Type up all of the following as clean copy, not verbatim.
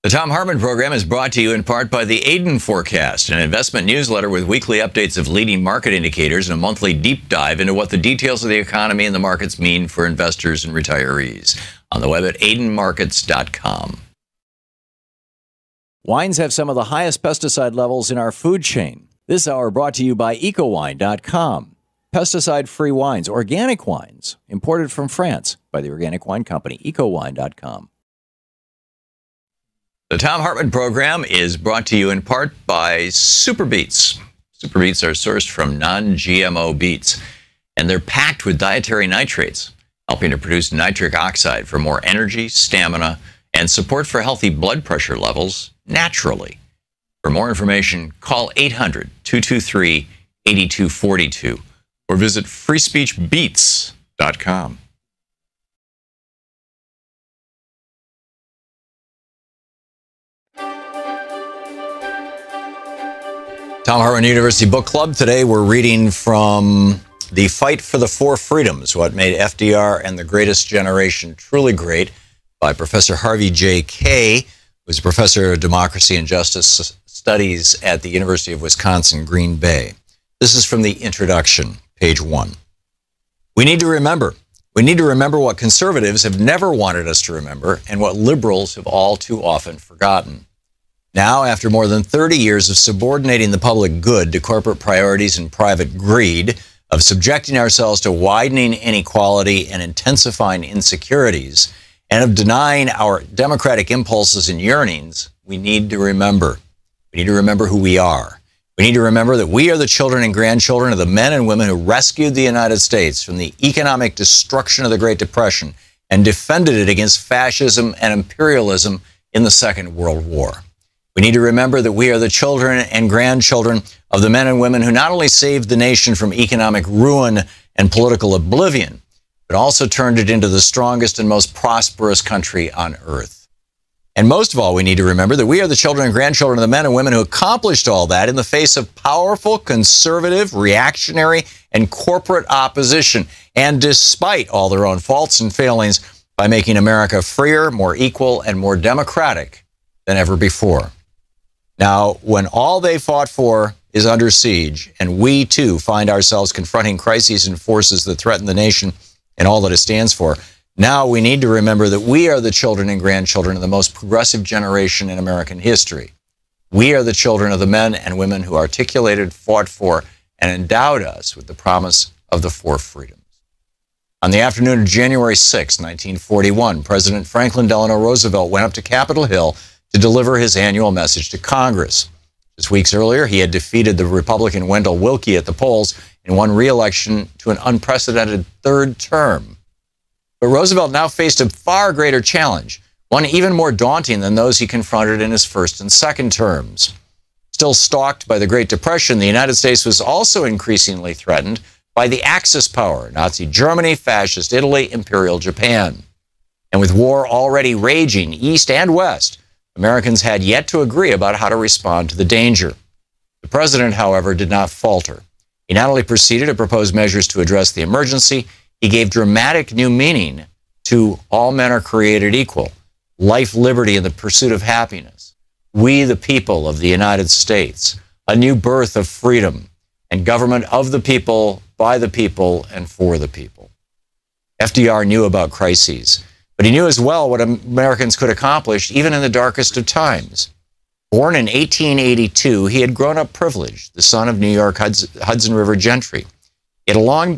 The Thom Hartmann Program is brought to you in part by the Aiden Forecast, an investment newsletter with weekly updates of leading market indicators and a monthly deep dive into what the details of the economy and the markets mean for investors and retirees. On the web at aidenmarkets.com. Wines have some of the highest pesticide levels in our food chain. This hour brought to you by ecowine.com. Pesticide-free wines, organic wines, imported from France by the Organic Wine Company, ecowine.com. The Thom Hartmann Program is brought to you in part by Super Beets. Super Beets are sourced from non-GMO beets, and they're packed with dietary nitrates, helping to produce nitric oxide for more energy, stamina, and support for healthy blood pressure levels naturally. For more information, call 800-223-8242 or visit freespeechbeets.com. Thom Hartmann University Book Club. Today we're reading from The Fight for the Four Freedoms, What Made FDR and the Greatest Generation Truly Great, by Professor Harvey J. Kaye, who's a professor of democracy and justice studies at the University of Wisconsin, Green Bay. This is from the introduction, page 1. We need to remember what conservatives have never wanted us to remember and what liberals have all too often forgotten. Now, after more than 30 years of subordinating the public good to corporate priorities and private greed, of subjecting ourselves to widening inequality and intensifying insecurities, and of denying our democratic impulses and yearnings, we need to remember. We need to remember who we are. We need to remember that we are the children and grandchildren of the men and women who rescued the United States from the economic destruction of the Great Depression and defended it against fascism and imperialism in the Second World War. We need to remember that we are the children and grandchildren of the men and women who not only saved the nation from economic ruin and political oblivion, but also turned it into the strongest and most prosperous country on earth. And most of all, we need to remember that we are the children and grandchildren of the men and women who accomplished all that in the face of powerful, conservative, reactionary, and corporate opposition, and despite all their own faults and failings, by making America freer, more equal, and more democratic than ever before. Now, when all they fought for is under siege, and we too find ourselves confronting crises and forces that threaten the nation and all that it stands for, now we need to remember that we are the children and grandchildren of the most progressive generation in American history. We are the children of the men and women who articulated, fought for, and endowed us with the promise of the four freedoms. On the afternoon of January 6, 1941, President Franklin Delano Roosevelt went up to Capitol Hill to deliver his annual message to Congress. Just weeks earlier, he had defeated the Republican Wendell Willkie at the polls and won re-election to an unprecedented third term. But Roosevelt now faced a far greater challenge, one even more daunting than those he confronted in his first and second terms. Still stalked by the Great Depression, the United States was also increasingly threatened by the Axis power, Nazi Germany, Fascist Italy, Imperial Japan. And with war already raging east and west, Americans had yet to agree about how to respond to the danger. The president, however, did not falter. He not only proceeded to propose measures to address the emergency, he gave dramatic new meaning to all men are created equal, life, liberty, and the pursuit of happiness, we the people of the United States, a new birth of freedom, and government of the people, by the people, and for the people. FDR knew about crises, But he knew as well what Americans could accomplish even in the darkest of times. Born in 1882, he had grown up privileged, the son of New York Hudson River gentry. Yet long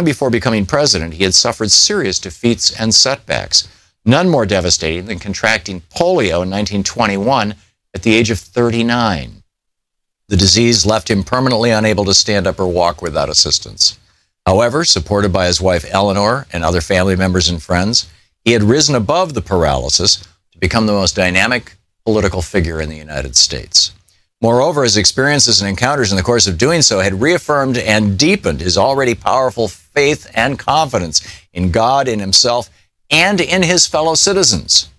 before becoming president, he had suffered serious defeats and setbacks, none more devastating than contracting polio in 1921 at the age of 39. The disease left him permanently unable to stand up or walk without assistance. However, supported by his wife Eleanor and other family members and friends, he had risen above the paralysis to become the most dynamic political figure in the United States. Moreover, his experiences and encounters in the course of doing so had reaffirmed and deepened his already powerful faith and confidence in God, in himself, and in his fellow citizens,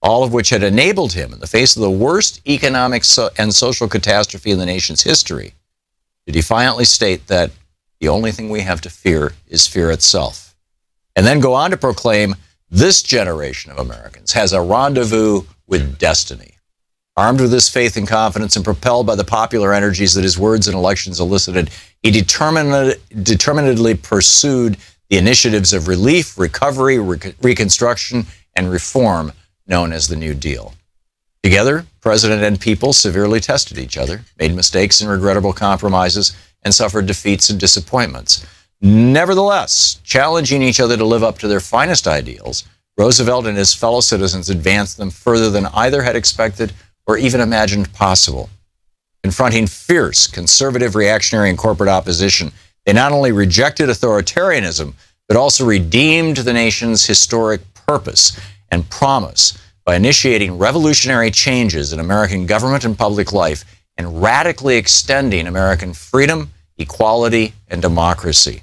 all of which had enabled him, in the face of the worst economic and social catastrophe in the nation's history, to defiantly state that the only thing we have to fear is fear itself, and then go on to proclaim this generation of Americans has a rendezvous with destiny. Armed with this faith and confidence and propelled by the popular energies that his words and elections elicited, he determinedly pursued the initiatives of relief, recovery, reconstruction, and reform known as the New Deal. Together, president and people severely tested each other, made mistakes and regrettable compromises, and suffered defeats and disappointments. Nevertheless, challenging each other to live up to their finest ideals, Roosevelt and his fellow citizens advanced them further than either had expected or even imagined possible. Confronting fierce, conservative, reactionary, and corporate opposition, they not only rejected authoritarianism, but also redeemed the nation's historic purpose and promise by initiating revolutionary changes in American government and public life and radically extending American freedom, equality, and democracy.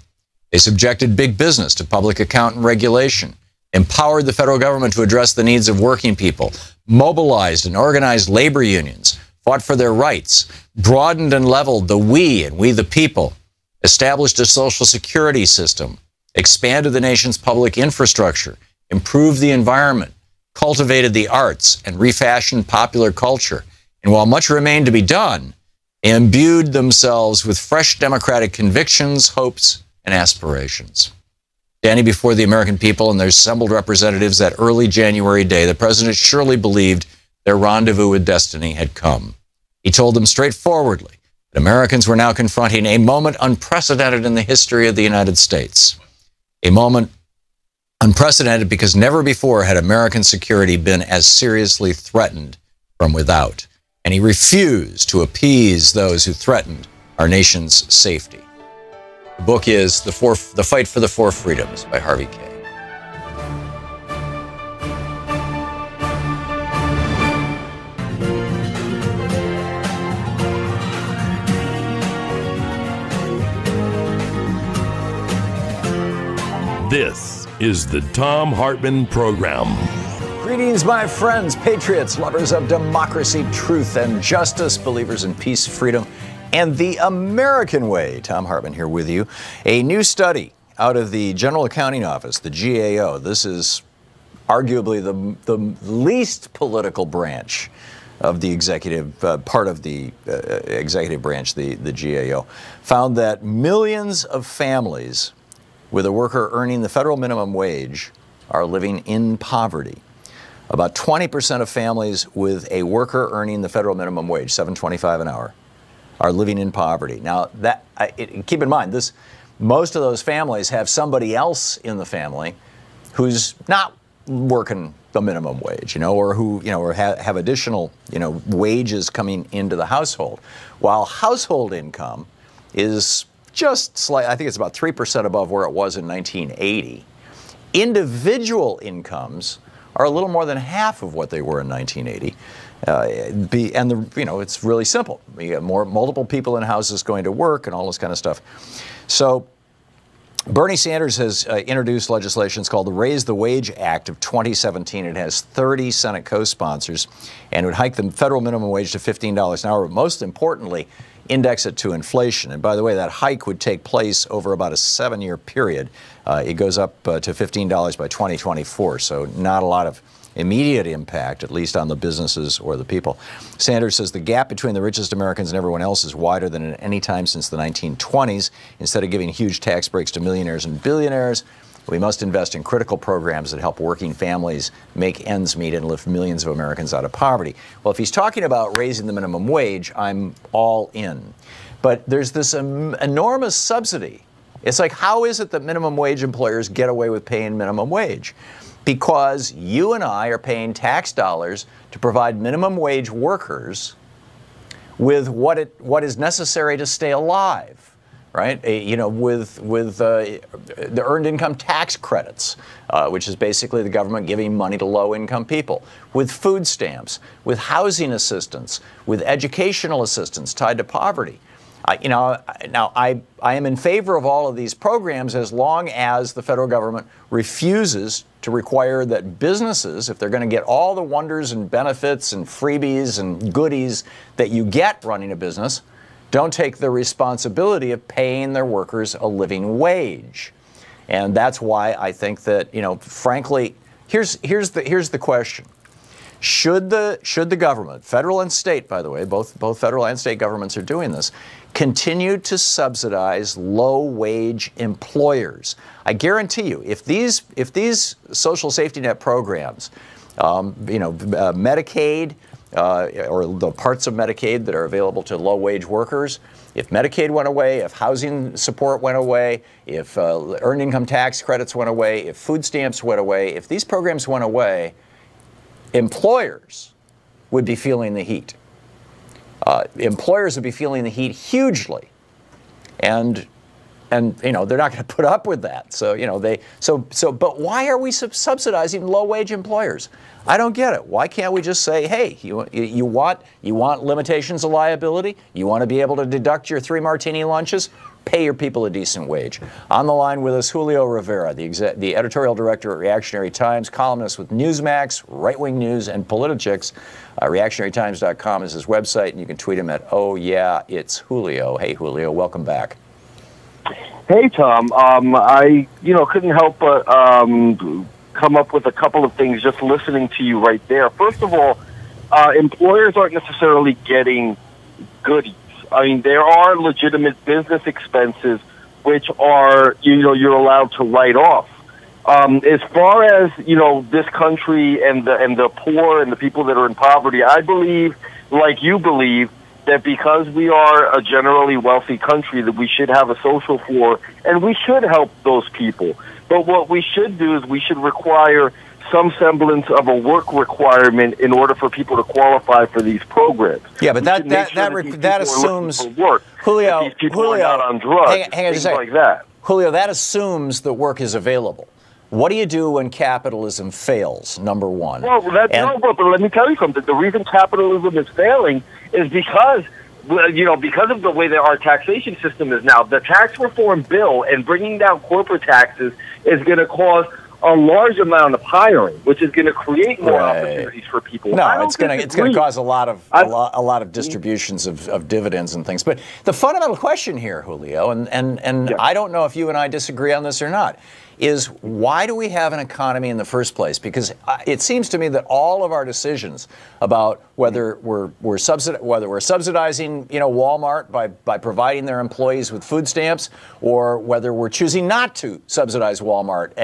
They subjected big business to public account and regulation, empowered the federal government to address the needs of working people, mobilized and organized labor unions, fought for their rights, broadened and leveled the we and we the people, established a social security system, expanded the nation's public infrastructure, improved the environment, cultivated the arts, and refashioned popular culture. And while much remained to be done, they imbued themselves with fresh democratic convictions, hopes, and aspirations. Standing before the American people and their assembled representatives that early January day, the president surely believed their rendezvous with destiny had come. He told them straightforwardly that Americans were now confronting a moment unprecedented in the history of the United States. A moment unprecedented because never before had American security been as seriously threatened from without. And he refused to appease those who threatened our nation's safety. The book is The Fight for the Four Freedoms by Harvey K. This is the Thom Hartmann Program. Greetings, my friends, patriots, lovers of democracy, truth, and justice, believers in peace, freedom, and the American way. Thom Hartmann here with you. A new study out of the General Accounting Office, the GAO. This is arguably the least political branch of the executive, part of the executive branch, the GAO, found that millions of families with a worker earning the federal minimum wage are living in poverty. About 20% of families with a worker earning the federal minimum wage, $7.25 an hour, are living in poverty. Now, keep in mind, most of those families have somebody else in the family who's not working the minimum wage, or who, or have additional, wages coming into the household. While household income is just slight, I think it's about 3% above where it was in 1980. Individual incomes are a little more than half of what they were in 1980. It's really simple. You get multiple people in houses going to work and all this kind of stuff. So Bernie Sanders has introduced legislation. It's called the Raise the Wage Act of 2017. It has 30 Senate co-sponsors and would hike the federal minimum wage to $15 an hour. But most importantly, index it to inflation. And by the way, that hike would take place over about a 7-year period. It goes up to $15 by 2024, so not a lot of immediate impact, at least on the businesses or the people. Sanders says the gap between the richest Americans and everyone else is wider than at any time since the 1920s. Instead of giving huge tax breaks to millionaires and billionaires, We must invest in critical programs that help working families make ends meet and lift millions of Americans out of poverty. Well, if he's talking about raising the minimum wage, I'm all in. But there's this enormous subsidy. It's like, how is it that minimum wage employers get away with paying minimum wage? Because you and I are paying tax dollars to provide minimum wage workers with what is necessary to stay alive, right? With the earned income tax credits, which is basically the government giving money to low-income people, with food stamps, with housing assistance, with educational assistance tied to poverty. I am in favor of all of these programs as long as the federal government refuses to require that businesses, if they're going to get all the wonders and benefits and freebies and goodies that you get running a business, don't take the responsibility of paying their workers a living wage. And that's why I think that, frankly, here's the question. Should the government, federal and state, by the way, both federal and state governments are doing this, continue to subsidize low-wage employers? I guarantee you, if these social safety net programs, Medicaid, or the parts of Medicaid that are available to low-wage workers, if Medicaid went away, if housing support went away, if earned income tax credits went away, if food stamps went away, if these programs went away, employers would be feeling the heat. Employers would be feeling the heat hugely, and they're not going to put up with that. But why are we subsidizing low-wage employers? I don't get it. Why can't we just say, hey, you want limitations of liability? You want to be able to deduct your 3 martini lunches? Pay your people a decent wage. On the line with us, Julio Rivera, the editorial director at Reactionary Times, columnist with Newsmax, Right Wing News, and Politichicks. ReactionaryTimes.com is his website, and you can tweet him at, oh yeah, it's Julio. Hey, Julio, welcome back. Hey, Tom. I couldn't help but come up with a couple of things just listening to you right there. First of all, employers aren't necessarily getting goodies. I mean, there are legitimate business expenses which are, you're allowed to write off. As far as, this country and the poor and the people that are in poverty, I believe, like you believe, that because we are a generally wealthy country, that we should have a social floor and we should help those people. But what we should do is we should require some semblance of a work requirement in order for people to qualify for these programs. Yeah, but that assumes work. Julio, these people are not on drugs, hang on things like that. Julio, that assumes that work is available. What do you do when capitalism fails? Number one. Well, but let me tell you something. The reason capitalism is failing is because of the way that our taxation system is now. The tax reform bill and bringing down corporate taxes is going to cause a large amount of hiring, which is going to create more opportunities for people. No, it's going to cause a lot of distributions of dividends and things. But the fundamental question here, Julio, and yeah. I don't know if you and I disagree on this or not, is why do we have an economy in the first place? Because it seems to me that all of our decisions about whether we're subsidizing Walmart by providing their employees with food stamps, or whether we're choosing not to subsidize Walmart,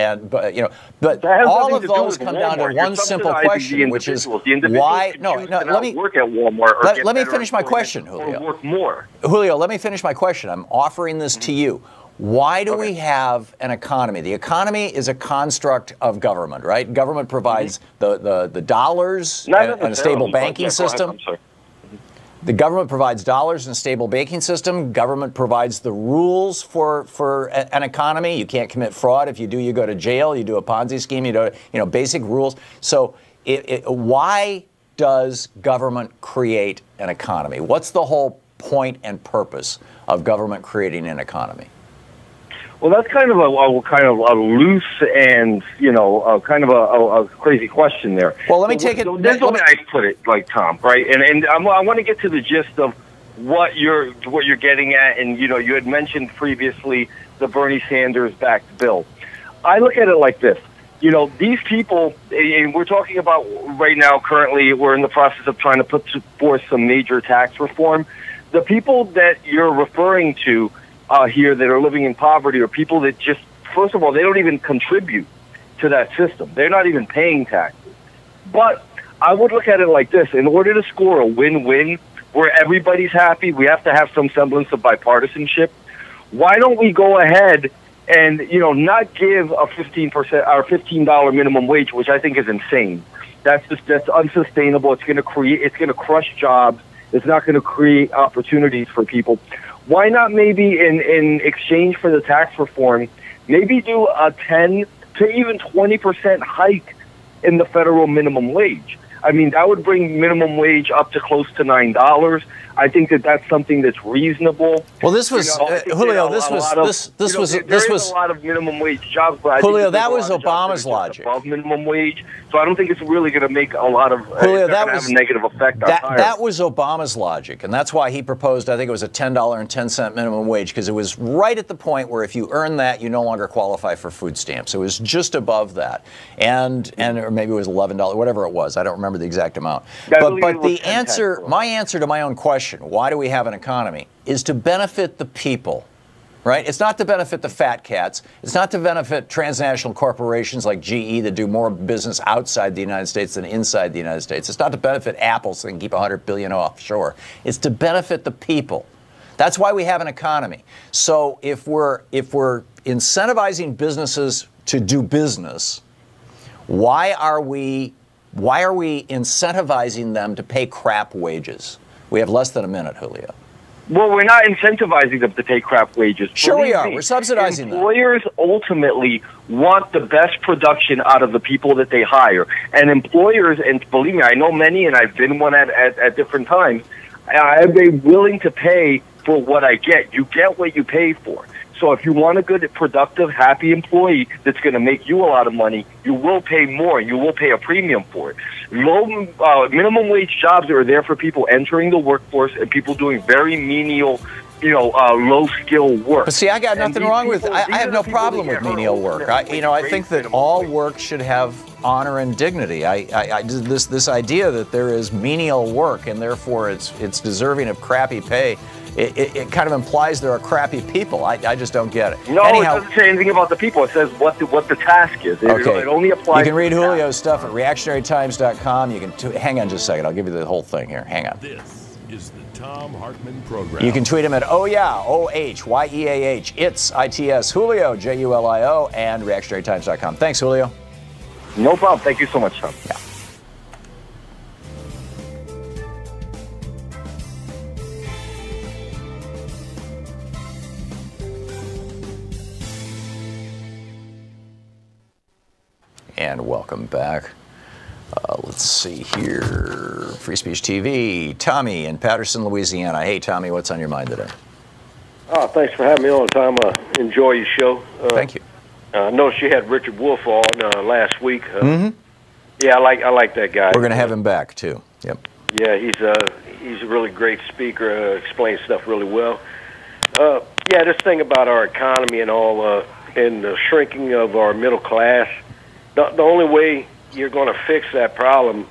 but all of those come down to one simple question, which is why? No, let me work at Walmart. Let me finish my question, Julio. Or work more. Julio, let me finish my question. I'm offering this to you. Why do we have an economy? The economy is a construct of government, right? Government provides the dollars and a stable banking system. The government provides dollars and a stable banking system. Government provides the rules for an economy. You can't commit fraud. If you do, you go to jail. You do a Ponzi scheme. You do, basic rules. So why does government create an economy? What's the whole point and purpose of government creating an economy? Well, that's kind of a loose and kind of a crazy question there. Well, let me take it. This is the way I put it, like Tom, right? And I want to get to the gist of what you're getting at. And you had mentioned previously the Bernie Sanders backed bill. I look at it like this. These people, and we're talking about right now. Currently, we're in the process of trying to put forth some major tax reform. The people that you're referring to here that are living in poverty are people that just first of all, they don't even contribute to that system. They're not even paying taxes. But I would look at it like this. In order to score a win-win where everybody's happy, we have to have some semblance of bipartisanship. Why don't we go ahead and, not give a 15% or $15 minimum wage, which I think is insane. That's unsustainable. It's going to crush jobs. It's not going to create opportunities for people. Why not maybe in exchange for the tax reform, maybe do a 10 to even 20% hike in the federal minimum wage? I mean, that would bring minimum wage up to close to $9. I think that's something that's reasonable. Well, this was Julio. This was a lot of minimum wage jobs, but Julio, that was Obama's logic. Above minimum wage, so I don't think it's really going to make a lot of Julio, that was have a negative effect on hiring. That was Obama's logic, and that's why he proposed. I think it was a $10.10 minimum wage, because it was right at the point where if you earn that, you no longer qualify for food stamps. It was just above that, and or maybe it was $11, whatever it was. I don't remember the exact amount. But the answer, my answer to my own question, why do we have an economy, is to benefit the people, right? It's not to benefit the fat cats. It's not to benefit transnational corporations like GE that do more business outside the United States than inside the United States. It's not to benefit Apple so they can keep 100 billion offshore. It's to benefit the people. That's why we have an economy. So if we're incentivizing businesses to do business, why are we incentivizing them to pay crap wages? We have less than a minute, Julio. Well, we're not incentivizing them to pay crap wages. Sure we are. We're subsidizing them. Employers ultimately want the best production out of the people that they hire. And employers, and believe me, I know many, and I've been one at different times, I'd be willing to pay for what I get. You get what you pay for. So if you want a good, productive, happy employee that's going to make you a lot of money, you will pay more. You will pay a premium for it. Low minimum wage jobs are there for people entering the workforce and people doing very menial, low skill work. But see, I got nothing wrong with. I have no problem with menial work. I think that all work should have honor and dignity. This idea that there is menial work and therefore it's deserving of crappy pay. It kind of implies there are crappy people. I just don't get it. No, anyhow, it doesn't say anything about the people. It says what the task is. Okay. It only applies. You can read Julio's stuff at reactionarytimes.com. You can hang on just a second. I'll give you the whole thing here. Hang on. This is the Thom Hartmann Program. You can tweet him at OHYEAH. It's ITS Julio, JULIO, and reactionarytimes.com. Thanks, Julio. No problem. Thank you so much, Tom. Yeah. And welcome back. Let's see here. Free Speech TV. Tommy in Patterson, Louisiana. Hey, Tommy, what's on your mind today? Oh, thanks for having me on, Tom. Enjoy your show. Thank you. I noticed you had Richard Wolff on last week. Mm-hmm. Yeah, I like that guy. We're going to have him back, too. Yep. Yeah, he's a really great speaker, explains stuff really well. Yeah, this thing about our economy and all, and the shrinking of our middle class, the only way you're going to fix that problem,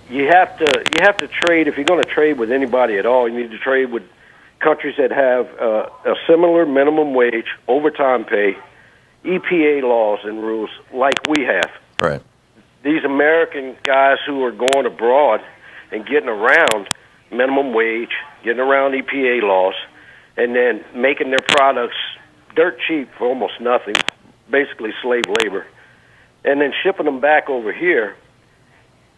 you have to trade. If you're going to trade with anybody at all, you need to trade with countries that have a similar minimum wage, overtime pay, EPA laws and rules like we have. Right. These American guys who are going abroad and getting around minimum wage, getting around EPA laws, and then making their products dirt cheap for almost nothing, basically slave labor, and then shipping them back over here.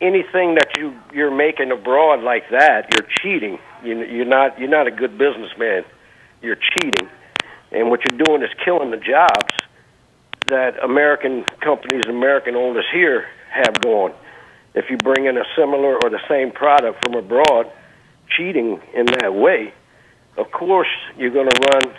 Anything that you're making abroad like that, you're cheating. You're not a good businessman. You're cheating, and what you're doing is killing the jobs that American companies, American owners here have going. If you bring in a similar or the same product from abroad, cheating in that way, of course you're going to run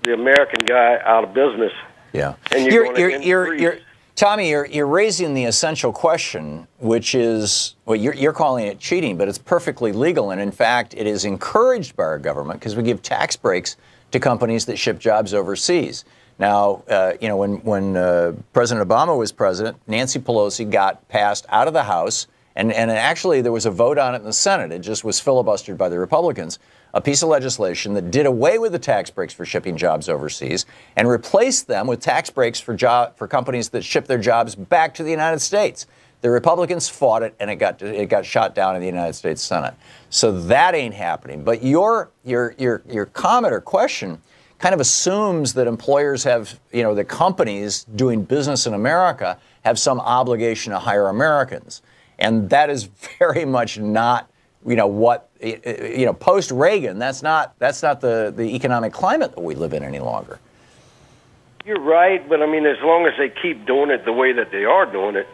the American guy out of business. Yeah. And you're Tommy, you're raising the essential question, which is, well, you're calling it cheating, but it's perfectly legal, and in fact, it is encouraged by our government because we give tax breaks to companies that ship jobs overseas. Now, when President Obama was president, Nancy Pelosi got passed out of the House, and actually there was a vote on it in the Senate. It just was filibustered by the Republicans. a piece of legislation that did away with the tax breaks for shipping jobs overseas and replaced them with tax breaks for companies that ship their jobs back to the United States. The Republicans fought it, and it got shot down in the United States Senate. So that ain't happening. But your comment or question kind of assumes that employers have, the companies doing business in America have some obligation to hire Americans, and that is very much not, what, post Reagan. That's not the economic climate that we live in any longer. You're right, but I mean, as long as they keep doing it the way that they are doing it,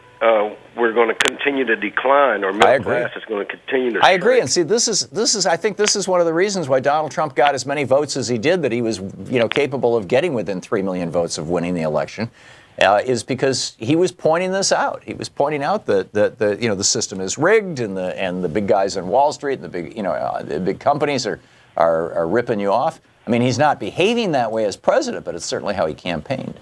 we're going to continue to decline, or middle class is going to continue to shrink. I agree, and see, this is. I think this is one of the reasons why Donald Trump got as many votes as he did, that he was, capable of getting within 3 million votes of winning the election, is because he was pointing this out. He was pointing out that the system is rigged, and the big guys on Wall Street and the big companies are ripping you off. I mean, he's not behaving that way as president, but it's certainly how he campaigned.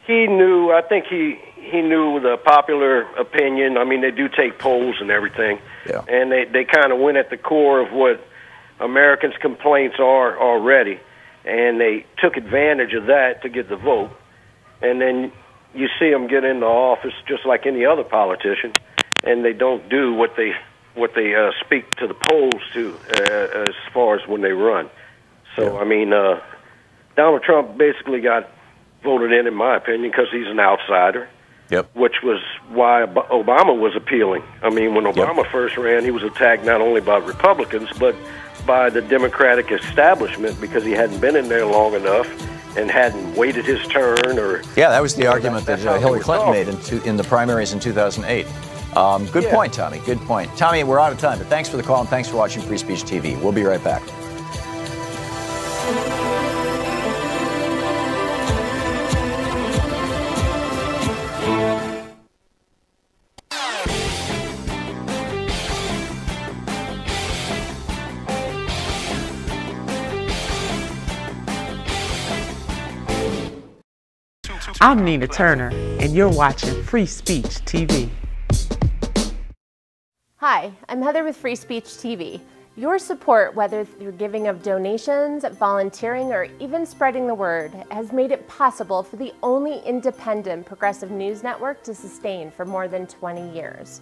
He knew. I think he knew the popular opinion. I mean, they do take polls and everything, and they kind of went at the core of what Americans' complaints are already, and they took advantage of that to get the vote. And then you see them get into office just like any other politician, and they don't do what they speak to the polls to as far as when they run. So I mean, Donald Trump basically got voted in my opinion, because he's an outsider. Which was why Obama was appealing. I mean, when Obama first ran, he was attacked not only by Republicans, but by the Democratic establishment, because he hadn't been in there long enough and hadn't waited his turn. Or that was the argument that Hillary Clinton made in the primaries in 2008. Good point, Tommy. Good point. Tommy, we're out of time, but thanks for the call, and thanks for watching Free Speech TV. We'll be right back. I'm Nina Turner, and you're watching Free Speech TV. Hi, I'm Heather with Free Speech TV. Your support, whether through giving of donations, volunteering, or even spreading the word, has made it possible for the only independent progressive news network to sustain for more than 20 years.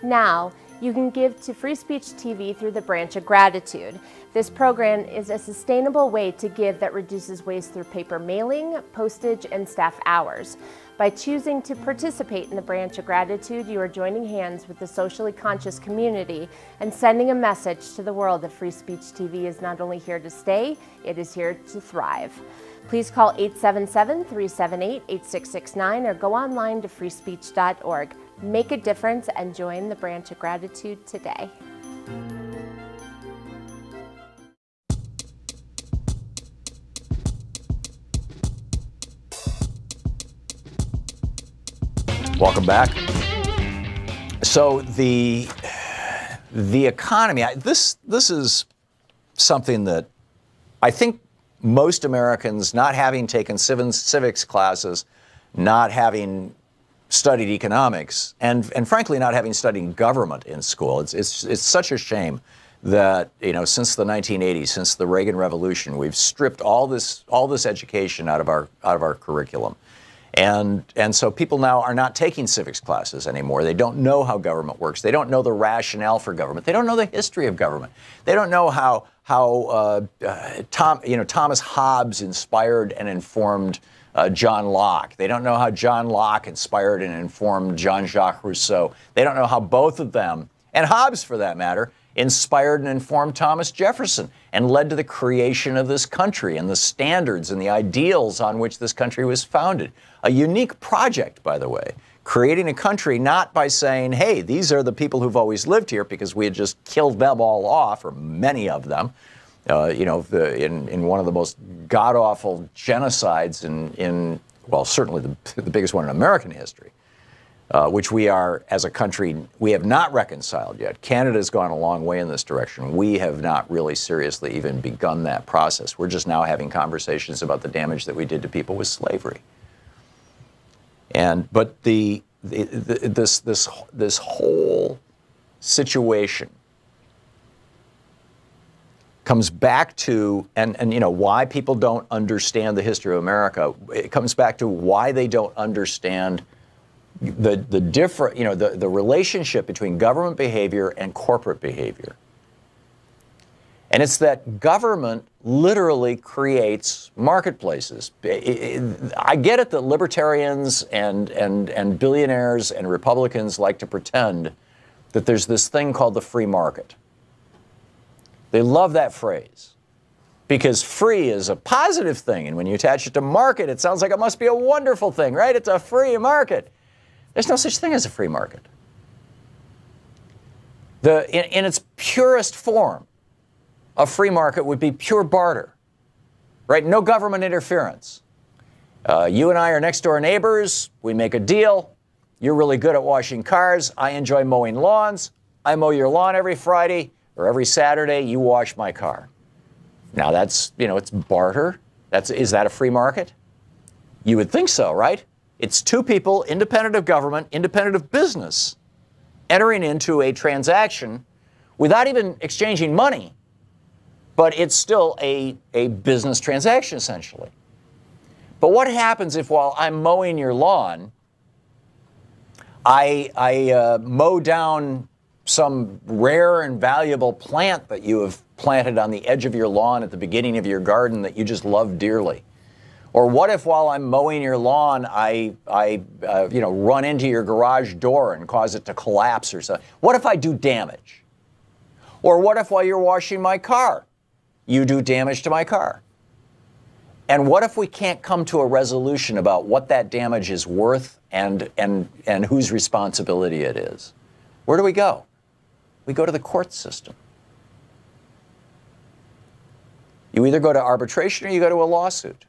Now, you can give to Free Speech TV through the Branch of Gratitude. This program is a sustainable way to give that reduces waste through paper mailing, postage, and staff hours. By choosing to participate in the Branch of Gratitude, you are joining hands with the socially conscious community and sending a message to the world that Free Speech TV is not only here to stay, it is here to thrive. Please call 877-378-8669 or go online to freespeech.org. Make a difference and join the Branch of Gratitude today. Welcome back. So the economy, this is something that I think most Americans, not having taken civics classes, not having studied economics, and frankly not having studied government in school, it's such a shame that since the 1980s, since the Reagan Revolution, we've stripped all this education out of our curriculum. And so people now are not taking civics classes anymore. They don't know how government works. They don't know the rationale for government. They don't know the history of government. They don't know how Thomas Hobbes inspired and informed John Locke. They don't know how John Locke inspired and informed Jean-Jacques Rousseau. They don't know how both of them, and Hobbes for that matter, inspired and informed Thomas Jefferson and led to the creation of this country and the standards and the ideals on which this country was founded. A unique project, by the way, creating a country not by saying, hey, these are the people who've always lived here because we had just killed them all off, or many of them, in one of the most god-awful genocides in certainly the biggest one in American history. Which we are, as a country, we have not reconciled yet. Canada's gone a long way in this direction. We have not really seriously even begun that process. We're just now having conversations about the damage that we did to people with slavery. But this whole situation comes back to, and you know, why people don't understand the history of America. It comes back to why they don't understand the different, you know, the relationship between government behavior and corporate behavior. And it's that government literally creates marketplaces. I get it that libertarians and billionaires and Republicans like to pretend that there's this thing called the free market. They love that phrase because free is a positive thing. And when you attach it to market, it sounds like it must be a wonderful thing, right? It's a free market. There's no such thing as a free market. In its purest form, a free market would be pure barter, right? No government interference. You and I are next door neighbors. We make a deal. You're really good at washing cars. I enjoy mowing lawns. I mow your lawn every Friday or every Saturday. You wash my car. Now that's, you know, it's barter. Is that a free market? You would think so, right? It's two people, independent of government, independent of business, entering into a transaction without even exchanging money. But it's still a business transaction, essentially. But what happens if while I'm mowing your lawn, I mow down some rare and valuable plant that you have planted on the edge of your lawn at the beginning of your garden that you just love dearly? Or what if while I'm mowing your lawn, I run into your garage door and cause it to collapse or something? What if I do damage? Or what if while you're washing my car, you do damage to my car? And what if we can't come to a resolution about what that damage is worth and whose responsibility it is? Where do we go? We go to the court system. You either go to arbitration or you go to a lawsuit.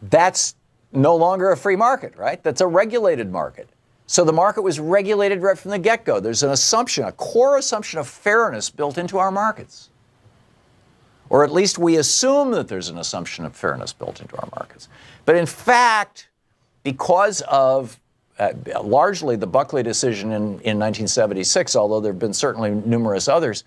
That's no longer a free market, right? That's a regulated market. So the market was regulated right from the get-go. There's an assumption, a core assumption of fairness built into our markets. Or at least we assume that there's an assumption of fairness built into our markets. But in fact, because of largely the Buckley decision in 1976, although there have been certainly numerous others,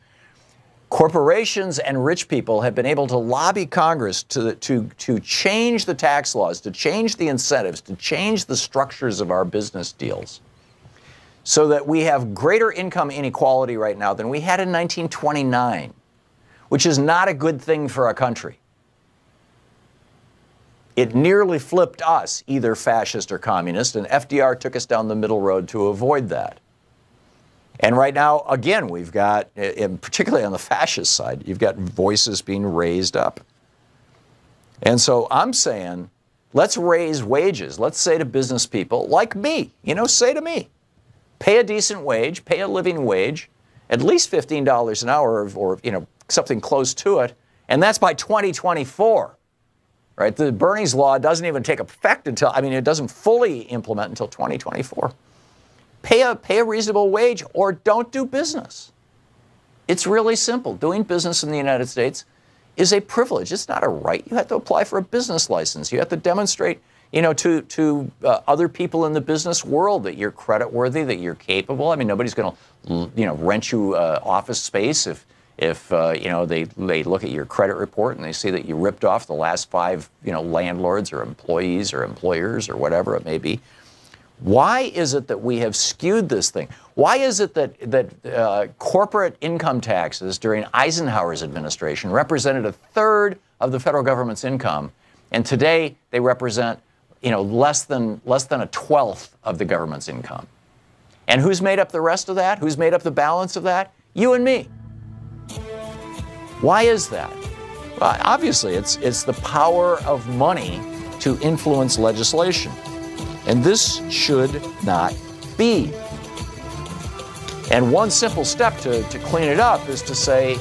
corporations and rich people have been able to lobby Congress to change the tax laws, to change the incentives, to change the structures of our business deals so that we have greater income inequality right now than we had in 1929, which is not a good thing for a country. It nearly flipped us, either fascist or communist, and FDR took us down the middle road to avoid that. And right now, again, we've got, particularly on the fascist side, you've got voices being raised up. And so I'm saying, let's raise wages. Let's say to business people like me, say to me, pay a decent wage, pay a living wage, at least $15 an hour or something close to it. And that's by 2024, right? The Bernie's law doesn't even take effect until, it doesn't fully implement until 2024. Pay a reasonable wage or don't do business. It's really simple. Doing business in the United States is a privilege. It's not a right. You have to apply for a business license. You have to demonstrate, to other people in the business world that you're creditworthy, that you're capable. Nobody's going to, rent you office space if they look at your credit report and they see that you ripped off the last 5, landlords or employees or employers or whatever it may be. Why is it that we have skewed this thing? Why is it that corporate income taxes during Eisenhower's administration represented a third of the federal government's income, and today they represent, less than a 12th of the government's income? And who's made up the rest of that? Who's made up the balance of that? You and me. Why is that? Well, obviously, it's the power of money to influence legislation. And this should not be. And one simple step to clean it up is to say,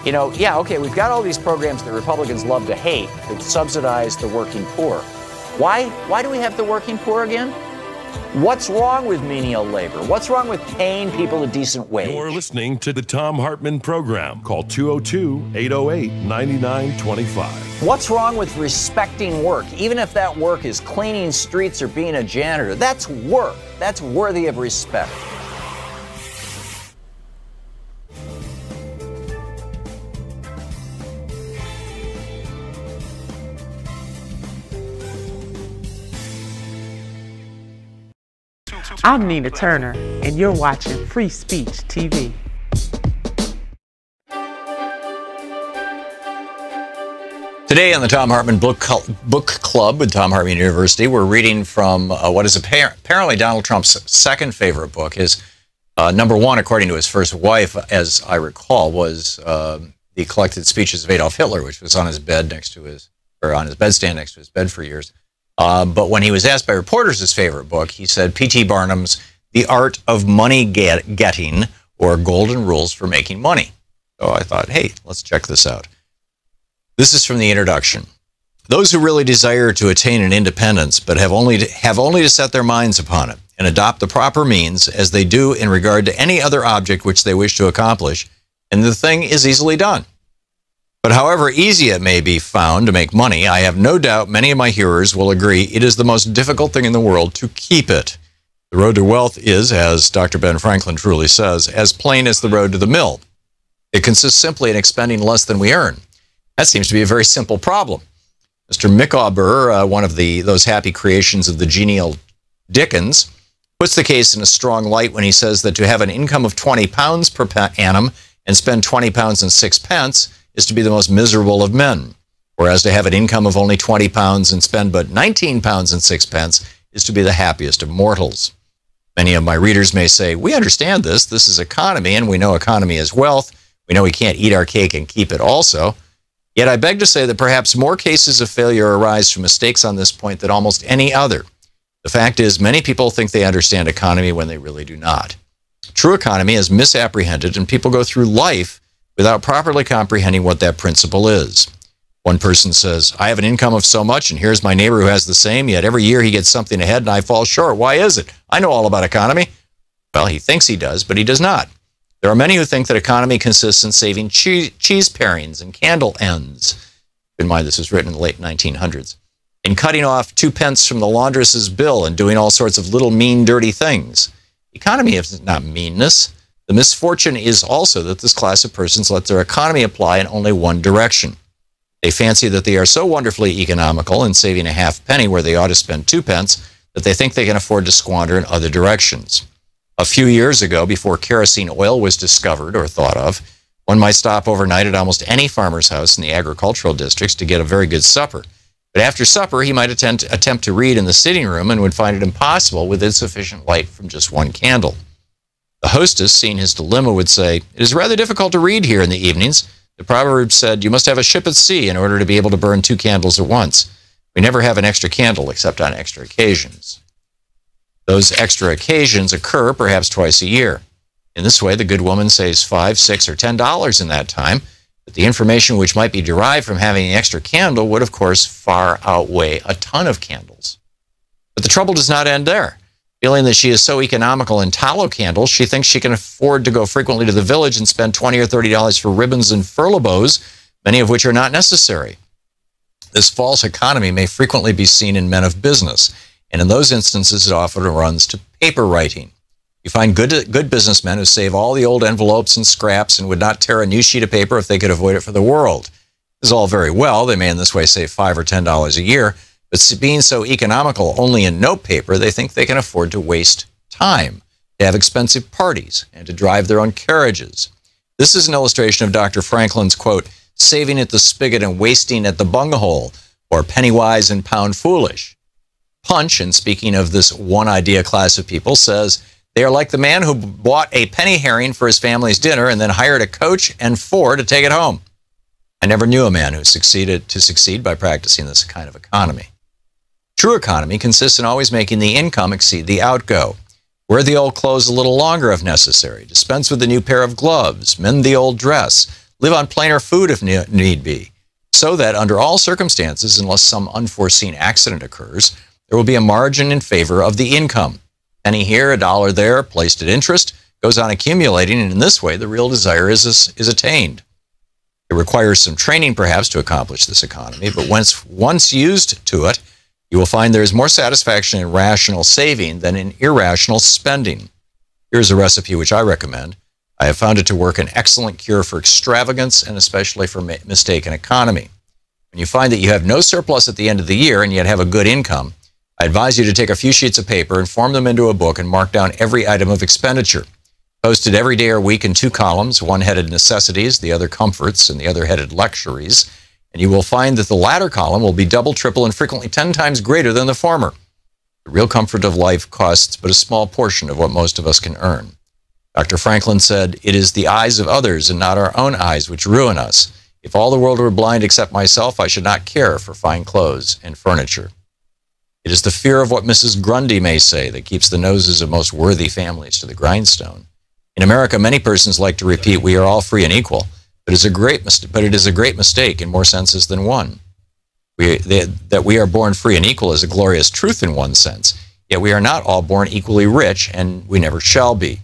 we've got all these programs that Republicans love to hate that subsidize the working poor. Why do we have the working poor again? What's wrong with menial labor? What's wrong with paying people a decent wage? You're listening to the Thom Hartmann Program. Call 202-808-9925. What's wrong with respecting work, even if that work is cleaning streets or being a janitor? That's work. That's worthy of respect. I'm Nina Turner, and you're watching Free Speech TV. Today on the Thom Hartmann Book Club with Thom Hartmann University, we're reading from what is apparently Donald Trump's second favorite book. His number one, according to his first wife, as I recall, was the collected speeches of Adolf Hitler, which was on his bed on his bedstand next to his bed for years. But when he was asked by reporters his favorite book, he said P.T. Barnum's The Art of Money Getting, or Golden Rules for Making Money. So I thought, hey, let's check this out. This is from the introduction. Those who really desire to attain an independence, but have only to set their minds upon it and adopt the proper means, as they do in regard to any other object which they wish to accomplish, and the thing is easily done. But however easy it may be found to make money, I have no doubt many of my hearers will agree it is the most difficult thing in the world to keep it. The road to wealth is, as Dr. Ben Franklin truly says, as plain as the road to the mill. It consists simply in expending less than we earn. That seems to be a very simple problem. Mr. Micawber, one of those happy creations of the genial Dickens, puts the case in a strong light when he says that to have an income of £20 per annum and spend £20 and 6 pence is to be the most miserable of men, whereas to have an income of only £20 and spend but £19 and 6 pence is to be the happiest of mortals. Many of my readers may say, we understand this. This is economy, and we know economy is wealth. We know we can't eat our cake and keep it also. Yet I beg to say that perhaps more cases of failure arise from mistakes on this point than almost any other. The fact is, many people think they understand economy when they really do not. True economy is misapprehended, and people go through life without properly comprehending what that principle is. One person says, I have an income of so much, and here's my neighbor who has the same, yet every year he gets something ahead and I fall short. Why is it? I know all about economy. Well, he thinks he does, but he does not. There are many who think that economy consists in saving cheese parings and candle ends. Keep in mind, this was written in the late 1900s. In cutting off 2 pence from the laundress's bill and doing all sorts of little mean, dirty things. Economy is not meanness. The misfortune is also that this class of persons let their economy apply in only one direction. They fancy that they are so wonderfully economical in saving a halfpenny where they ought to spend 2 pence that they think they can afford to squander in other directions. A few years ago, before kerosene oil was discovered or thought of, one might stop overnight at almost any farmer's house in the agricultural districts to get a very good supper. But after supper, he might attempt to read in the sitting room and would find it impossible with insufficient light from just one candle. The hostess, seeing his dilemma, would say, it is rather difficult to read here in the evenings. The proverb said, you must have a ship at sea in order to be able to burn 2 candles at once. We never have an extra candle except on extra occasions. Those extra occasions occur perhaps twice a year. In this way, the good woman saves $5, $6, or $10 in that time, but the information which might be derived from having an extra candle would, of course, far outweigh a ton of candles. But the trouble does not end there. Feeling that she is so economical in tallow candles, she thinks she can afford to go frequently to the village and spend $20 or $30 for ribbons and furloughs, many of which are not necessary. This false economy may frequently be seen in men of business, and in those instances, it often runs to paper writing. You find good businessmen who save all the old envelopes and scraps and would not tear a new sheet of paper if they could avoid it for the world. This is all very well. They may in this way save $5 or $10 a year, but being so economical only in note paper, they think they can afford to waste time, to have expensive parties, and to drive their own carriages. This is an illustration of Dr. Franklin's, quote, saving at the spigot and wasting at the bunghole, or penny wise and pound foolish. Punch, in speaking of this one idea class of people, says they are like the man who bought a penny herring for his family's dinner and then hired a coach and 4 to take it home. I never knew a man who succeed by practicing this kind of economy. True economy consists in always making the income exceed the outgo. Wear the old clothes a little longer if necessary. Dispense with the new pair of gloves. Mend the old dress. Live on plainer food if need be. So that under all circumstances, unless some unforeseen accident occurs, there will be a margin in favor of the income. Penny here, a dollar there, placed at interest, goes on accumulating, and in this way the real desire is attained. It requires some training perhaps to accomplish this economy, but once used to it, you will find there is more satisfaction in rational saving than in irrational spending. Here's a recipe which I recommend. I have found it to work an excellent cure for extravagance and especially for mistaken economy. When you find that you have no surplus at the end of the year and yet have a good income, I advise you to take a few sheets of paper and form them into a book and mark down every item of expenditure. Posted every day or week in 2 columns, one headed necessities, the other comforts, and the other headed luxuries. And you will find that the latter column will be double, triple, and frequently 10 times greater than the former. The real comfort of life costs but a small portion of what most of us can earn. Dr. Franklin said, "It is the eyes of others and not our own eyes which ruin us. If all the world were blind except myself, I should not care for fine clothes and furniture. It is the fear of what Mrs. Grundy may say that keeps the noses of most worthy families to the grindstone. In America, many persons like to repeat, we are all free and equal, but it is a great mistake in more senses than one. That we are born free and equal is a glorious truth in one sense, yet we are not all born equally rich, and we never shall be."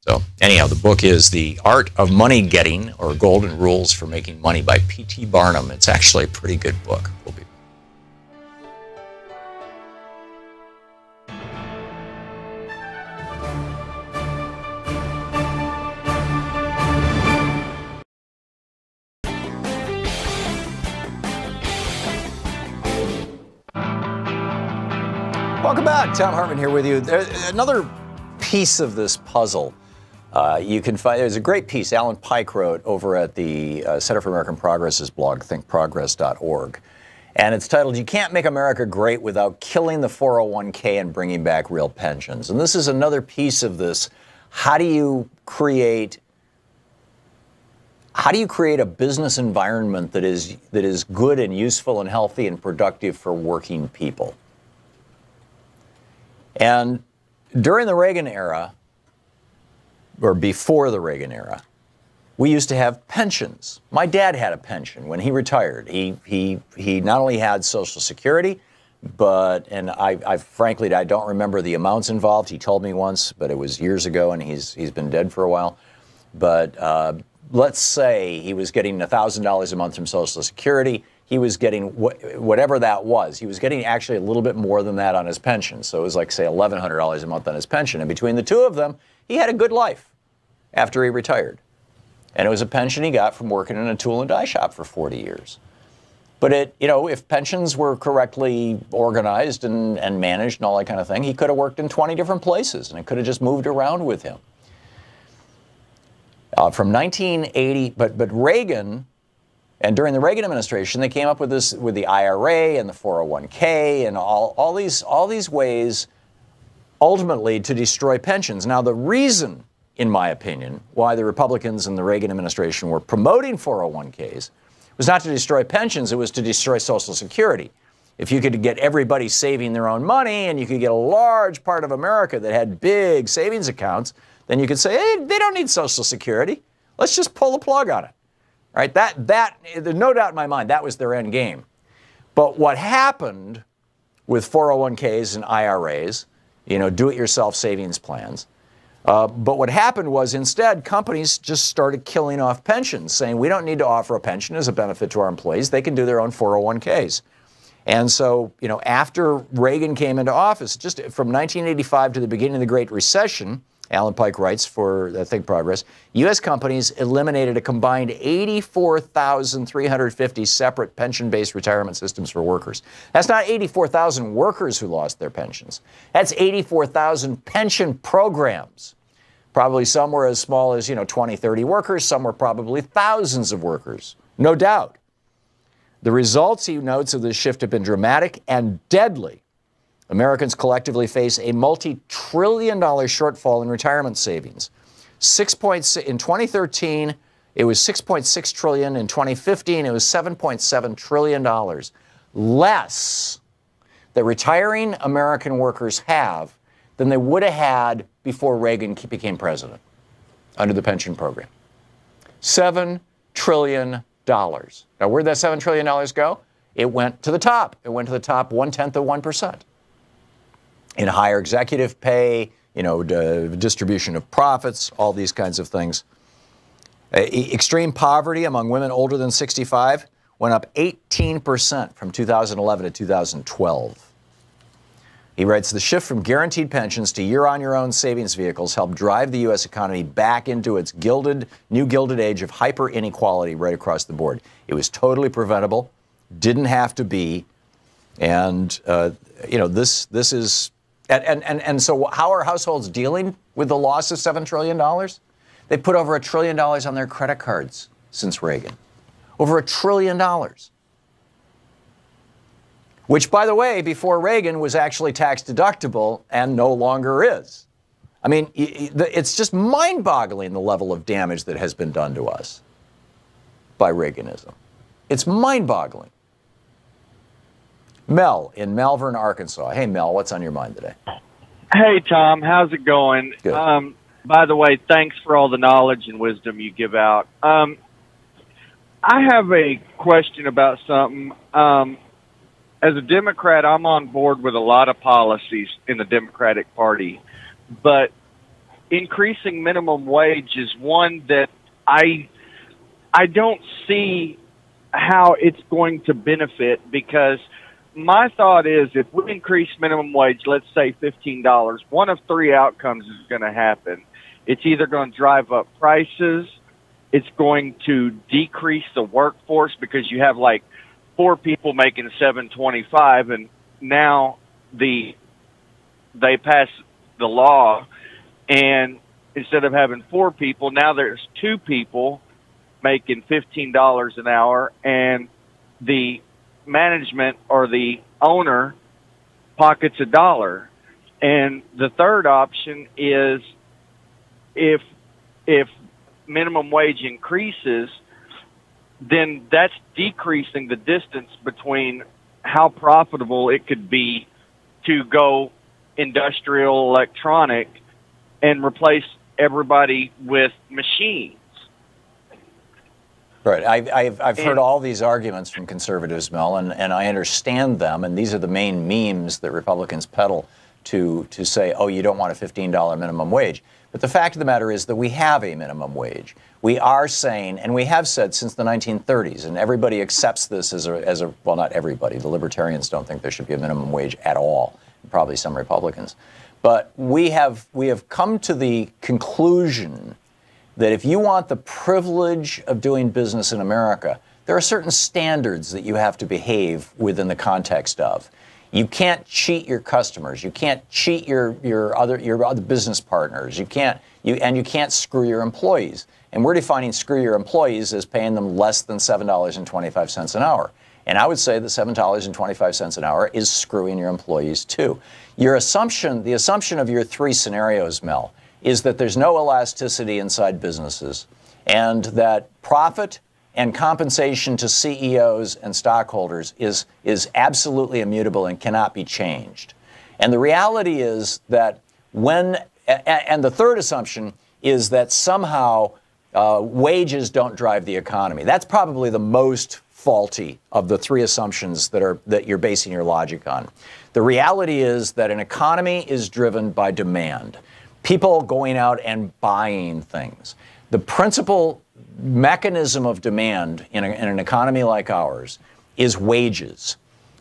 So anyhow, the book is The Art of Money Getting, or Golden Rules for Making Money by P.T. Barnum. It's actually a pretty good book. We'll be Welcome back. Thom Hartmann here with you. Another piece of this puzzle you can find. There's a great piece Alan Pike wrote over at the Center for American Progress's blog, thinkprogress.org. And it's titled, "You Can't Make America Great Without Killing the 401k and Bringing Back Real Pensions." And this is another piece of this. How do you create a business environment that is good and useful and healthy and productive for working people? And during the Reagan era, or before the Reagan era, we used to have pensions. My dad had a pension when he retired. He not only had Social Security, and I frankly don't remember the amounts involved. He told me once, but it was years ago, and he's been dead for a while. But let's say he was getting $1,000 a month from Social Security. He was getting whatever that was. He was getting actually a little bit more than that on his pension. So it was like, say, $1,100 a month on his pension. And between the two of them, he had a good life after he retired. And it was a pension he got from working in a tool and die shop for 40 years. But if pensions were correctly organized and managed and all that kind of thing, he could have worked in 20 different places, and it could have just moved around with him. From 1980, but Reagan, and during the Reagan administration, they came up with the IRA and the 401k and all these ways, ultimately, to destroy pensions. Now, the reason, in my opinion, why the Republicans and the Reagan administration were promoting 401ks was not to destroy pensions, it was to destroy Social Security. If you could get everybody saving their own money and you could get a large part of America that had big savings accounts, then you could say, hey, they don't need Social Security. Let's just pull the plug on it. Right? There's no doubt in my mind that was their end game. But what happened with 401ks and IRAs, do-it-yourself savings plans, but what happened was instead companies just started killing off pensions, saying we don't need to offer a pension as a benefit to our employees. They can do their own 401ks. And so, after Reagan came into office, just from 1985 to the beginning of the Great Recession, Alan Pike writes for Think Progress, U.S. companies eliminated a combined 84,350 separate pension-based retirement systems for workers. That's not 84,000 workers who lost their pensions. That's 84,000 pension programs. Probably some were as small as, 20, 30 workers. Some were probably thousands of workers, no doubt. The results, he notes, of this shift have been dramatic and deadly. Americans collectively face a multi-trillion-dollar shortfall in retirement savings. In 2013, it was $6.6 trillion. In 2015, it was $7.7 trillion less that retiring American workers have than they would have had before Reagan became president under the pension program. $7 trillion. Now, where'd that $7 trillion go? It went to the top. It went to the top 0.1%. In higher executive pay, distribution of profits, all these kinds of things. Extreme poverty among women older than 65 went up 18% from 2011 to 2012. He writes, the shift from guaranteed pensions to year-on-your-own savings vehicles helped drive the U.S. economy back into its new gilded age of hyper inequality right across the board. It was totally preventable, didn't have to be, and this is, and so how are households dealing with the loss of $7 trillion? They put over $1 trillion on their credit cards since Reagan. Over $1 trillion. Which, by the way, before Reagan was actually tax deductible and no longer is. I mean, it's just mind-boggling the level of damage that has been done to us by Reaganism. It's mind-boggling. Mel in Malvern, Arkansas. Hey, Mel, what's on your mind today? Hey, Tom. How's it going? Good. By the way, thanks for all the knowledge and wisdom you give out. I have a question about something. As a Democrat, I'm on board with a lot of policies in the Democratic Party, but increasing minimum wage is one that I don't see how it's going to benefit, because my thought is if we increase minimum wage, let's say $15, one of three outcomes is going to happen. It's either going to drive up prices, it's going to decrease the workforce because you have like 4 people making $7.25, and now they pass the law, and instead of having 4 people, now there's 2 people making $15 an hour, and the management or the owner pockets $1. And the third option is if minimum wage increases, then that's decreasing the distance between how profitable it could be to go industrial electronic and replace everybody with machines. Right. I've heard all these arguments from conservatives, Mel, and I understand them, and these are the main memes that Republicans peddle to say, oh, you don't want a $15 minimum wage. But the fact of the matter is that we have a minimum wage. We are saying, and we have said since the 1930s, and everybody accepts this as a well, not everybody. The libertarians don't think there should be a minimum wage at all, probably some Republicans. But we have come to the conclusion that if you want the privilege of doing business in America, there are certain standards that you have to behave within the context of. You can't cheat your customers. You can't cheat your other business partners. You can't screw your employees. And we're defining screw your employees as paying them less than $7.25 an hour. And I would say that $7.25 an hour is screwing your employees too. The assumption of your 3 scenarios, Mel, is that there's no elasticity inside businesses, and that profit and compensation to CEOs and stockholders is absolutely immutable and cannot be changed. And the reality is that and the third assumption is that somehow wages don't drive the economy. That's probably the most faulty of the 3 assumptions that you're basing your logic on. The reality is that an economy is driven by demand. People going out and buying things. The principal mechanism of demand in an economy like ours is wages.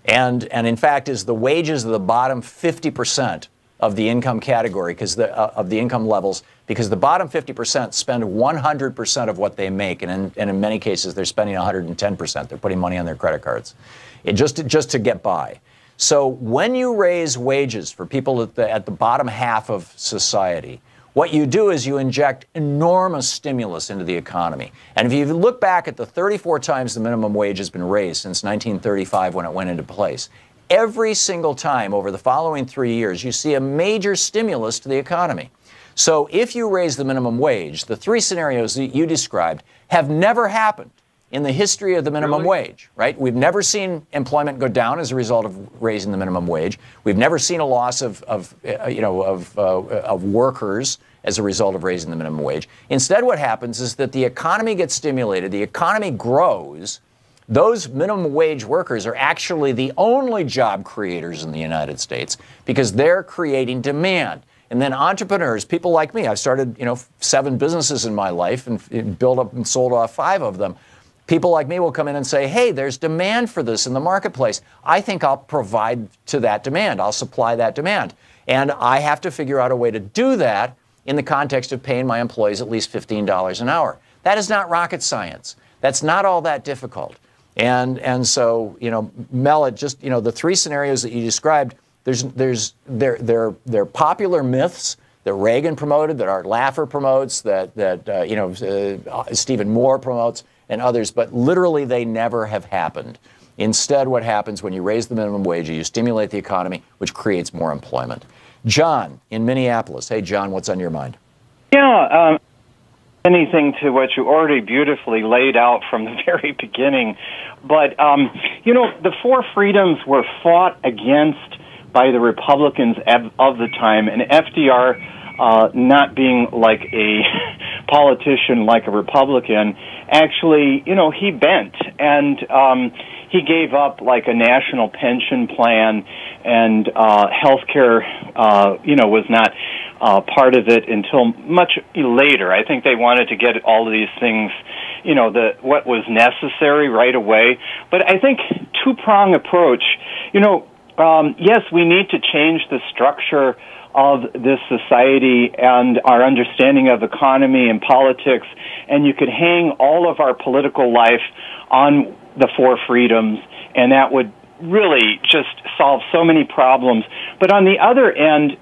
And in fact, is the wages of the bottom 50% of the income category, of the income levels, because the bottom 50% spend 100% of what they make, and in many cases they're spending 110%. They're putting money on their credit cards, just to get by. So when you raise wages for people at the bottom half of society, what you do is you inject enormous stimulus into the economy. And if you look back at the 34 times the minimum wage has been raised since 1935 when it went into place, every single time over the following 3 years, you see a major stimulus to the economy. So if you raise the minimum wage, the 3 scenarios that you described have never happened in the history of the minimum wage, right? We've never seen employment go down as a result of raising the minimum wage. We've never seen a loss of workers as a result of raising the minimum wage. Instead, what happens is that the economy gets stimulated, the economy grows. Those minimum wage workers are actually the only job creators in the United States because they're creating demand. And then entrepreneurs, people like me, I've started, 7 businesses in my life and built up and sold off 5 of them. People like me will come in and say, hey, there's demand for this in the marketplace. I think I'll provide to that demand. I'll supply that demand. And I have to figure out a way to do that in the context of paying my employees at least $15 an hour. That is not rocket science. That's not all that difficult. And so, Mel, the 3 scenarios that you described They're popular myths that Reagan promoted, that Art Laffer promotes, that Stephen Moore promotes, and others, but literally they never have happened. Instead, what happens when you raise the minimum wage, you stimulate the economy, which creates more employment. John in Minneapolis. Hey, John, what's on your mind? Yeah, anything to what you already beautifully laid out from the very beginning. But, the four freedoms were fought against by the Republicans of the time, and FDR, not being like a politician like a Republican, actually, he bent, and he gave up like a national pension plan, and health care, was not part of it until much later. I think they wanted to get all of these things, what was necessary right away. But I think two-prong approach, yes, we need to change the structure of this society and our understanding of economy and politics, and you could hang all of our political life on the four freedoms, and that would really just solve so many problems. But on the other end,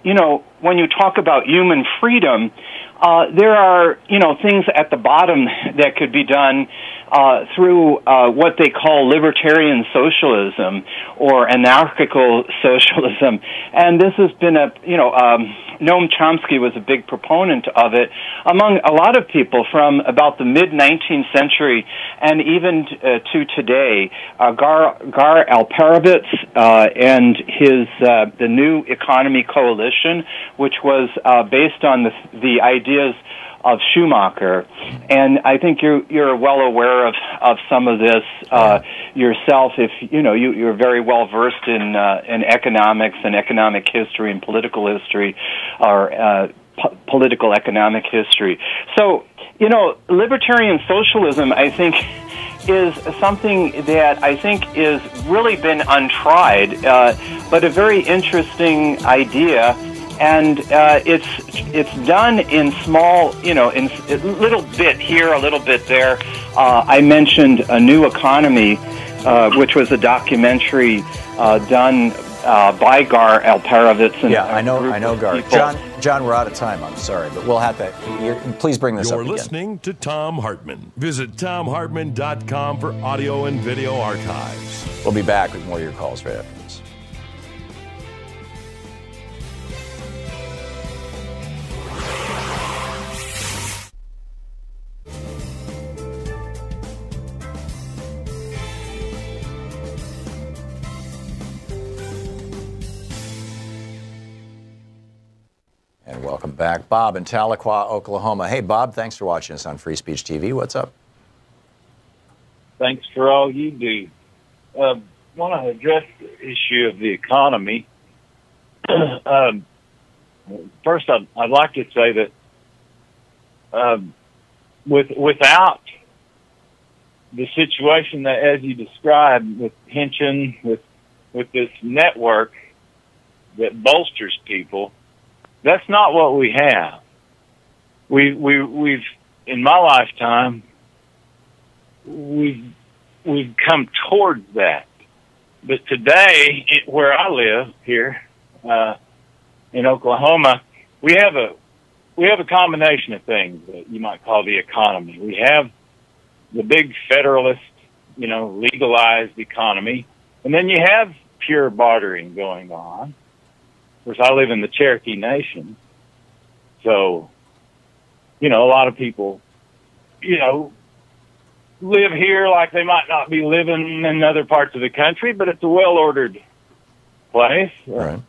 when you talk about human freedom, there are, things at the bottom that could be done through what they call libertarian socialism or anarchical socialism. And this has been Noam Chomsky was a big proponent of it among a lot of people from about the mid-19th century and even to today. Gar Alperovitz and his the New Economy Coalition, which was based on the ideas of Schumacher, and I think you're well aware of some of this yourself. If you're very well versed in economics and economic history and political history, or political economic history. So libertarian socialism, I think, is something that I think is really been untried, but a very interesting idea. And it's done in small, in a little bit here, a little bit there. I mentioned A New Economy, which was a documentary done by Gar Alperovitz. And I know Gar. John, we're out of time. I'm sorry, but we'll have to. Please bring this up again. You're listening to Thom Hartmann. Visit ThomHartmann.com for audio and video archives. We'll be back with more of your calls right after this. And welcome back. Bob in Tahlequah, Oklahoma. Hey, Bob, thanks for watching us on Free Speech TV. What's up? Thanks for all you do. Want to address the issue of the economy. First, I'd like to say that without the situation that, as you described, with pension, with this network that bolsters people, that's not what we have. We've in my lifetime, we've come towards that. But today, where I live here in Oklahoma, we have a combination of things that you might call the economy. We have the big federalist, legalized economy, and then you have pure bartering going on. Of course, I live in the Cherokee Nation, so, a lot of people, live here like they might not be living in other parts of the country, but it's a well-ordered place. Right.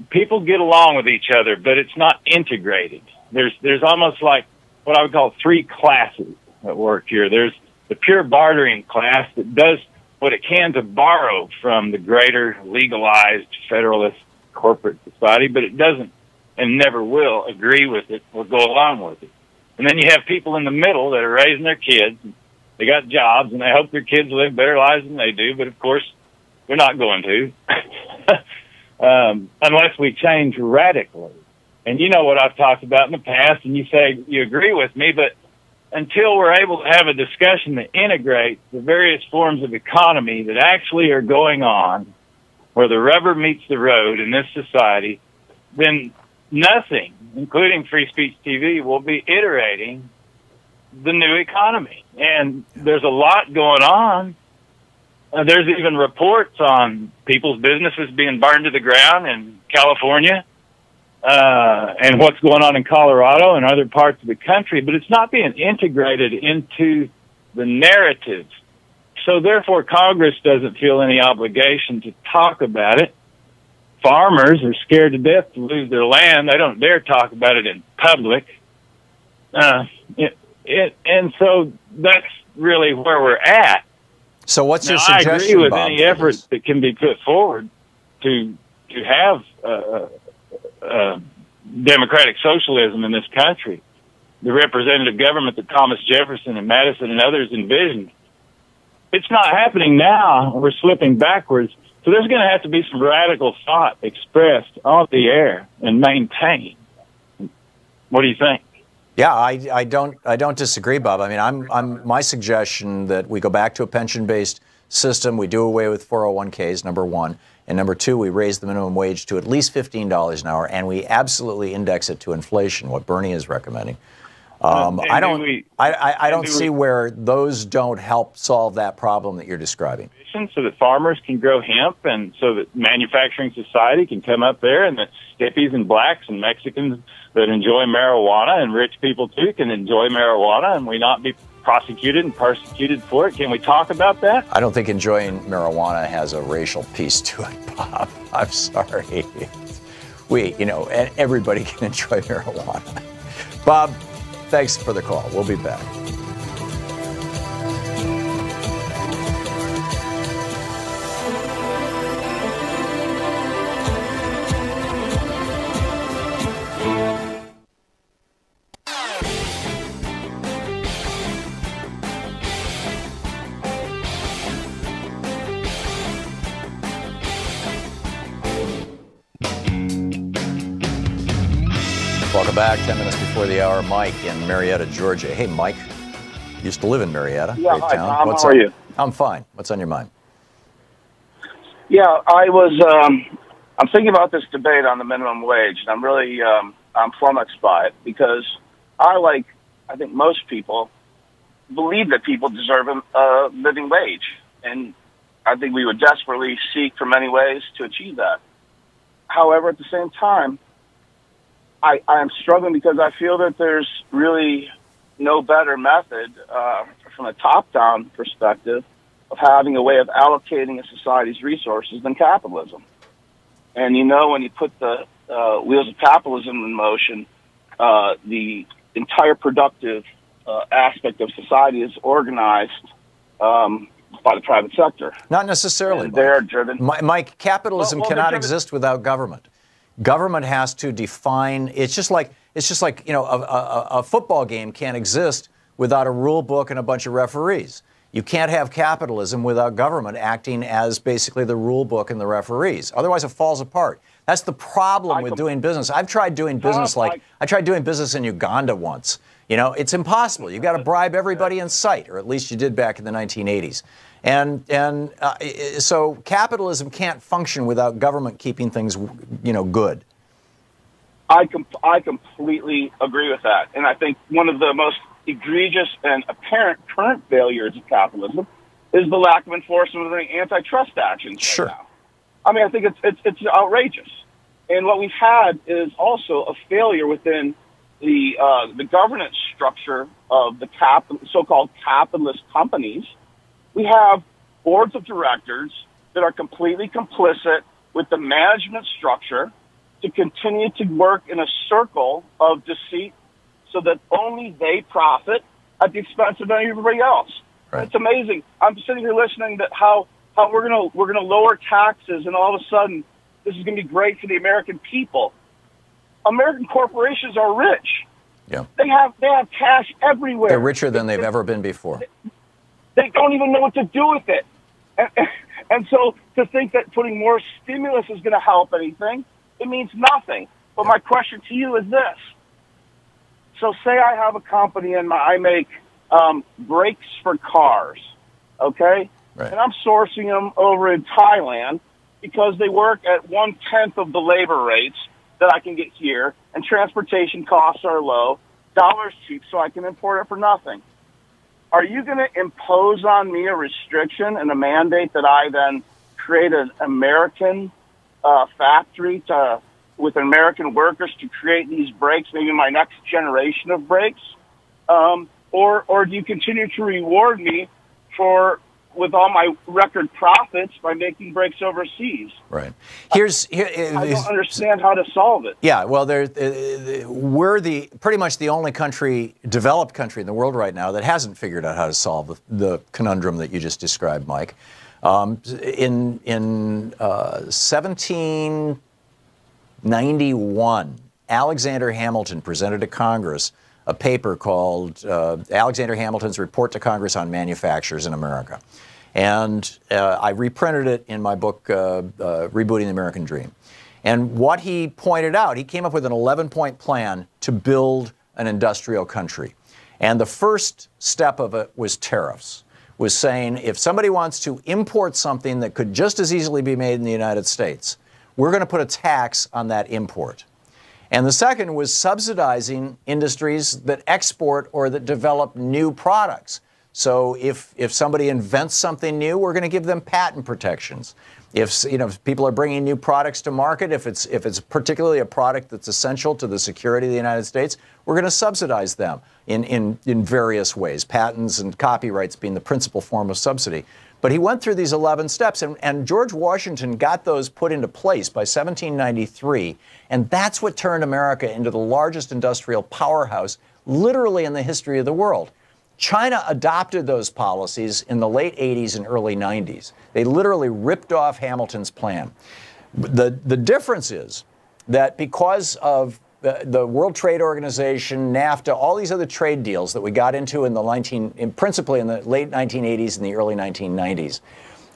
People get along with each other, but it's not integrated. There's almost like what I would call three classes at work here. There's the pure bartering class that does what it can to borrow from the greater legalized federalist corporate society, but it doesn't and never will agree with it or go along with it. And then you have people in the middle that are raising their kids. They got jobs, and they hope their kids live better lives than they do, but of course, they're not going to, unless we change radically. And you know what I've talked about in the past, and you say you agree with me, but until we're able to have a discussion that integrates the various forms of economy that actually are going on where the rubber meets the road in this society, then nothing, including free speech TV, will be iterating the new economy. And there's a lot going on. There's even reports on people's businesses being burned to the ground in California, and what's going on in Colorado and other parts of the country, but it's not being integrated into the narrative. So therefore, Congress doesn't feel any obligation to talk about it. Farmers are scared to death to lose their land. They don't dare talk about it in public. And so that's really where we're at. So what's your Now, suggestion, I agree with Bob, any effort that can be put forward to have democratic socialism in this country, the representative government that Thomas Jefferson and Madison and others envisioned. It's not happening now. We're slipping backwards. So there's going to have to be some radical thought expressed on the air and maintained. What do you think? Yeah, I don't disagree, Bob. I mean, my suggestion that we go back to a pension-based system, we do away with 401ks, number one, and number two, we raise the minimum wage to at least $15 an hour, and we absolutely index it to inflation, what Bernie is recommending. I don't see where those don't help solve that problem that you're describing. So that farmers can grow hemp, and so that manufacturing society can come up there, and that hippies and blacks and Mexicans that enjoy marijuana and rich people too can enjoy marijuana, and we not be prosecuted and persecuted for it. Can we talk about that? I don't think enjoying marijuana has a racial piece to it, Bob. I'm sorry. Everybody can enjoy marijuana. Bob, thanks for the call. We'll be back. Welcome back. 10 minutes before the hour. Mike in Marietta, Georgia. Hey, Mike. Used to live in Marietta. Yeah, great hi, town. Tom. What's How up? are you? I'm fine. What's on your mind? Yeah, I was. I'm thinking about this debate on the minimum wage, and I'm really I'm flummoxed by it because I think most people believe that people deserve a living wage, and I think we would desperately seek for many ways to achieve that. However, at the same time, I am struggling because I feel that there's really no better method from a top-down perspective of having a way of allocating a society's resources than capitalism. And when you put the wheels of capitalism in motion, the entire productive aspect of society is organized by the private sector. Not necessarily. And they're driven. Mike, capitalism cannot exist without government. Government has to define. It's just like a football game can't exist without a rule book and a bunch of referees. You can't have capitalism without government acting as basically the rule book and the referees. Otherwise, it falls apart. That's the problem with doing business. I've tried doing business I tried doing business in Uganda once. It's impossible. You've got to bribe everybody in sight, or at least you did back in the 1980s. So capitalism can't function without government keeping things, good. I completely agree with that. And I think one of the most egregious and apparent current failures of capitalism is the lack of enforcement of the antitrust actions Sure. right now. I mean, I think it's outrageous. And what we've had is also a failure within the governance structure of the so-called capitalist companies. We have boards of directors that are completely complicit with the management structure to continue to work in a circle of deceit so that only they profit at the expense of everybody else. Right. It's amazing. I'm sitting here listening to how we're gonna lower taxes, and all of a sudden this is gonna be great for the American people. American corporations are rich. Yeah. They have cash everywhere. They're richer than they've ever been before. They don't even know what to do with it. And so to think that putting more stimulus is going to help anything, it means nothing. But my question to you is this. So say I have a company and I make brakes for cars, okay? Right. And I'm sourcing them over in Thailand, because they work at 1/10 of the labor rates that I can get here, and transportation costs are low, dollar's cheap, so I can import it for nothing. Are you going to impose on me a restriction and a mandate that I then create an American factory with American workers to create these brakes, maybe my next generation of brakes? Or do you continue to reward me with all my record profits by making brakes overseas? Right. I don't understand how to solve it. Yeah, well, we're pretty much the only developed country in the world right now that hasn't figured out how to solve the conundrum that you just described, Mike. In 1791, Alexander Hamilton presented to Congress a paper called Alexander Hamilton's Report to Congress on Manufacturers in America. And I reprinted it in my book, Rebooting the American Dream. And what he pointed out, he came up with an 11-point plan to build an industrial country. And the first step of it was tariffs, was saying if somebody wants to import something that could just as easily be made in the United States, we're going to put a tax on that import. And the second was subsidizing industries that export or that develop new products. So if somebody invents something new, we're going to give them patent protections. If people are bringing new products to market, if it's particularly a product that's essential to the security of the United States, we're going to subsidize them in various ways, patents and copyrights being the principal form of subsidy. But he went through these 11 steps, and George Washington got those put into place by 1793, and that's what turned America into the largest industrial powerhouse literally in the history of the world. China adopted those policies in the late 80s and early 90s. They literally ripped off Hamilton's plan. The difference is that because of the World Trade Organization, NAFTA, all these other trade deals that we got into principally in the late 1980s and the early 1990s,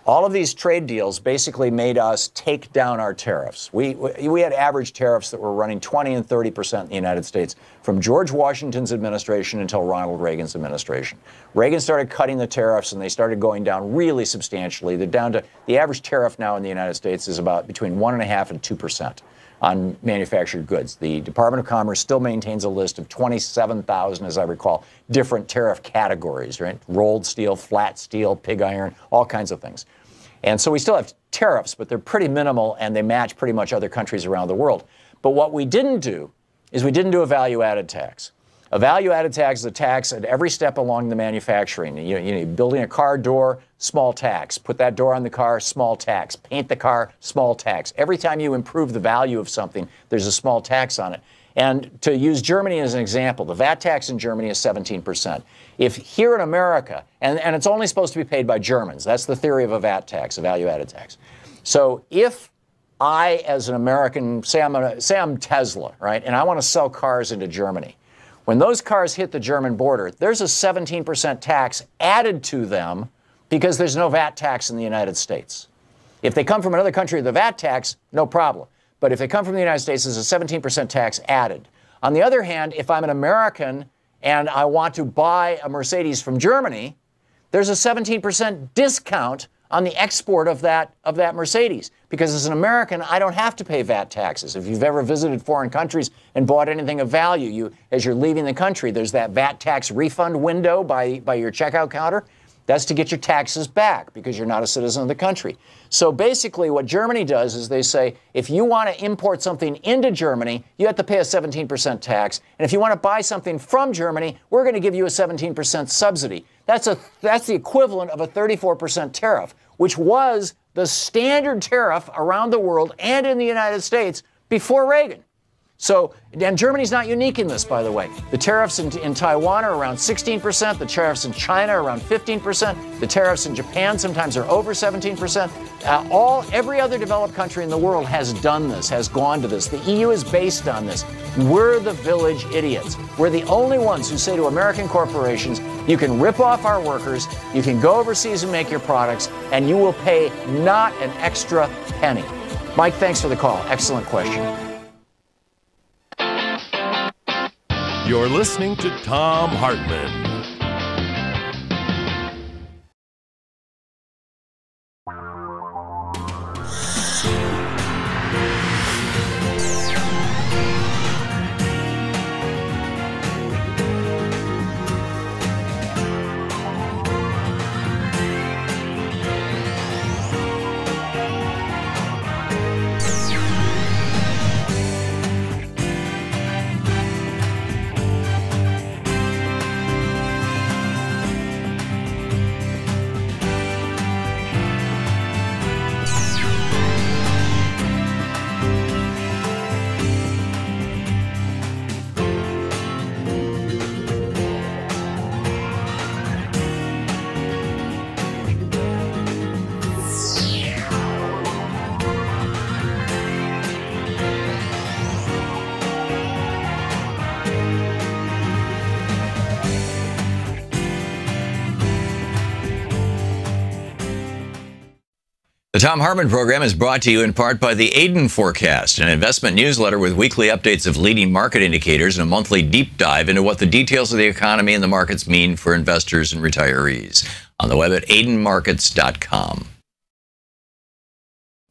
all of these trade deals basically made us take down our tariffs. We had average tariffs that were running 20 and 30% in the United States from George Washington's administration until Ronald Reagan's administration. Reagan started cutting the tariffs, and they started going down really substantially. They're down to the average tariff now in the United States is about between 1.5% and 2% on manufactured goods. The Department of Commerce still maintains a list of 27,000, as I recall, different tariff categories, right? Rolled steel, flat steel, pig iron, all kinds of things. And so we still have tariffs, but they're pretty minimal, and they match pretty much other countries around the world. But what we didn't do is we didn't do a value-added tax. A value-added tax is a tax at every step along the manufacturing. You're building a car door, small tax. Put that door on the car, small tax. Paint the car, small tax. Every time you improve the value of something, there's a small tax on it. And to use Germany as an example, the VAT tax in Germany is 17%. If here in America, and it's only supposed to be paid by Germans, that's the theory of a VAT tax, a value-added tax. So if I, as an American, say I'm Tesla, right, and I want to sell cars into Germany, when those cars hit the German border, there's a 17% tax added to them because there's no VAT tax in the United States. If they come from another country with a VAT tax, no problem. But if they come from the United States, there's a 17% tax added. On the other hand, if I'm an American and I want to buy a Mercedes from Germany, there's a 17% discount on the export of that Mercedes. Because as an American, I don't have to pay VAT taxes. If you've ever visited foreign countries and bought anything of value, as you're leaving the country, there's that VAT tax refund window by your checkout counter. That's to get your taxes back because you're not a citizen of the country. So basically what Germany does is they say, if you want to import something into Germany, you have to pay a 17% tax. And if you want to buy something from Germany, we're going to give you a 17% subsidy. That's the equivalent of a 34% tariff, which was the standard tariff around the world and in the United States before Reagan. So, and Germany's not unique in this, by the way. The tariffs in Taiwan are around 16%. The tariffs in China are around 15%. The tariffs in Japan sometimes are over 17%. Every other developed country in the world has done this, has gone to this. The EU is based on this. We're the village idiots. We're the only ones who say to American corporations, you can rip off our workers, you can go overseas and make your products, and you will pay not an extra penny. Mike, thanks for the call. Excellent question. You're listening to Thom Hartmann. Thom Hartmann Program is brought to you in part by the Aiden Forecast, an investment newsletter with weekly updates of leading market indicators and a monthly deep dive into what the details of the economy and the markets mean for investors and retirees. On the web at aidenmarkets.com.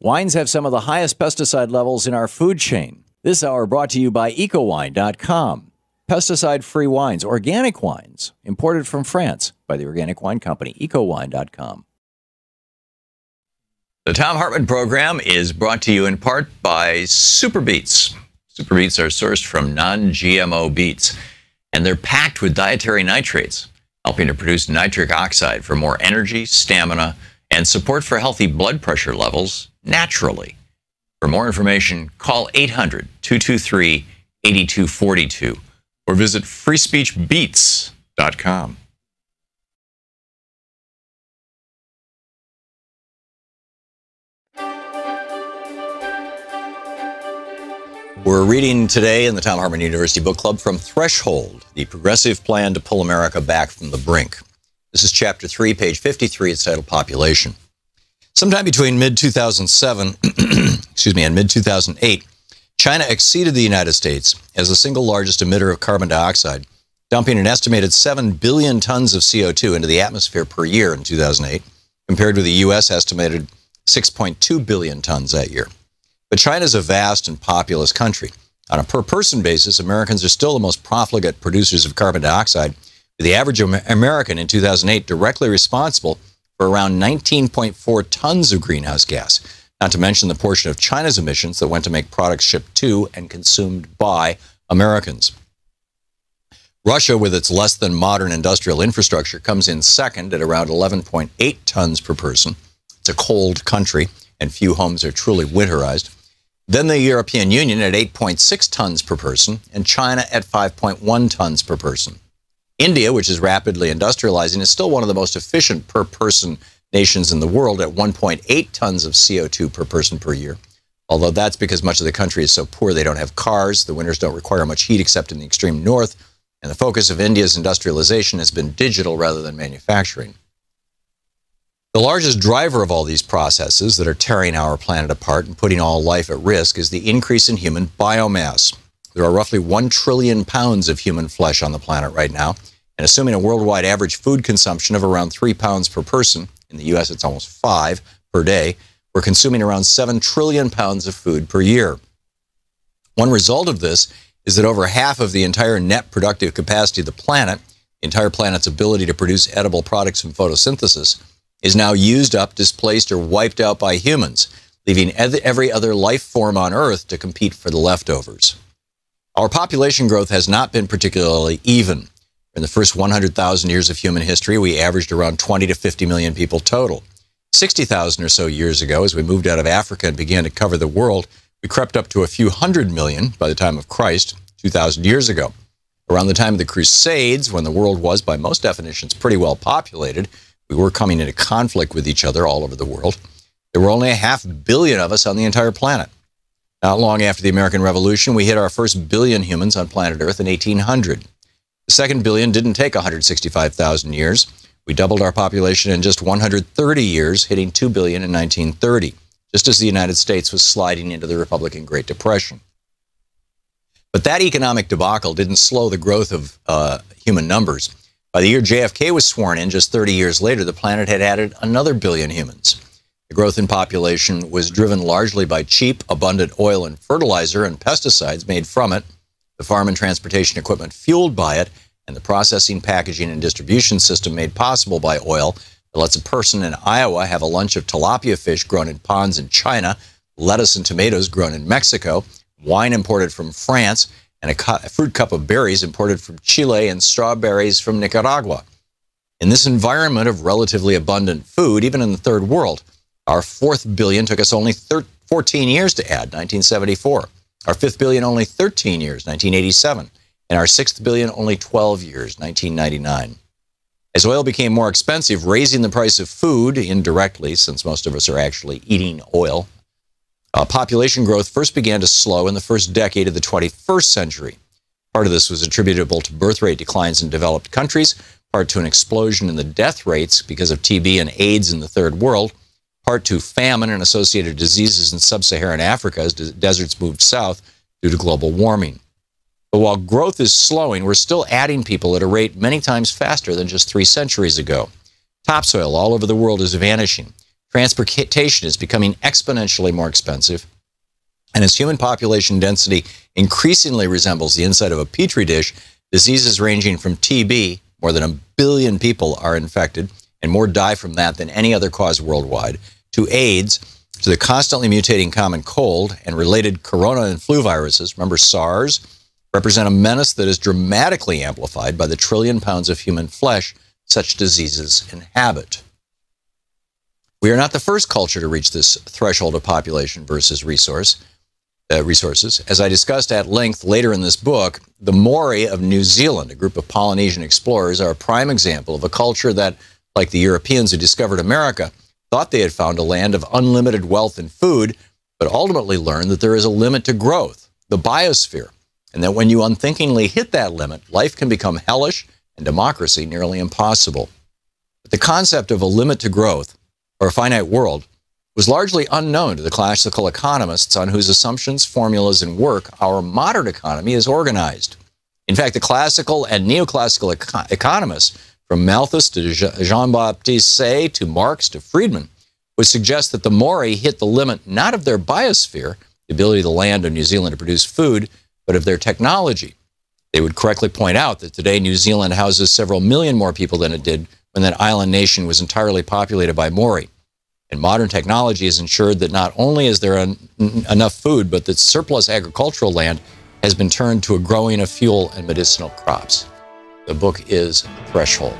Wines have some of the highest pesticide levels in our food chain. This hour brought to you by ecowine.com. Pesticide-free wines, organic wines, imported from France by the organic wine company, ecowine.com. The Thom Hartmann Program is brought to you in part by Super Beets. Super Beets are sourced from non-GMO beets, and they're packed with dietary nitrates, helping to produce nitric oxide for more energy, stamina, and support for healthy blood pressure levels naturally. For more information, call 800-223-8242 or visit freespeechbeets.com. We're reading today in the Thom Hartmann University Book Club from Threshold, the progressive plan to pull America back from the brink. This is Chapter 3, page 53. It's titled Population. Sometime between mid-2007 and mid-2008, China exceeded the United States as the single largest emitter of carbon dioxide, dumping an estimated 7 billion tons of CO2 into the atmosphere per year in 2008, compared with the U.S. estimated 6.2 billion tons that year. But China is a vast and populous country. On a per-person basis, Americans are still the most profligate producers of carbon dioxide, with the average American in 2008 directly responsible for around 19.4 tons of greenhouse gas, not to mention the portion of China's emissions that went to make products shipped to and consumed by Americans. Russia, with its less than modern industrial infrastructure, comes in second at around 11.8 tons per person. It's a cold country, and few homes are truly winterized. Then the European Union at 8.6 tons per person, and China at 5.1 tons per person. India, which is rapidly industrializing, is still one of the most efficient per-person nations in the world at 1.8 tons of CO2 per person per year. Although that's because much of the country is so poor they don't have cars, the winters don't require much heat except in the extreme north, and the focus of India's industrialization has been digital rather than manufacturing. The largest driver of all these processes that are tearing our planet apart and putting all life at risk is the increase in human biomass. There are roughly 1 trillion pounds of human flesh on the planet right now, and assuming a worldwide average food consumption of around 3 pounds per person, in the U.S. it's almost 5 per day, we're consuming around 7 trillion pounds of food per year. One result of this is that over half of the entire net productive capacity of the planet, the entire planet's ability to produce edible products from photosynthesis, is now used up, displaced, or wiped out by humans, leaving every other life form on Earth to compete for the leftovers. Our population growth has not been particularly even. In the first 100,000 years of human history, we averaged around 20 to 50 million people total. 60,000 or so years ago, as we moved out of Africa and began to cover the world, we crept up to a few hundred million by the time of Christ, 2,000 years ago. Around the time of the Crusades, when the world was, by most definitions, pretty well populated, we were coming into conflict with each other all over the world. There were only 500 million of us on the entire planet. Not long after the American Revolution, we hit our first billion humans on planet Earth in 1800. The second billion didn't take 165,000 years. We doubled our population in just 130 years, hitting 2 billion in 1930, just as the United States was sliding into the Republican Great Depression. But that economic debacle didn't slow the growth of human numbers. By the year JFK was sworn in, just 30 years later, the planet had added another billion humans. The growth in population was driven largely by cheap, abundant oil and fertilizer and pesticides made from it, the farm and transportation equipment fueled by it, and the processing, packaging, and distribution system made possible by oil that lets a person in Iowa have a lunch of tilapia fish grown in ponds in China, lettuce and tomatoes grown in Mexico, wine imported from France, and a fruit cup of berries imported from Chile and strawberries from Nicaragua. In this environment of relatively abundant food, even in the third world, our 4th billion took us only 14 years to add, 1974. Our 5th billion only 13 years, 1987. And our 6th billion only 12 years, 1999. As oil became more expensive, raising the price of food indirectly, since most of us are actually eating oil, population growth first began to slow in the first decade of the 21st century. Part of this was attributable to birth rate declines in developed countries, part to an explosion in the death rates because of TB and AIDS in the third world, part to famine and associated diseases in sub-Saharan Africa as deserts moved south due to global warming. But while growth is slowing, we're still adding people at a rate many times faster than just 3 centuries ago. Topsoil all over the world is vanishing. Transportation is becoming exponentially more expensive. And as human population density increasingly resembles the inside of a petri dish, diseases ranging from TB, more than 1 billion people are infected, and more die from that than any other cause worldwide, to AIDS, to the constantly mutating common cold and related corona and flu viruses, remember SARS, represent a menace that is dramatically amplified by the 1 trillion pounds of human flesh such diseases inhabit. We are not the first culture to reach this threshold of population versus resources. As I discussed at length later in this book, the Maori of New Zealand, a group of Polynesian explorers, are a prime example of a culture that, like the Europeans who discovered America, thought they had found a land of unlimited wealth and food, but ultimately learned that there is a limit to growth, the biosphere, and that when you unthinkingly hit that limit, life can become hellish and democracy nearly impossible. But the concept of a limit to growth, or a finite world, was largely unknown to the classical economists on whose assumptions, formulas, and work our modern economy is organized. In fact, the classical and neoclassical economists, from Malthus to Jean-Baptiste Say to Marx to Friedman, would suggest that the Maori hit the limit not of their biosphere, the ability of the land of New Zealand to produce food, but of their technology. They would correctly point out that today New Zealand houses several million more people than it did when that island nation was entirely populated by Maori. And modern technology has ensured that not only is there enough food, but that surplus agricultural land has been turned to a growing of fuel and medicinal crops. The book is Threshold.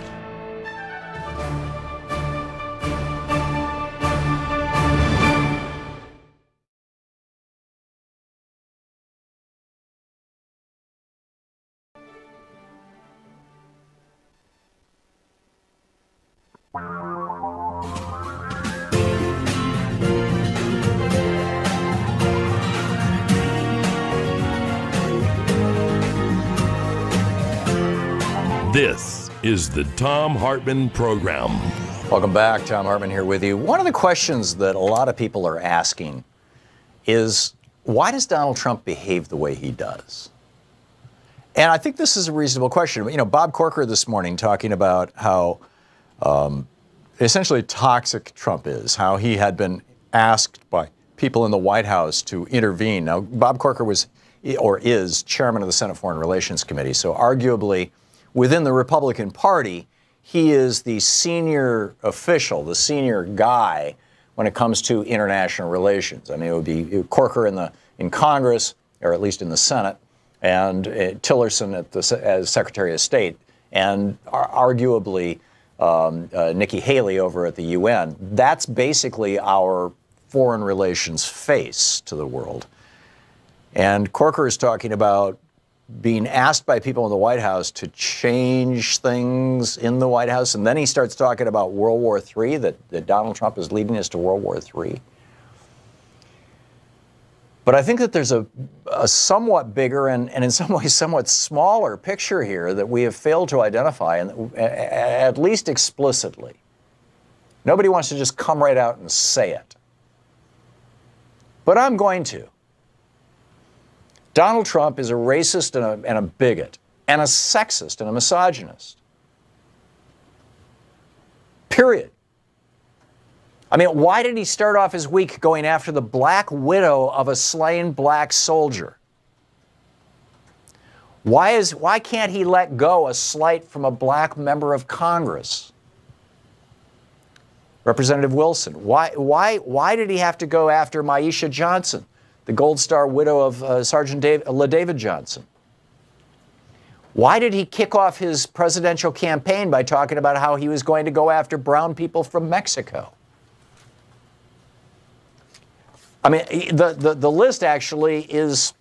This is the Thom Hartmann Program. Welcome back. Thom Hartmann here with you. One of the questions that a lot of people are asking is, why does Donald Trump behave the way he does? And I think this is a reasonable question. You know, Bob Corker this morning talking about how essentially toxic Trump is, how he had been asked by people in the White House to intervene. Now, Bob Corker was, or is, chairman of the Senate Foreign Relations Committee, so arguably within the Republican Party, he is the senior official, the senior guy when it comes to international relations. I mean, it would be Corker in Congress, or at least in the Senate, and Tillerson as Secretary of State, and arguably Nikki Haley over at the UN. That's basically our foreign relations face to the world. And Corker is talking about being asked by people in the White House to change things in the White House, and then he starts talking about World War III, that Donald Trump is leading us to World War III. But I think that there's a somewhat bigger and in some ways somewhat smaller picture here that we have failed to identify, and at least explicitly. Nobody wants to just come right out and say it. But I'm going to. Donald Trump is a racist and a bigot, and a sexist and a misogynist. Period. I mean, why did he start off his week going after the black widow of a slain black soldier? Why can't he let go a slight from a black member of Congress? Representative Wilson. Why did he have to go after Maisha Johnson, the Gold Star widow of Sergeant LaDavid Johnson? Why did he kick off his presidential campaign by talking about how he was going to go after brown people from Mexico? I mean, the list actually is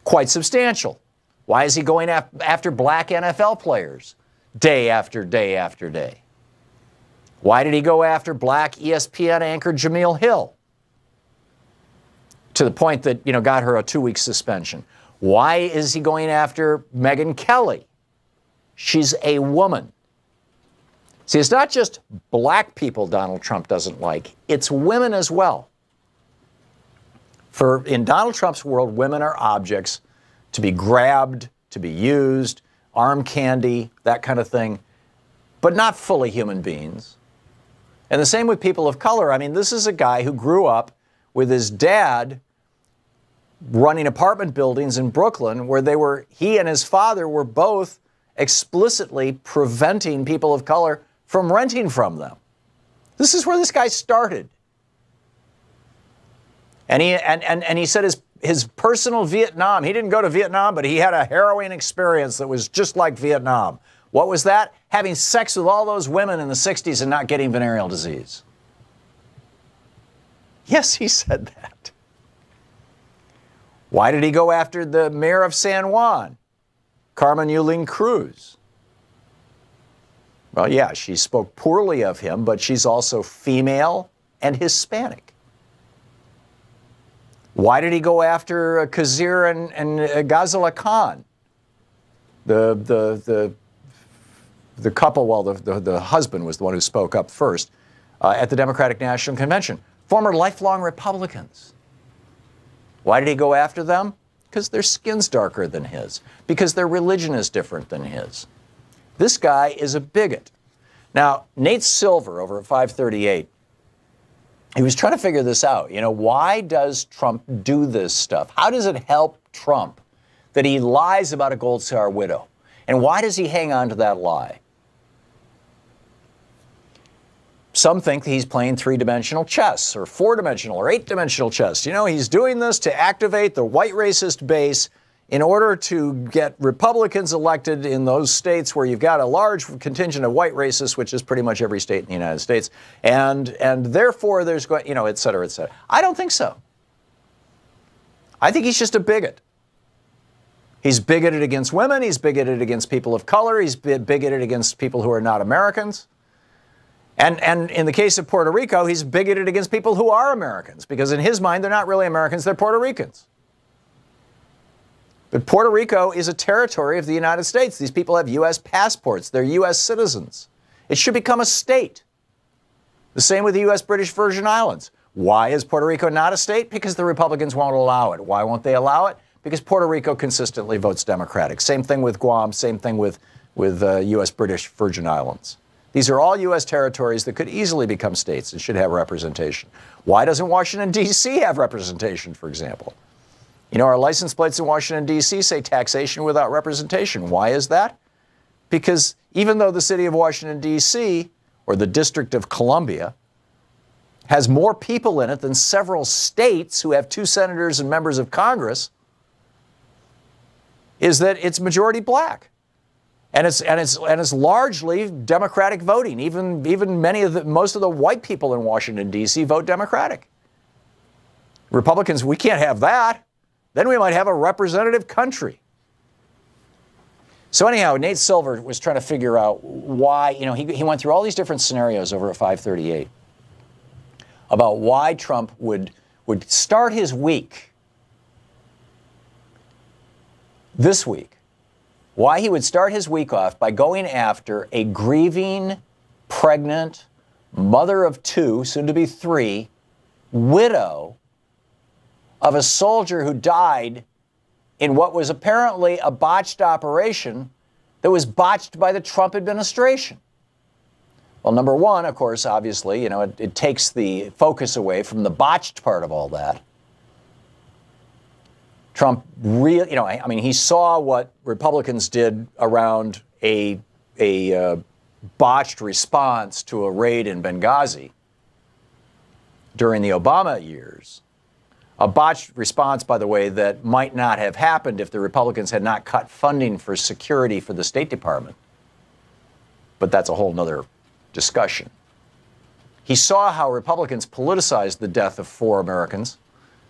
quite substantial. Why is he going after black NFL players day after day after day? Why did he go after black ESPN anchor Jameel Hill? To the point that, got her a 2-week suspension. Why is he going after Megyn Kelly? She's a woman. See, it's not just black people Donald Trump doesn't like, it's women as well. For in Donald Trump's world, women are objects to be grabbed, to be used, arm candy, that kind of thing, but not fully human beings. And the same with people of color. I mean, this is a guy who grew up with his dad running apartment buildings in Brooklyn where he and his father were both explicitly preventing people of color from renting from them. This is where this guy started. And he said his personal Vietnam, he didn't go to Vietnam, but he had a harrowing experience that was just like Vietnam. What was that? Having sex with all those women in the 60s and not getting venereal disease. Yes, he said that. Why did he go after the mayor of San Juan, Carmen Yulín Cruz? Well, yeah, she spoke poorly of him, but she's also female and Hispanic. Why did he go after Khizr and Ghazala Khan? The couple, well, the husband was the one who spoke up first at the Democratic National Convention. Former lifelong Republicans. Why did he go after them? Because their skin's darker than his. Because their religion is different than his. This guy is a bigot. Now, Nate Silver over at 538, he was trying to figure this out. You know, why does Trump do this stuff? How does it help Trump that he lies about a Gold Star widow? And why does he hang on to that lie? Some think that he's playing three-dimensional chess or four-dimensional or eight-dimensional chess. You know, he's doing this to activate the white racist base in order to get Republicans elected in those states where you've got a large contingent of white racists, which is pretty much every state in the United States. And therefore there's, you know, et cetera, et cetera. I don't think so. I think he's just a bigot. He's bigoted against women. He's bigoted against people of color. He's bigoted against people who are not Americans. And in the case of Puerto Rico, he's bigoted against people who are Americans, because in his mind, they're not really Americans, they're Puerto Ricans. But Puerto Rico is a territory of the United States. These people have U.S. passports. They're U.S. citizens. It should become a state. The same with the U.S. British Virgin Islands. Why is Puerto Rico not a state? Because the Republicans won't allow it. Why won't they allow it? Because Puerto Rico consistently votes Democratic. Same thing with Guam, same thing with U.S. British Virgin Islands. These are all U.S. territories that could easily become states and should have representation. Why doesn't Washington, D.C. have representation, for example? You know, our license plates in Washington, D.C. say taxation without representation. Why is that? Because even though the city of Washington, D.C., or the District of Columbia, has more people in it than several states who have 2 senators and members of Congress, is that it's majority black. And it's largely Democratic voting. Even most of the white people in Washington, D.C. vote Democratic. Republicans, we can't have that. Then we might have a representative country. So anyhow, Nate Silver was trying to figure out why, you know, he went through all these different scenarios over at 538 about why Trump would start his week this week. Why he would start his week off by going after a grieving, pregnant, mother of 2, soon to be 3, widow of a soldier who died in what was apparently a botched operation that was botched by the Trump administration. Well, number one, of course, obviously, you know, it takes the focus away from the botched part of all that. Trump really, you know, I mean, he saw what Republicans did around a botched response to a raid in Benghazi during the Obama years. A botched response, by the way, that might not have happened if the Republicans had not cut funding for security for the State Department. But that's a whole nother discussion. He saw how Republicans politicized the death of 4 Americans.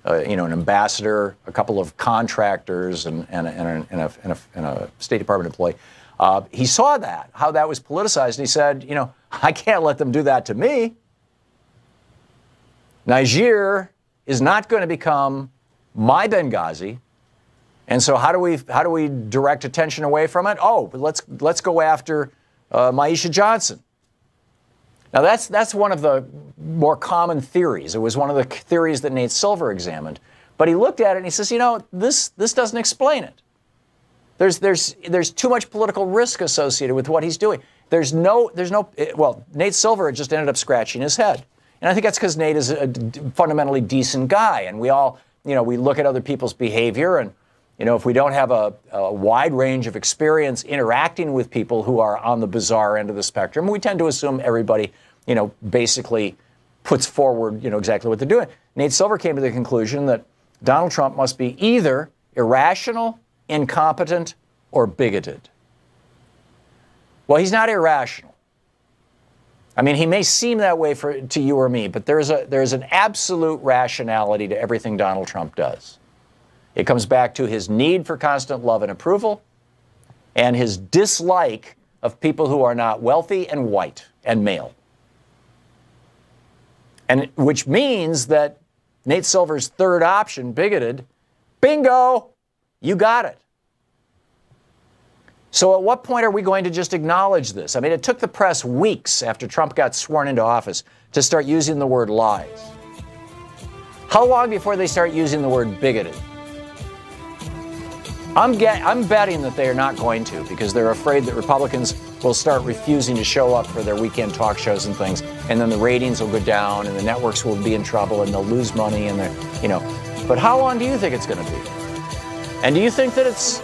You know, an ambassador, a couple of contractors, and a State Department employee. He saw that, how that was politicized, and he said, you know, I can't let them do that to me. Niger is not going to become my Benghazi, and so how do we direct attention away from it? Oh, let's go after Maisha Johnson, Now, that's one of the more common theories. It was one of the theories that Nate Silver examined. But he looked at it and he says, this doesn't explain it. There's too much political risk associated with what he's doing. Well, Nate Silver just ended up scratching his head. And I think that's because Nate is a fundamentally decent guy. And we all, we look at other people's behavior and, if we don't have a wide range of experience interacting with people who are on the bizarre end of the spectrum, we tend to assume everybody, basically puts forward, exactly what they're doing. Nate Silver came to the conclusion that Donald Trump must be either irrational, incompetent, or bigoted. Well, he's not irrational. I mean, he may seem that way to you or me, but there's an absolute rationality to everything Donald Trump does. It comes back to his need for constant love and approval and his dislike of people who are not wealthy and white and male. And which means that Nate Silver's third option, bigoted, bingo, you got it. So at what point are we going to just acknowledge this? I mean, it took the press weeks after Trump got sworn into office to start using the word lies. How long before they start using the word bigoted? I'm betting that they are not going to, because they're afraid that Republicans will start refusing to show up for their weekend talk shows and things, and then the ratings will go down, and the networks will be in trouble, and they'll lose money, and But how long do you think it's going to be? And do you think that it's,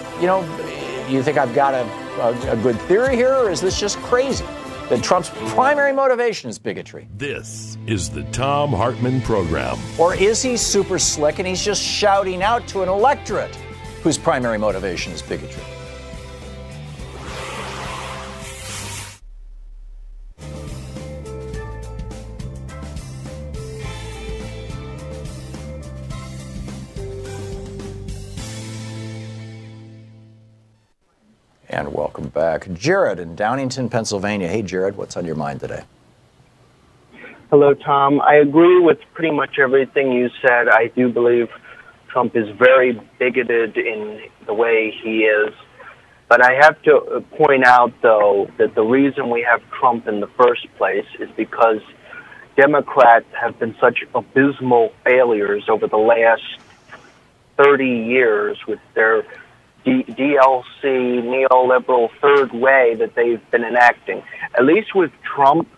you think I've got a good theory here, or is this just crazy? That Trump's primary motivation is bigotry? This is the Thom Hartmann Program. Or is he super slick and he's just shouting out to an electorate whose primary motivation is bigotry? And welcome back. Jared in Downington, Pennsylvania. Hey, Jared, what's on your mind today? Hello, Tom. I agree with pretty much everything you said. I do believe Trump is very bigoted in the way he is. But I have to point out, though, that the reason we have Trump in the first place is because Democrats have been such abysmal failures over the last 30 years with their DLC, neoliberal third way that they've been enacting. At least with Trump,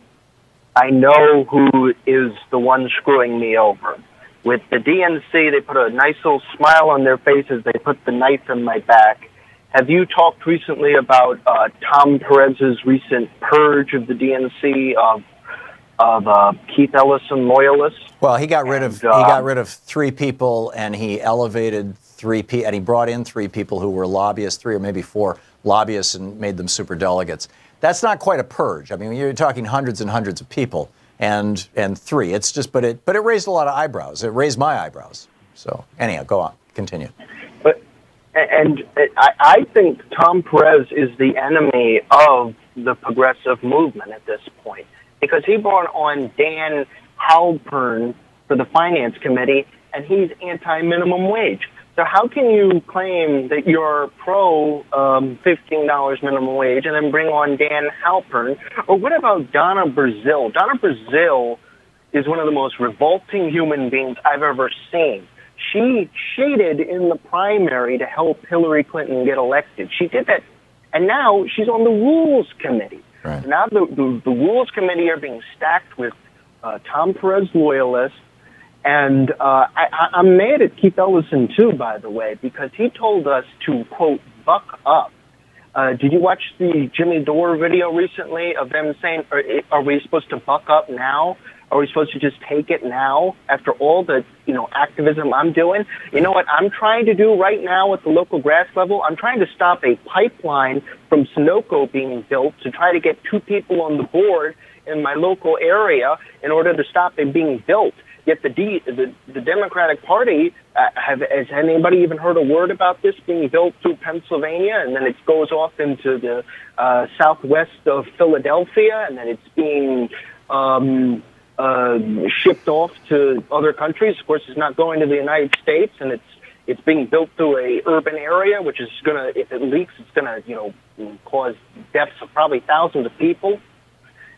I know who is the one screwing me over. With the DNC, they put a nice little smile on their faces. They put the knife in my back. Have you talked recently about Tom Perez's recent purge of the DNC of Keith Ellison loyalists? Well, he got rid of 3 people, and he elevated 3 people, and he brought in 3 people who were lobbyists, 3 or maybe 4 lobbyists, and made them superdelegates. That's not quite a purge. I mean, you're talking hundreds and hundreds of people, and 3. It's just, but it raised a lot of eyebrows. It raised my eyebrows. So anyhow, go on, continue. I think Tom Perez is the enemy of the progressive movement at this point, because he brought on Dan Halpern for the Finance Committee, and he's anti-minimum wage. So how can you claim that you're pro $15 minimum wage and then bring on Dan Halpern? Or what about Donna Brazile? Donna Brazile is one of the most revolting human beings I've ever seen. She cheated in the primary to help Hillary Clinton get elected. She did that, and now she's on the Rules Committee. Right. Now the Rules Committee are being stacked with Tom Perez loyalists. And I'm mad at Keith Ellison, too, by the way, because he told us to, quote, buck up. Did you watch the Jimmy Dore video recently of them saying, are we supposed to buck up now? Are we supposed to just take it now after all the, activism I'm doing? You know what I'm trying to do right now at the local grass level? I'm trying to stop a pipeline from Sunoco being built to try to get 2 people on the board in my local area in order to stop it being built. Yet the Democratic Party, has anybody even heard a word about this being built through Pennsylvania? And then it goes off into the southwest of Philadelphia, and then it's being shipped off to other countries. Of course, it's not going to the United States, and it's being built through a urban area, which is if it leaks, it's gonna cause deaths of probably thousands of people.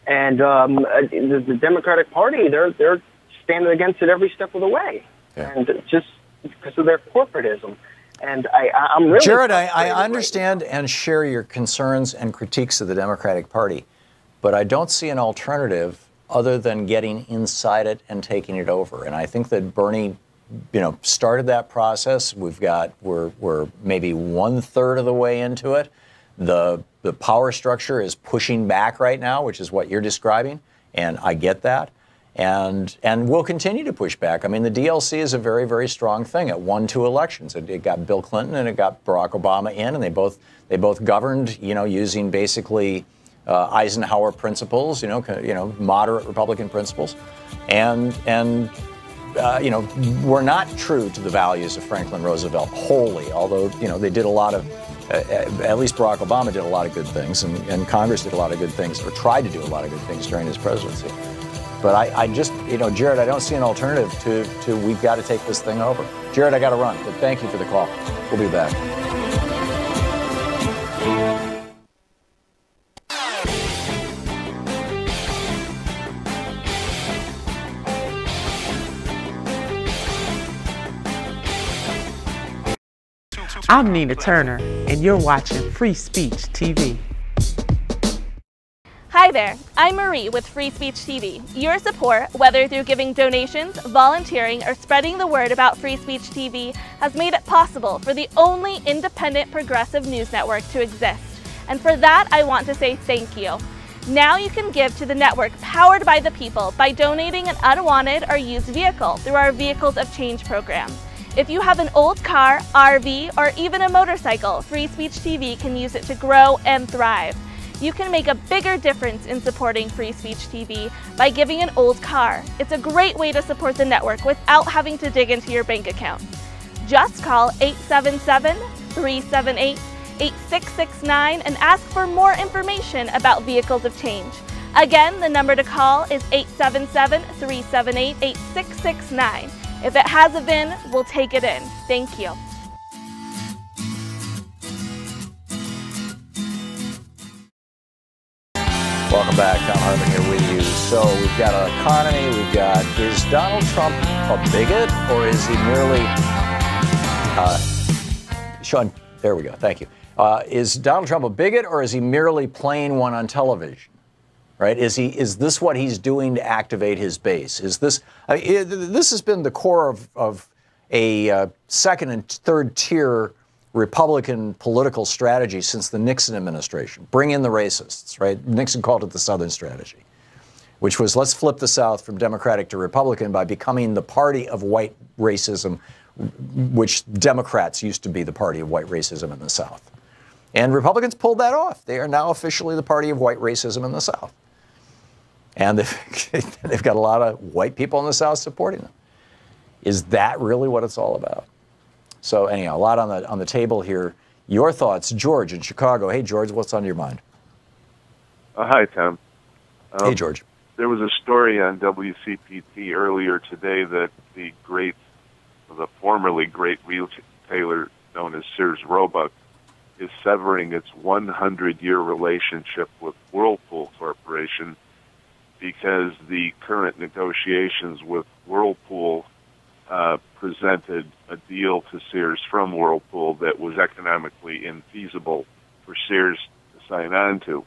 And the Democratic Party, they're standing against it every step of the way, and just because of their corporatism. And I'm really Jared, I understand and share your concerns and critiques of the Democratic Party, but I don't see an alternative other than getting inside it and taking it over. And I think that Bernie, started that process. We're maybe 1/3 of the way into it. The power structure is pushing back right now, which is what you're describing, and I get that. And we'll continue to push back. I mean, the DLC is a very, very strong thing. It won 2 elections. It got Bill Clinton and it got Barack Obama in, and they both governed, using basically Eisenhower principles, moderate Republican principles, and we're not true to the values of Franklin Roosevelt wholly. Although they did a lot of, at least Barack Obama did a lot of good things, and Congress did a lot of good things, or tried to do a lot of good things during his presidency. But I just, Jared, I don't see an alternative to we've got to take this thing over. Jared, I got to run, but thank you for the call. We'll be back. I'm Nina Turner, and you're watching Free Speech TV. Hi there, I'm Marie with Free Speech TV. Your support, whether through giving donations, volunteering, or spreading the word about Free Speech TV, has made it possible for the only independent progressive news network to exist. And for that, I want to say thank you. Now you can give to the network powered by the people by donating an unwanted or used vehicle through our Vehicles of Change program. If you have an old car, RV, or even a motorcycle, Free Speech TV can use it to grow and thrive. You can make a bigger difference in supporting Free Speech TV by giving an old car. It's a great way to support the network without having to dig into your bank account. Just call 877-378-8669 and ask for more information about Vehicles of Change. Again, the number to call is 877-378-8669. If it has a VIN, we'll take it in. Thank you. Welcome back. Thom Hartmann here with you. So we've got our economy. We've got, is Donald Trump a bigot, or is he merely, Sean, there we go. Thank you. Is Donald Trump a bigot, or is he merely playing one on television? Right? Is this what he's doing to activate his base? Is this, this has been the core of a second and third tier Republican political strategy since the Nixon administration. Bring in the racists, right? Nixon called it the Southern strategy, which was let's flip the South from Democratic to Republican by becoming the party of white racism, which Democrats used to be the party of white racism in the South. And Republicans pulled that off. They are now officially the party of white racism in the South. And they've got a lot of white people in the South supporting them. Is that really what it's all about? So anyhow, a lot on the table here. Your thoughts, George in Chicago. Hey, George, what's on your mind? Hi, Tom. Hey, George. There was a story on WCPT earlier today that the formerly great retailer known as Sears Roebuck is severing its 100-year relationship with Whirlpool Corporation because the current negotiations with Whirlpool presented a deal to Sears from Whirlpool that was economically infeasible for Sears to sign on to.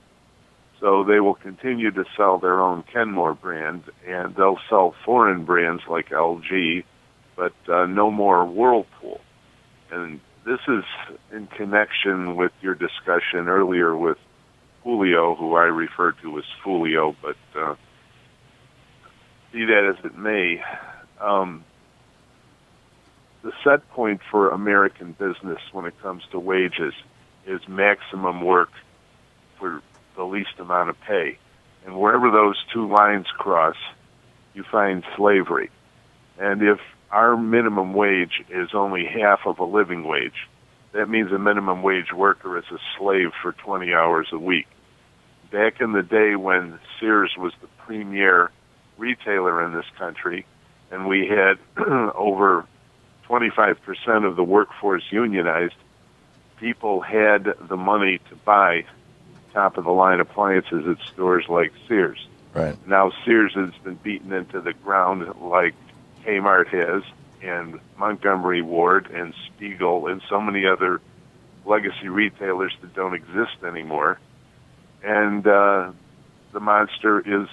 So they will continue to sell their own Kenmore brand, and they'll sell foreign brands like LG, but no more Whirlpool. And this is in connection with your discussion earlier with Julio, who I refer to as Fulio, but be that as it may, the set point for American business when it comes to wages is maximum work for the least amount of pay. And wherever those two lines cross, you find slavery. And if our minimum wage is only half of a living wage, that means a minimum wage worker is a slave for 20 hours a week. Back in the day when Sears was the premier retailer in this country, and we had over 25% of the workforce unionized, people had the money to buy top-of-the-line appliances at stores like Sears. Right. Now Sears has been beaten into the ground like Kmart has, and Montgomery Ward and Spiegel and so many other legacy retailers that don't exist anymore. And the monster is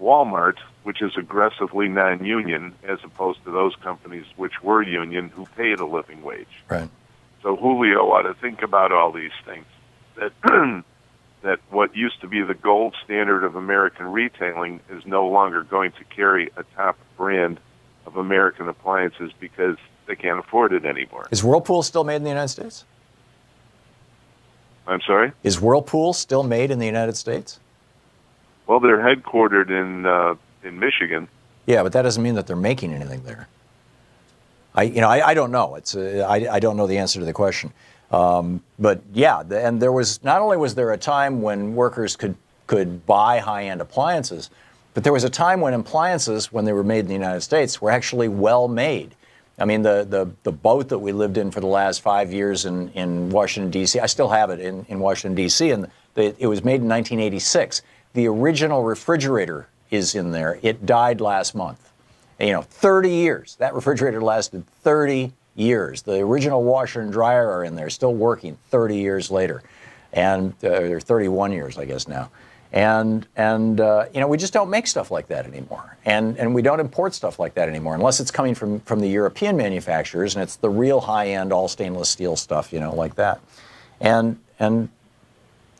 Walmart, which is aggressively non-union, as opposed to those companies which were union who paid a living wage. Right. So Julio ought to think about all these things, that that what used to be the gold standard of American retailing is no longer going to carry a top brand of American appliances because they can't afford it anymore. Is Whirlpool still made in the United States? I'm sorry? Is Whirlpool still made in the United States? Well, they're headquartered in Michigan. Yeah, but that doesn't mean that they're making anything there. I don't know. I don't know the answer to the question. But yeah, and there was, not only was there a time when workers could buy high-end appliances, but there was a time when appliances, when they were made in the United States, were actually well made. I mean, the boat that we lived in for the last 5 years in Washington, D.C., I still have it in Washington, D.C., and it was made in 1986. The original refrigerator is in there. It died last month. 30 years. That refrigerator lasted 30 years. The original washer and dryer are in there, still working 30 years later. And they're 31 years, I guess, now. And we just don't make stuff like that anymore. And we don't import stuff like that anymore, unless it's coming from the European manufacturers, and it's the real high-end, all stainless steel stuff, like that. And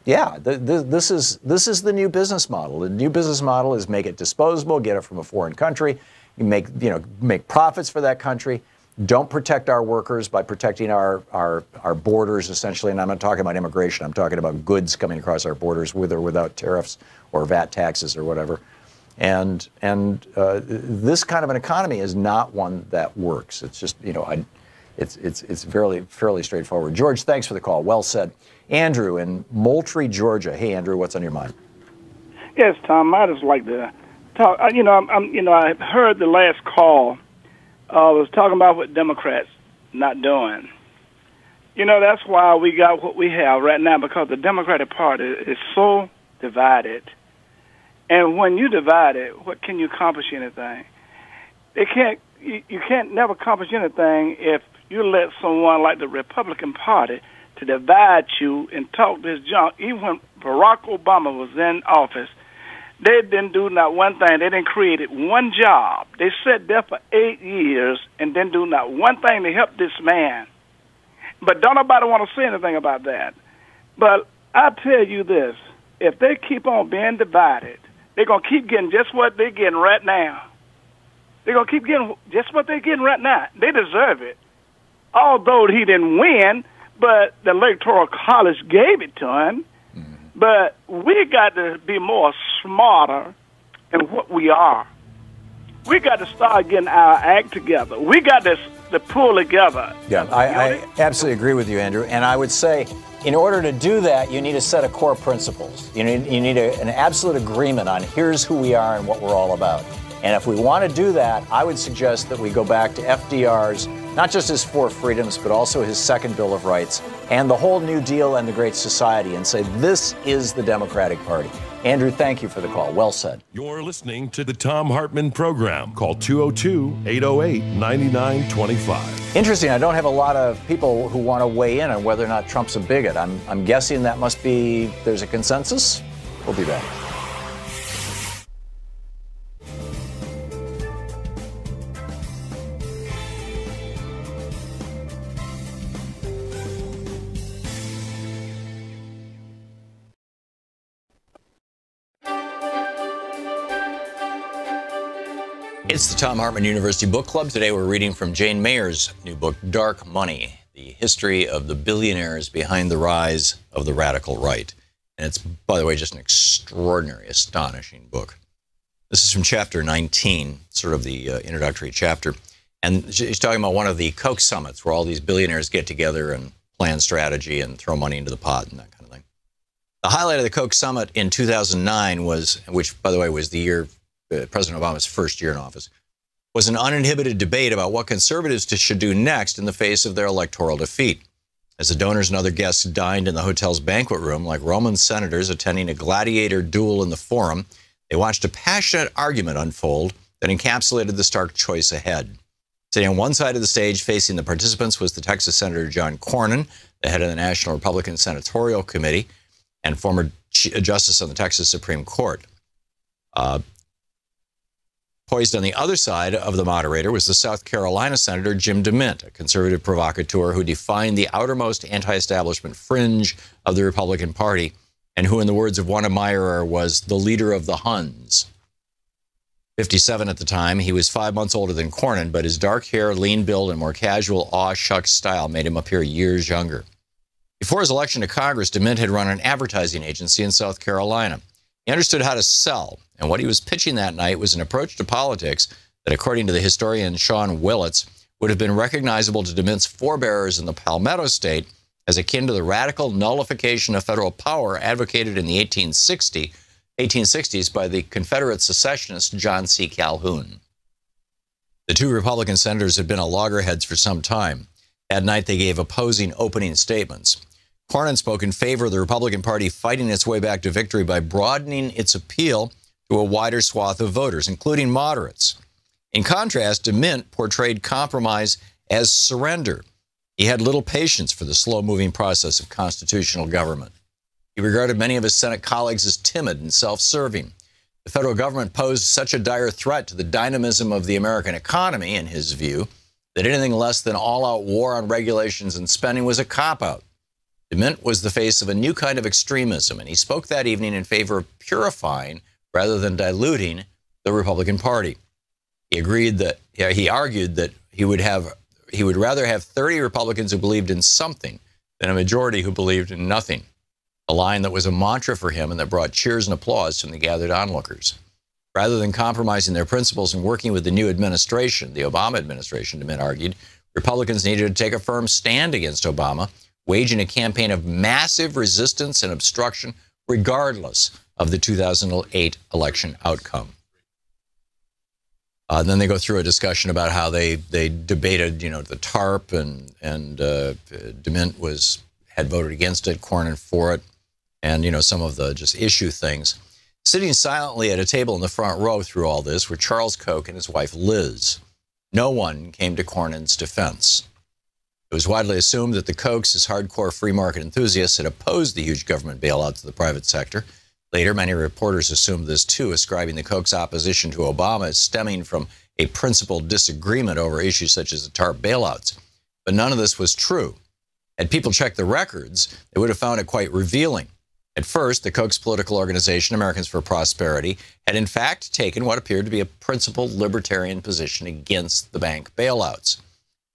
yeah, this is the new business model. The new business model is make it disposable, get it from a foreign country, you make profits for that country. Don't protect our workers by protecting our borders, essentially. And I'm not talking about immigration. I'm talking about goods coming across our borders with or without tariffs or VAT taxes or whatever. And this kind of an economy is not one that works. It's just, it's fairly straightforward. George, thanks for the call. Well said. Andrew in Moultrie, Georgia. Hey, Andrew, what's on your mind? Yes, Tom. I just like to talk. I heard the last call. Was talking about what Democrats not doing. That's why we got what we have right now, because the Democratic Party is so divided. And when you divide it, what can you accomplish anything? You can't never accomplish anything if you let someone like the Republican Party to divide you and talk this junk. Even when Barack Obama was in office, they didn't do not one thing. They didn't create one job. They sat there for 8 years and didn't do not one thing to help this man. But don't nobody want to say anything about that. But I tell you this, if they keep on being divided, they're going to keep getting just what they're getting right now. They're going to keep getting just what they're getting right now. They deserve it. Although he didn't win, but the Electoral College gave it to him. But we got to be more smarter in what we are. We got to start getting our act together. We got to pull together. Yeah, I absolutely agree with you, Andrew. And I would say, in order to do that, you need a set of core principles. You need an absolute agreement on here's who we are and what we're all about. And if we want to do that, I would suggest that we go back to FDR's, not just his 4 freedoms, but also his second Bill of Rights and the whole New Deal and the Great Society, and say this is the Democratic Party. Andrew, thank you for the call. Well said. You're listening to the Thom Hartmann Program. Call 202-808-9925. Interesting. I don't have a lot of people who want to weigh in on whether or not Trump's a bigot. I'm guessing that must be there's a consensus. We'll be back. It's the Thom Hartmann University Book Club. Today we're reading from Jane Mayer's new book, Dark Money, the history of the billionaires behind the rise of the radical right. And it's, by the way, just an extraordinary, astonishing book. This is from chapter 19, sort of the introductory chapter. And she's talking about one of the Koch summits where all these billionaires get together and plan strategy and throw money into the pot and that kind of thing. The highlight of the Koch summit in 2009 was, which, by the way, was the year President Obama's first year in office, was an uninhibited debate about what conservatives should do next in the face of their electoral defeat. As the donors and other guests dined in the hotel's banquet room like Roman senators attending a gladiator duel in the Forum, They watched a passionate argument unfold that encapsulated the stark choice ahead. Sitting on one side of the stage facing the participants was the Texas Senator John Cornyn, the head of the National Republican Senatorial Committee and former Justice on the Texas Supreme Court. Poised on the other side of the moderator was the South Carolina Senator Jim DeMint, a conservative provocateur who defined the outermost anti-establishment fringe of the Republican Party and who, in the words of one admirer, was the leader of the Huns. 57 at the time, he was 5 months older than Cornyn, but his dark hair, lean build, and more casual aw-shucks style made him appear years younger. Before his election to Congress, DeMint had run an advertising agency in South Carolina. He understood how to sell, and what he was pitching that night was an approach to politics that, according to the historian Sean Willits, would have been recognizable to DeMint's forebearers in the Palmetto State as akin to the radical nullification of federal power advocated in the 1860s by the Confederate secessionist John C. Calhoun. The two Republican senators had been at loggerheads for some time. That night, they gave opposing opening statements. Cornyn spoke in favor of the Republican Party fighting its way back to victory by broadening its appeal to a wider swath of voters, including moderates. In contrast, DeMint portrayed compromise as surrender. He had little patience for the slow-moving process of constitutional government. He regarded many of his Senate colleagues as timid and self-serving. The federal government posed such a dire threat to the dynamism of the American economy, in his view, that anything less than all-out war on regulations and spending was a cop-out. DeMint was the face of a new kind of extremism, and he spoke that evening in favor of purifying rather than diluting the Republican Party. He argued that he would rather have 30 Republicans who believed in something than a majority who believed in nothing, a line that was a mantra for him and that brought cheers and applause from the gathered onlookers. Rather than compromising their principles and working with the new administration, the Obama administration, DeMint argued, Republicans needed to take a firm stand against Obama, waging a campaign of massive resistance and obstruction regardless of the 2008 election outcome. Then they go through a discussion about how they debated, the TARP, and DeMint had voted against it, Cornyn for it, and, some of the just issue things. Sitting silently at a table in the front row through all this were Charles Koch and his wife Liz. No one came to Cornyn's defense. It was widely assumed that the Kochs, as hardcore free market enthusiasts, had opposed the huge government bailouts of the private sector. Later, many reporters assumed this too, ascribing the Kochs' opposition to Obama as stemming from a principled disagreement over issues such as the TARP bailouts. But none of this was true. Had people checked the records, they would have found it quite revealing. At first, the Kochs political organization, Americans for Prosperity, had in fact taken what appeared to be a principled libertarian position against the bank bailouts.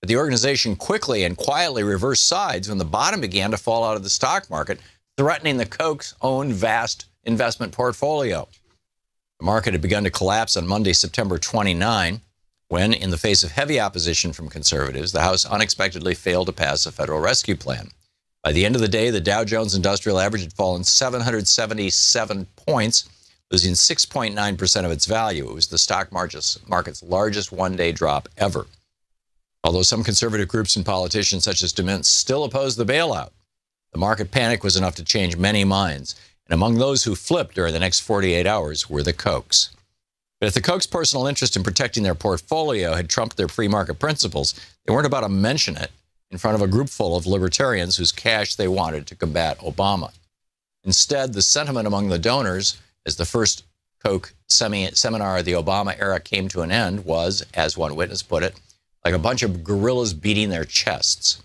But the organization quickly and quietly reversed sides when the bottom began to fall out of the stock market, threatening the Kochs' own vast investment portfolio. The market had begun to collapse on Monday, September 29, when, in the face of heavy opposition from conservatives, the House unexpectedly failed to pass a federal rescue plan. By the end of the day, the Dow Jones Industrial Average had fallen 777 points, losing 6.9% of its value. It was the stock market's largest one-day drop ever. Although some conservative groups and politicians such as DeMint still opposed the bailout, the market panic was enough to change many minds. And among those who flipped during the next 48 hours were the Kochs. But if the Kochs' personal interest in protecting their portfolio had trumped their free market principles, they weren't about to mention it in front of a group full of libertarians whose cash they wanted to combat Obama. Instead, the sentiment among the donors, as the first Koch seminar of the Obama era came to an end, was, as one witness put it, like a bunch of gorillas beating their chests.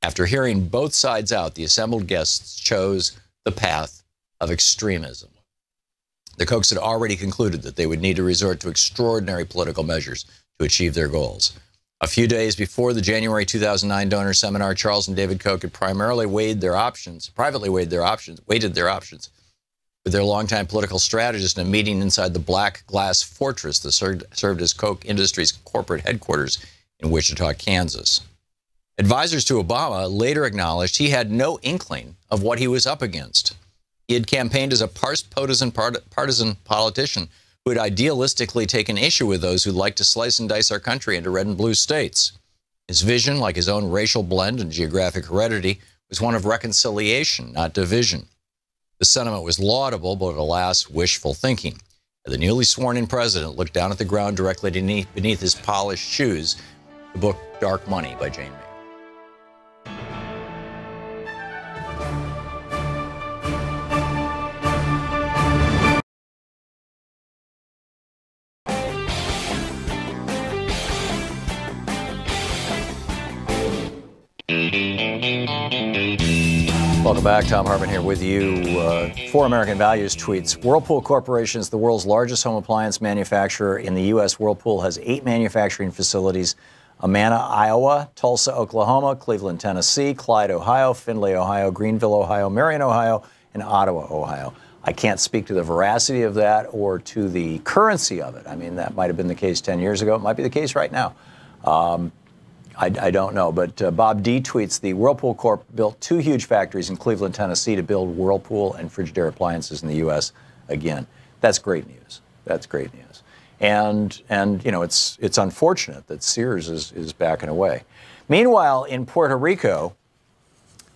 After hearing both sides out, the assembled guests chose the path of extremism. The Kochs had already concluded that they would need to resort to extraordinary political measures to achieve their goals. A few days before the January 2009 donor seminar, Charles and David Koch had privately weighed their options with their longtime political strategist in a meeting inside the black glass fortress that served as Koch Industries' corporate headquarters in Wichita, Kansas. Advisors to Obama later acknowledged he had no inkling of what he was up against. He had campaigned as a partisan politician who had idealistically taken issue with those who liked to slice and dice our country into red and blue states. His vision, like his own racial blend and geographic heredity, was one of reconciliation, not division. The sentiment was laudable, but alas, wishful thinking. The newly sworn-in president looked down at the ground directly beneath his polished shoes. The book Dark Money by Jane Mayer. Welcome back. Thom Hartmann here with you. For American Values tweets, Whirlpool Corporation is the world's largest home appliance manufacturer in the U.S. Whirlpool has 8 manufacturing facilities: Amana, Iowa; Tulsa, Oklahoma; Cleveland, Tennessee; Clyde, Ohio; Findlay, Ohio; Greenville, Ohio; Marion, Ohio; and Ottawa, Ohio. I can't speak to the veracity of that or to the currency of it. I mean, that might have been the case 10 years ago. It might be the case right now. I don't know, but Bob D. tweets, the Whirlpool Corp built 2 huge factories in Cleveland, Tennessee to build Whirlpool and Frigidaire appliances in the U.S. again. That's great news. That's great news. And you know, it's unfortunate that Sears is backing away. Meanwhile, in Puerto Rico,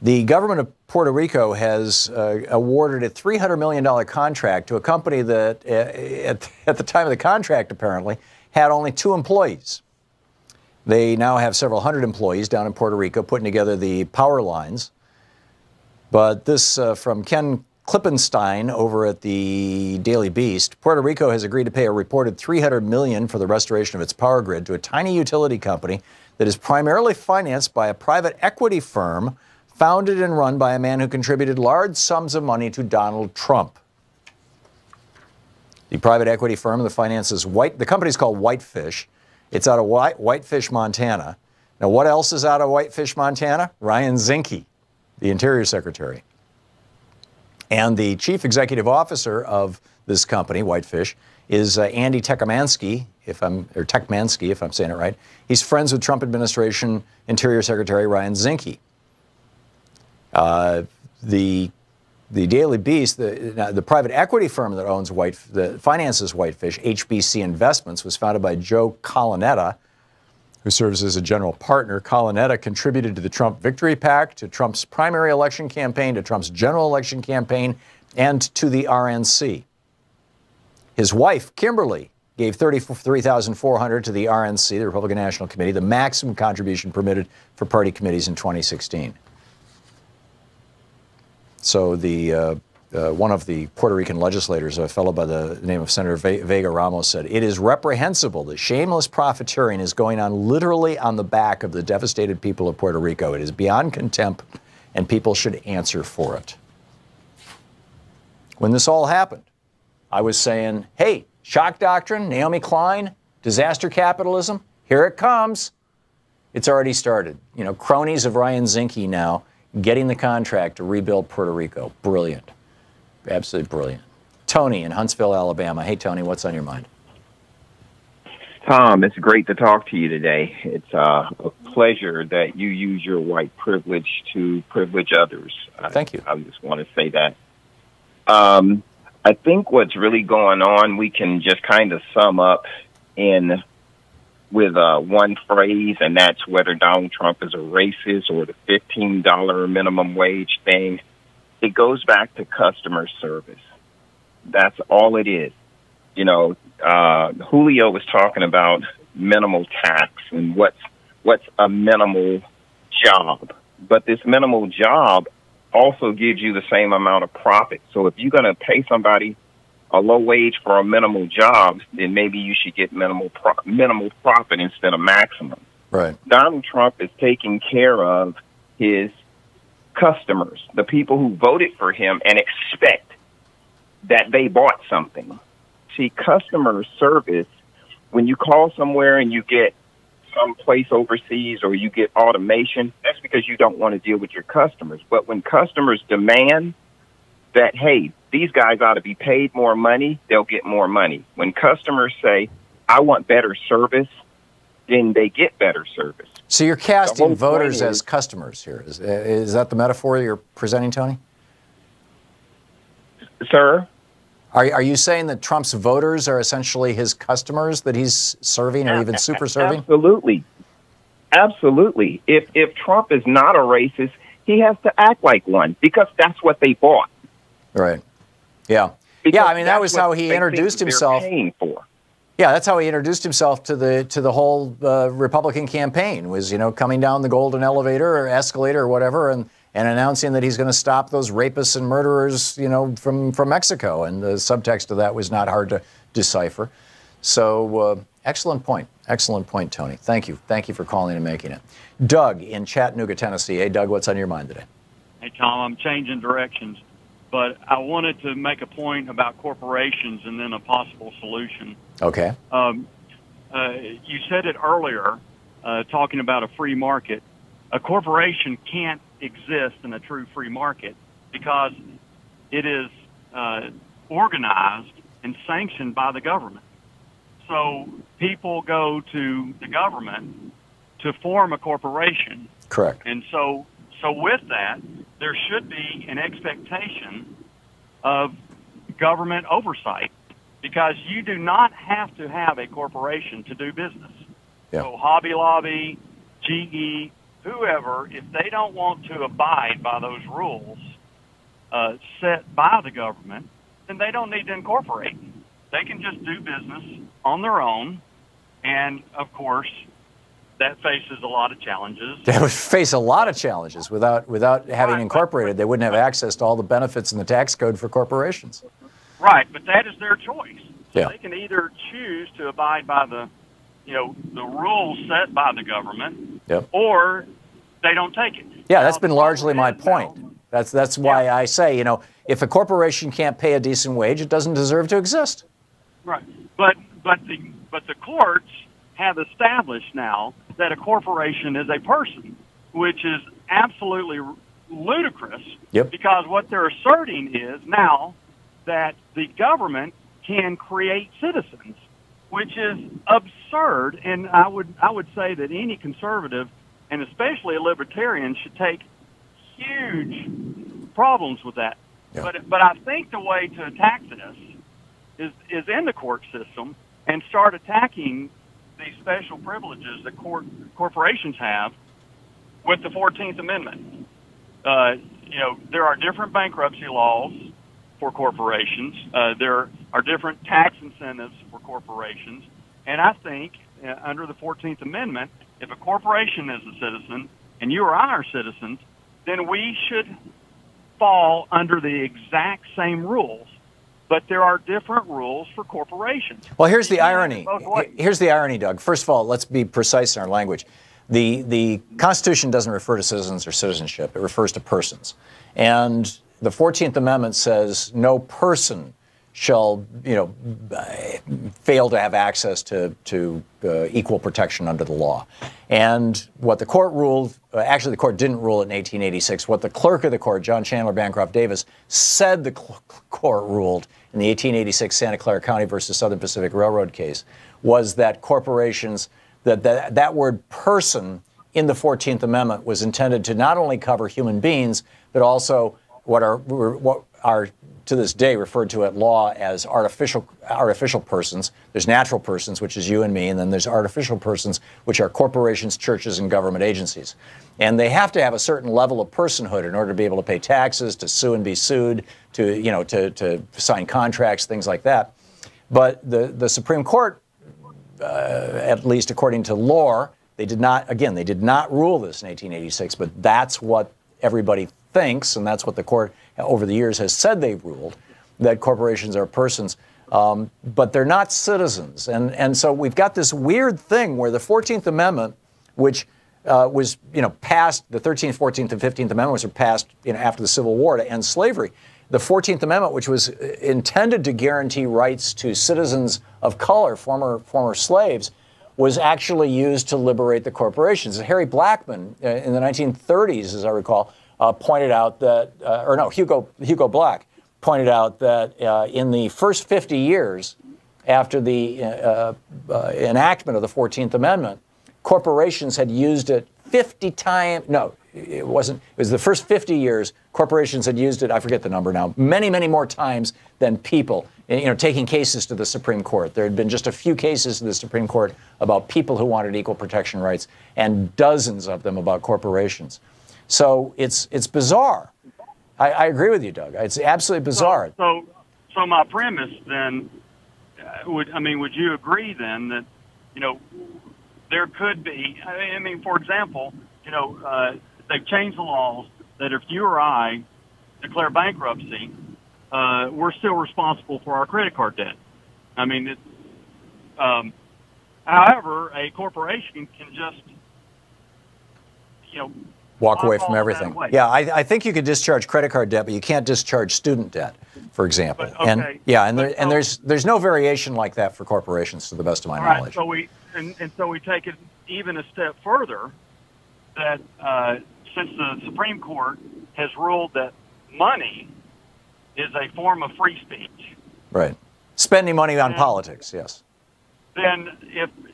the government of Puerto Rico has awarded a $300 million contract to a company that, at the time of the contract, apparently, had only 2 employees. They now have several hundred employees down in Puerto Rico putting together the power lines. But this from Ken Klippenstein over at the Daily Beast. Puerto Rico has agreed to pay a reported $300 million for the restoration of its power grid to a tiny utility company that is primarily financed by a private equity firm founded and run by a man who contributed large sums of money to Donald Trump. The private equity firm that finances the company's called Whitefish. It's out of Whitefish, Montana. Now, what else is out of Whitefish, Montana? Ryan Zinke, the Interior Secretary. And the chief executive officer of this company, Whitefish, is Andy Tekmansky, if I'm saying it right. He's friends with Trump administration Interior Secretary Ryan Zinke. The Daily Beast, the private equity firm that finances Whitefish, HBC Investments, was founded by Joe Colonnetta, who serves as a general partner. Colonnetta contributed to the Trump Victory PAC, to Trump's primary election campaign, to Trump's general election campaign, and to the RNC. His wife, Kimberly, gave $33,400 to the RNC, the Republican National Committee, the maximum contribution permitted for party committees in 2016. So one of the Puerto Rican legislators, a fellow by the name of Senator Vega Ramos, said, "It is reprehensible that shameless profiteering is going on literally on the back of the devastated people of Puerto Rico. It is beyond contempt, and people should answer for it." When this all happened, I was saying, hey, shock doctrine, Naomi Klein, disaster capitalism, here it comes. It's already started. You know, cronies of Ryan Zinke now getting the contract to rebuild Puerto Rico. Brilliant. Absolutely brilliant. Tony in Huntsville, Alabama. Hey, Tony, what's on your mind? Tom, it's great to talk to you today. It's a pleasure that you use your white privilege to privilege others. Thank you. I just want to say that. I think what's really going on, we can just kind of sum up with one phrase, and that's whether Donald Trump is a racist or the $15 minimum wage thing. It goes back to customer service. That's all it is. You know, Julio was talking about minimal tax and what's a minimal job. But this minimal job also gives you the same amount of profit. So if you're going to pay somebody a low wage for a minimal job, then maybe you should get minimal profit instead of maximum. Right. Donald Trump is taking care of his customers, the people who voted for him and expect that they bought something. See, customer service, when you call somewhere and you get some place overseas or you get automation, that's because you don't want to deal with your customers. But when customers demand that, hey, these guys ought to be paid more money, they'll get more money. When customers say, I want better service, then they get better service. So you're casting voters as customers here. Is that the metaphor you're presenting, Tony? Sir? Are you saying that Trump's voters are essentially his customers that he's serving or even super serving? Absolutely. Absolutely. If Trump is not a racist, he has to act like one because that's what they bought. Right. Yeah. Because I mean, that was how he introduced himself. Paying for. Yeah, that's how he introduced himself to the whole Republican campaign, was, coming down the golden elevator or escalator or whatever and announcing that he's going to stop those rapists and murderers, from Mexico. And the subtext of that was not hard to decipher. So excellent point. Excellent point, Tony. Thank you. Thank you for calling and making it. Doug in Chattanooga, Tennessee. Hey, Doug, what's on your mind today? Hey, Tom, I'm changing directions, but I wanted to make a point about corporations and then a possible solution. Okay. You said it earlier, talking about a free market. A corporation can't exist in a true free market because it is organized and sanctioned by the government. So people go to the government to form a corporation. Correct. And so with that, there should be an expectation of government oversight, because you do not have to have a corporation to do business. Yeah. So Hobby Lobby, GE, whoever, if they don't want to abide by those rules set by the government, then they don't need to incorporate. They can just do business on their own, and of course, that faces a lot of challenges. They would face a lot of challenges without having incorporated. They wouldn't have access to all the benefits in the tax code for corporations. Right, but that is their choice. So Yeah. they can either choose to abide by the rules set by the government, Yep. or they don't take it. Yeah, that's been largely my point. That's why I say, if a corporation can't pay a decent wage, it doesn't deserve to exist. Right, but the courts have established now that a corporation is a person, which is absolutely ludicrous. Yep. Because what they're asserting is now that the government can create citizens, which is absurd. And I would say that any conservative, and especially a libertarian, should take huge problems with that. Yeah. But I think the way to attack this is in the court system and start attacking these special privileges that corporations have with the 14th Amendment. There are different bankruptcy laws for corporations. There are different tax incentives for corporations. And I think under the 14th Amendment, if a corporation is a citizen and you or I are citizens, then we should fall under the exact same rules. But there are different rules for corporations. Well, here's the irony. Here's the irony, Doug. First of all, let's be precise in our language. The Constitution doesn't refer to citizens or citizenship. It refers to persons. And the 14th Amendment says no person shall, fail to have access to equal protection under the law. And what the court ruled, actually the court didn't rule it in 1886. What the clerk of the court, John Chandler Bancroft Davis, said the court ruled in the 1886 Santa Clara County versus Southern Pacific Railroad case was that corporations, that word person in the 14th Amendment was intended to not only cover human beings, but also what are to this day referred to at law as artificial persons. There's natural persons, which is you and me, and then there's artificial persons, which are corporations, churches, and government agencies. And they have to have a certain level of personhood in order to be able to pay taxes, to sue and be sued, to sign contracts, things like that. But the Supreme Court, at least according to lore, they did not rule this in 1886, but that's what everybody thinks, and that's what the court over the years has said they've ruled, that corporations are persons, but they're not citizens. And so we've got this weird thing where the 14th Amendment, which was passed, the 13th, 14th, and 15th Amendments were passed after the Civil War to end slavery. The 14th Amendment, which was intended to guarantee rights to citizens of color, former slaves, was actually used to liberate the corporations. Harry Blackman, in the 1930s, as I recall, pointed out that, Hugo Black pointed out that in the first 50 years after the enactment of the 14th Amendment, corporations had used it 50 times. No, it wasn't. It was the first 50 years corporations had used it. I forget the number now. Many, many more times than people. Taking cases to the Supreme Court. There had been just a few cases to the Supreme Court about people who wanted equal protection rights, and dozens of them about corporations. So it's bizarre. I agree with you, Doug. It's absolutely bizarre. So So my premise then, would you agree then that, there could be, for example, they've changed the laws that if you or I declare bankruptcy, we're still responsible for our credit card debt. However, a corporation can just, walk away from everything. Yeah, I think you could discharge credit card debt, but you can't discharge student debt, for example. But, okay. And there's no variation like that for corporations, to the best of my knowledge. So we take it even a step further, that since the Supreme Court has ruled that money is a form of free speech. Right. Spending money on politics, yes. Then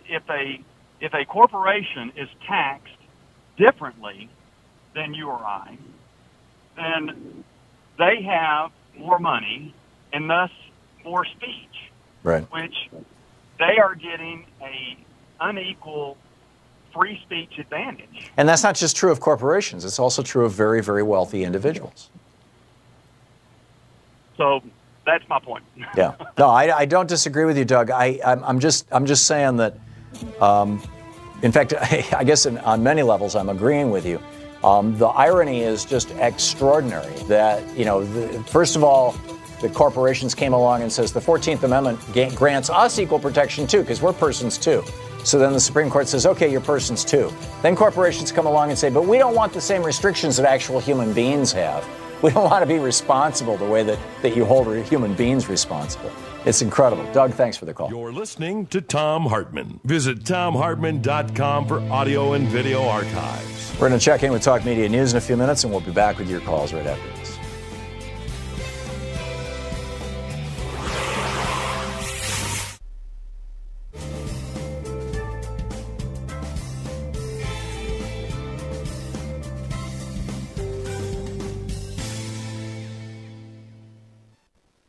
if a corporation is taxed differently than you or I, then they have more money and thus more speech. Right. Which they are getting a unequal free speech advantage. And that's not just true of corporations. It's also true of very, very wealthy individuals. So that's my point. Yeah. No, I don't disagree with you, Doug. I'm just saying that, in fact, I guess on many levels I'm agreeing with you. The irony is just extraordinary that, first of all, the corporations came along and says the 14th Amendment grants us equal protection too, because we're persons too. So then the Supreme Court says, okay, you're persons too. Then corporations come along and say, but we don't want the same restrictions that actual human beings have. We don't want to be responsible the way that you hold human beings responsible. It's incredible. Doug, thanks for the call. You're listening to Thom Hartmann. Visit ThomHartmann.com for audio and video archives. We're going to check in with Talk Media News in a few minutes, and we'll be back with your calls right after this.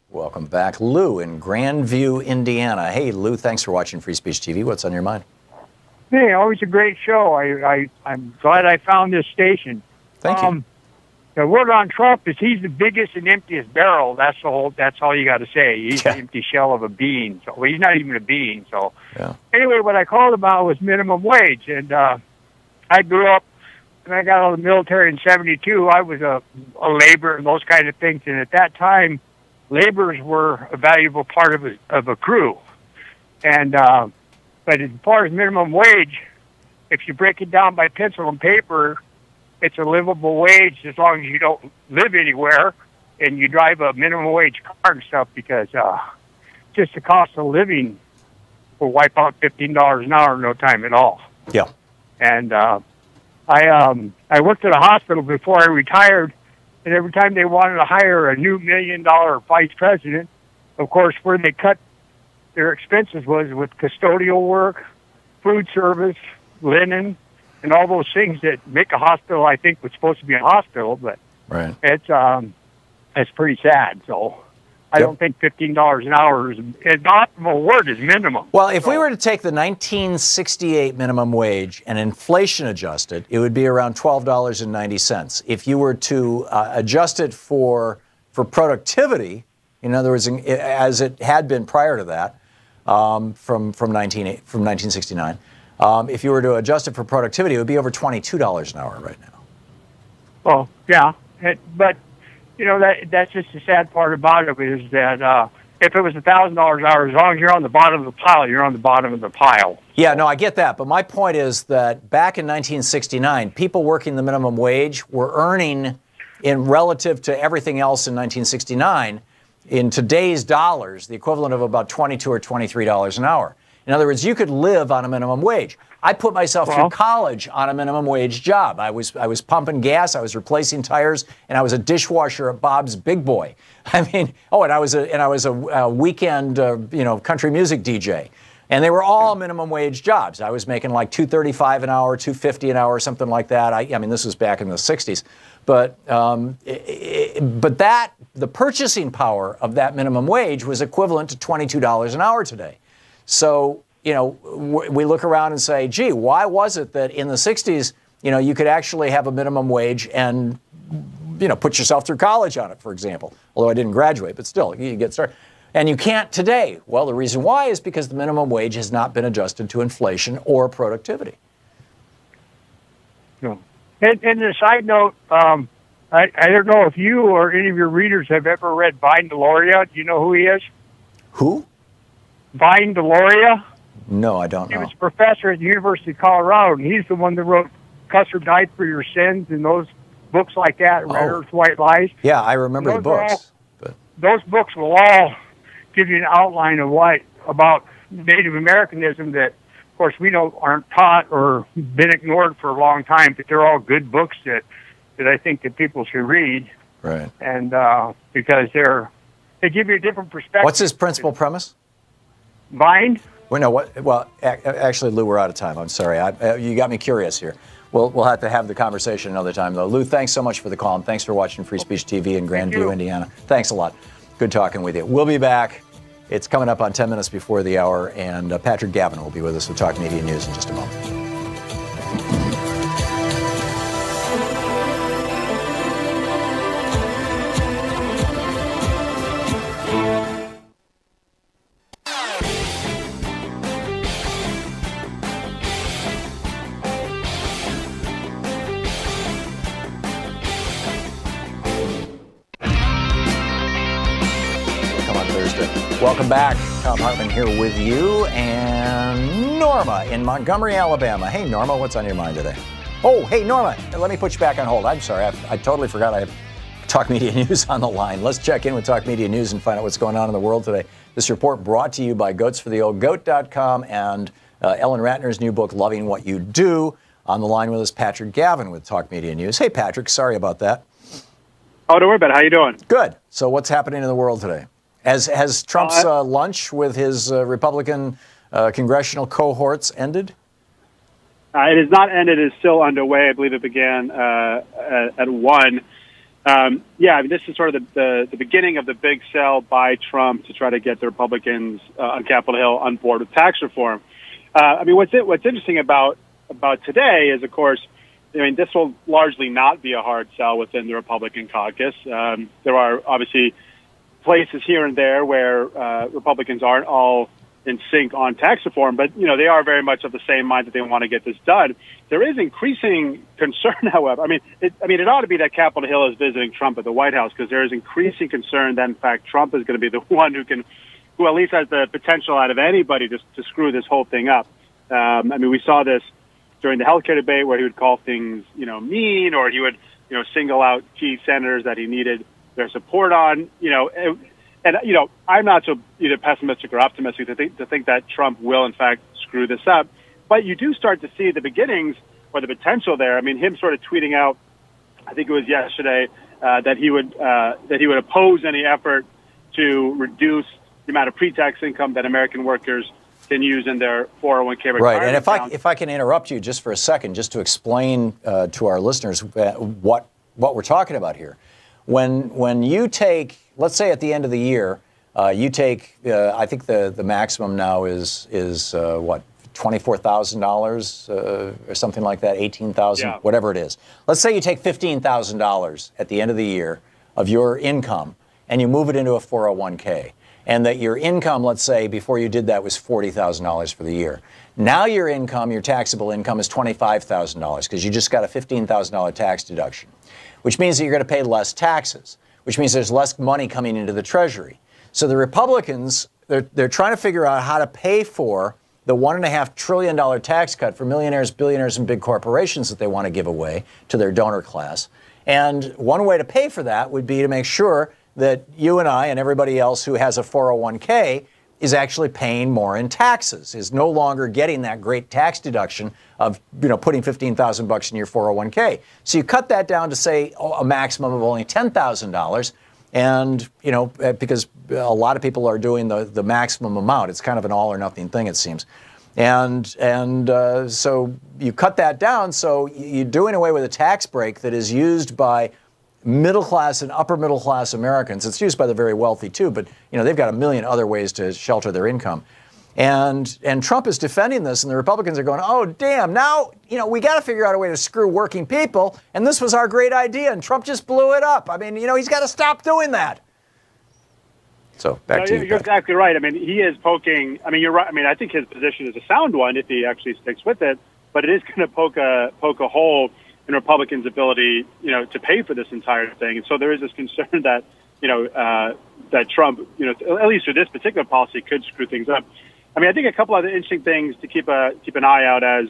Welcome back. Lou in Grandview, Indiana. Hey, Lou, thanks for watching Free Speech TV. What's on your mind? Hey, always a great show. I'm glad I found this station. Thank you. The word on Trump is he's the biggest and emptiest barrel. That's all you got to say. He's an empty shell of a bean. So he's not even a bean. So anyway, what I called about was minimum wage. And I grew up, and I got out of the military in '72. I was a laborer and those kind of things. And at that time, laborers were a valuable part of a crew. And but as far as minimum wage, if you break it down by pencil and paper, it's a livable wage as long as you don't live anywhere and you drive a minimum wage car and stuff, because just the cost of living will wipe out $15 an hour in no time at all. Yeah. And I worked at a hospital before I retired, and every time they wanted to hire a new $1 million vice president, of course, where they cut their expenses was with custodial work, food service, linen, and all those things that make a hospital, I think, was supposed to be a hospital, but it's pretty sad. So I don't think $15 an hour is an optimal word is minimum. Well, if we were to take the 1968 minimum wage and inflation adjust it, it would be around $12.90. If you were to adjust it for productivity, in other words, as it had been prior to that, from 1969, if you were to adjust it for productivity, it would be over $22 an hour right now. Well, yeah, but that's just the sad part about it is that if it was $1,000 an hour, as long as you're on the bottom of the pile, you're on the bottom of the pile. Yeah, no, I get that. But my point is that back in 1969, people working the minimum wage were earning, in relative to everything else in 1969, in today's dollars, the equivalent of about $22 or $23 an hour. In other words, you could live on a minimum wage. I put myself through college on a minimum wage job. I was pumping gas, I was replacing tires, and I was a dishwasher at Bob's Big Boy. I mean, and I was a weekend country music DJ. And they were all minimum wage jobs. I was making like $2.35 an hour, $2.50 an hour, something like that. I mean, this was back in the 60s. But the purchasing power of that minimum wage was equivalent to $22 an hour today. So, we look around and say, gee, why was it that in the 60s, you could actually have a minimum wage and put yourself through college on it, for example. Although I didn't graduate, but still, you get started. And you can't today. Well, the reason why is because the minimum wage has not been adjusted to inflation or productivity. No. And a side note, I don't know if you or any of your readers have ever read Vine Deloria. Do you know who he is? Who? Vine Deloria. No, I don't know. He was a professor at the University of Colorado, and he's the one that wrote Custer Died for Your Sins and those books like that, Red Earth, White Lies. Yeah, I remember the books. Those books will all give you an outline of about Native Americanism that, of course, we aren't taught or been ignored for a long time, but they're all good books that I think that people should read. Right. And because they give you a different perspective. What's his principal premise? Vine? Well, no. Well, actually, Lou, we're out of time. I'm sorry. You got me curious here. We'll have to have the conversation another time, though. Lou, thanks so much for the call, and thanks for watching Free Speech TV in Grandview, Indiana. Thanks a lot. Good talking with you. We'll be back. It's coming up on 10 minutes before the hour, and Patrick Gavin will be with us with Talk Media News in just a moment. Welcome back. Thom Hartmann here with you, and Norma in Montgomery, Alabama. Hey, Norma, what's on your mind today? Oh, hey, Norma, let me put you back on hold. I'm sorry, I totally forgot I have Talk Media News on the line. Let's check in with Talk Media News and find out what's going on in the world today. This report brought to you by goatsfortheoldgoat.com and Ellen Ratner's new book, Loving What You Do. On the line with us, Patrick Gavin with Talk Media News. Hey, Patrick, sorry about that. Oh, don't worry about it. How you doing? Good. So what's happening in the world today? Has Trump's lunch with his Republican congressional cohorts ended? It has not ended. It is still underway. I believe it began at 1. Yeah, I mean, this is sort of the beginning of the big sell by Trump to try to get the Republicans on Capitol Hill on board with tax reform. I mean, what's interesting about today is, of course, I mean, this will largely not be a hard sell within the Republican caucus. There are obviously places here and there where Republicans aren't all in sync on tax reform, but they are very much of the same mind that they want to get this done. There is increasing concern, however. I mean, it ought to be that Capitol Hill is visiting Trump at the White House, because there is increasing concern that, in fact, Trump is going to be the one who at least has the potential out of anybody to screw this whole thing up. I mean, we saw this during the healthcare debate where he would call things, mean, or he would, single out key senators that he needed their support on, and I'm not so either pessimistic or optimistic to think that Trump will in fact screw this up, but you do start to see the beginnings or the potential there. I mean, him sort of tweeting out, I think it was yesterday, that he would oppose any effort to reduce the amount of pre-tax income that American workers can use in their 401k retirement. Right, and if I can interrupt you just for a second, just to explain to our listeners what we're talking about here. When you take, let's say at the end of the year, you take, I think the maximum now is what, $24,000 or something like that, $18,000, whatever it is. Let's say you take $15,000 at the end of the year of your income and you move it into a 401k, and that your income, let's say, before you did that was $40,000 for the year. Now your income, your taxable income, is $25,000 because you just got a $15,000 tax deduction, which means that you're going to pay less taxes, which means there's less money coming into the Treasury. So the Republicans, they're trying to figure out how to pay for the $1.5 trillion tax cut for millionaires, billionaires, and big corporations that they want to give away to their donor class. And one way to pay for that would be to make sure that you and I and everybody else who has a 401k is actually paying more in taxes, is no longer getting that great tax deduction of, putting $15,000 in your 401k. So you cut that down to, say, a maximum of only $10,000. And, because a lot of people are doing the maximum amount. It's kind of an all or nothing thing, it seems. And so you cut that down. So you're doing away with a tax break that is used by middle class and upper middle class Americans. It's used by the very wealthy too, but they've got a million other ways to shelter their income. And Trump is defending this, and the Republicans are going, oh, damn, now, we got to figure out a way to screw working people, and this was our great idea, and Trump just blew it up. I mean, he's got to stop doing that. So, back to you, You're exactly right. I mean, he is poking, you're right. I mean, I think his position is a sound one if he actually sticks with it, but it is going to poke a hole in Republicans' ability, to pay for this entire thing. And so there is this concern that, that Trump, at least with this particular policy, could screw things up. I mean, I think a couple other interesting things to keep an eye out as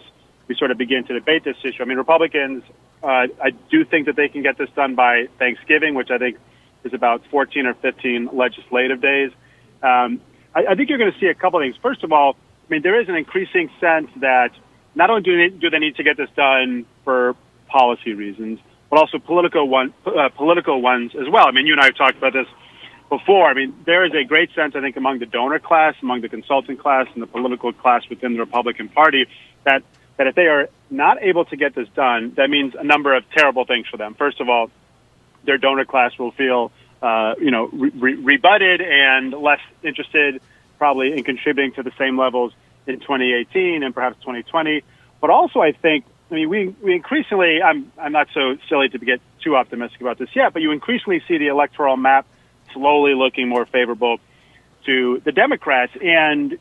we sort of begin to debate this issue. I mean, Republicans, I do think that they can get this done by Thanksgiving, which I think is about 14 or 15 legislative days. I think you're going to see a couple of things. First of all, I mean, there is an increasing sense that not only do they need to get this done for policy reasons, but also political ones as well. I mean, you and I have talked about this before. I mean, there is a great sense, I think, among the donor class, among the consultant class, and the political class within the Republican Party that if they are not able to get this done, that means a number of terrible things for them. First of all, their donor class will feel, rebutted and less interested probably in contributing to the same levels in 2018 and perhaps 2020. But also, I think, we increasingly, I'm not so silly to get too optimistic about this yet, but you increasingly see the electoral map slowly looking more favorable to the Democrats. And,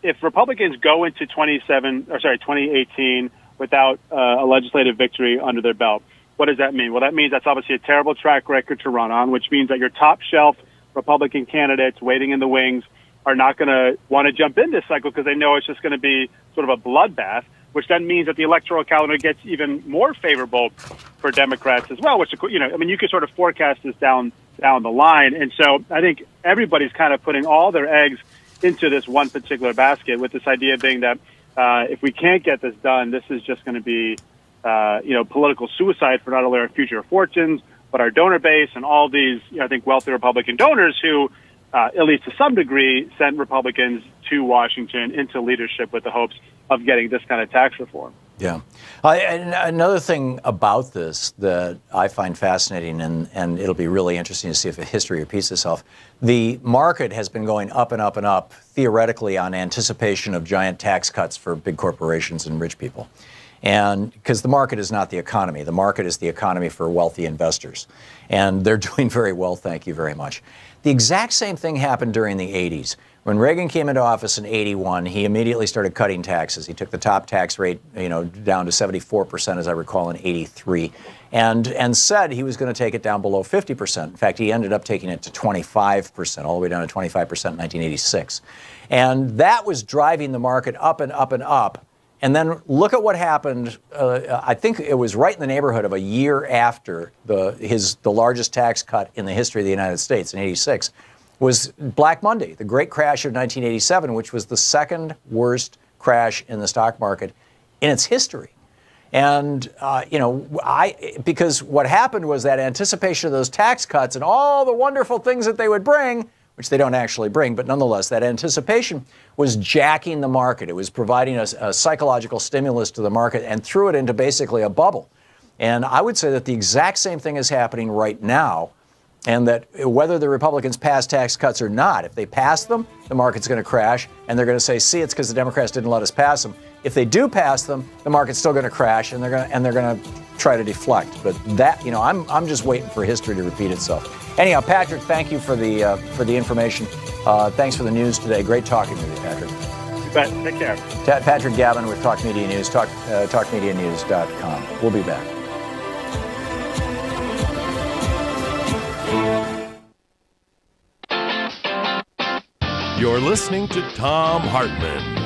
if Republicans go into 2018 without a legislative victory under their belt, what does that mean? Well, that means that's obviously a terrible track record to run on, which means that your top shelf Republican candidates waiting in the wings are not going to want to jump in this cycle because they know it's just going to be sort of a bloodbath, which then means that the electoral calendar gets even more favorable for Democrats as well, which, you could sort of forecast this down the line. And so I think everybody's kind of putting all their eggs into this one particular basket, with this idea being that if we can't get this done, this is just going to be, political suicide for not only our future fortunes, but our donor base and all these, I think, wealthy Republican donors who, at least to some degree, sent Republicans to Washington into leadership with the hopes of getting this kind of tax reform. Yeah. And another thing about this that I find fascinating, and it'll be really interesting to see if history repeats itself, the market has been going up and up and up, theoretically, on anticipation of giant tax cuts for big corporations and rich people. And because the market is not the economy. The market is the economy for wealthy investors. And they're doing very well, thank you very much. The exact same thing happened during the 80s. When Reagan came into office in 81, he immediately started cutting taxes. He took the top tax rate, down to 74%, as I recall, in 83, and said he was going to take it down below 50%. In fact, he ended up taking it to 25%, all the way down to 25% in 1986. And that was driving the market up and up and up. And then look at what happened. I think it was right in the neighborhood of a year after the largest tax cut in the history of the United States in 86 was Black Monday, the great crash of 1987, which was the second worst crash in the stock market in its history. And, because what happened was that anticipation of those tax cuts and all the wonderful things that they would bring, which they don't actually bring, but nonetheless, that anticipation was jacking the market. It was providing a psychological stimulus to the market and threw it into basically a bubble. And I would say that the exact same thing is happening right now, and that whether the Republicans pass tax cuts or not, if they pass them, the market's going to crash, and they're going to say, see, it's because the Democrats didn't let us pass them. If they do pass them, the market's still going to crash, and they're going to try to deflect. But that, I'm just waiting for history to repeat itself. Anyhow, Patrick, thank you for the information. Thanks for the news today. Great talking with you, Patrick. You bet. Take care. Patrick Gavin with Talk Media News, talkmedianews.com. We'll be back. You're listening to Thom Hartmann.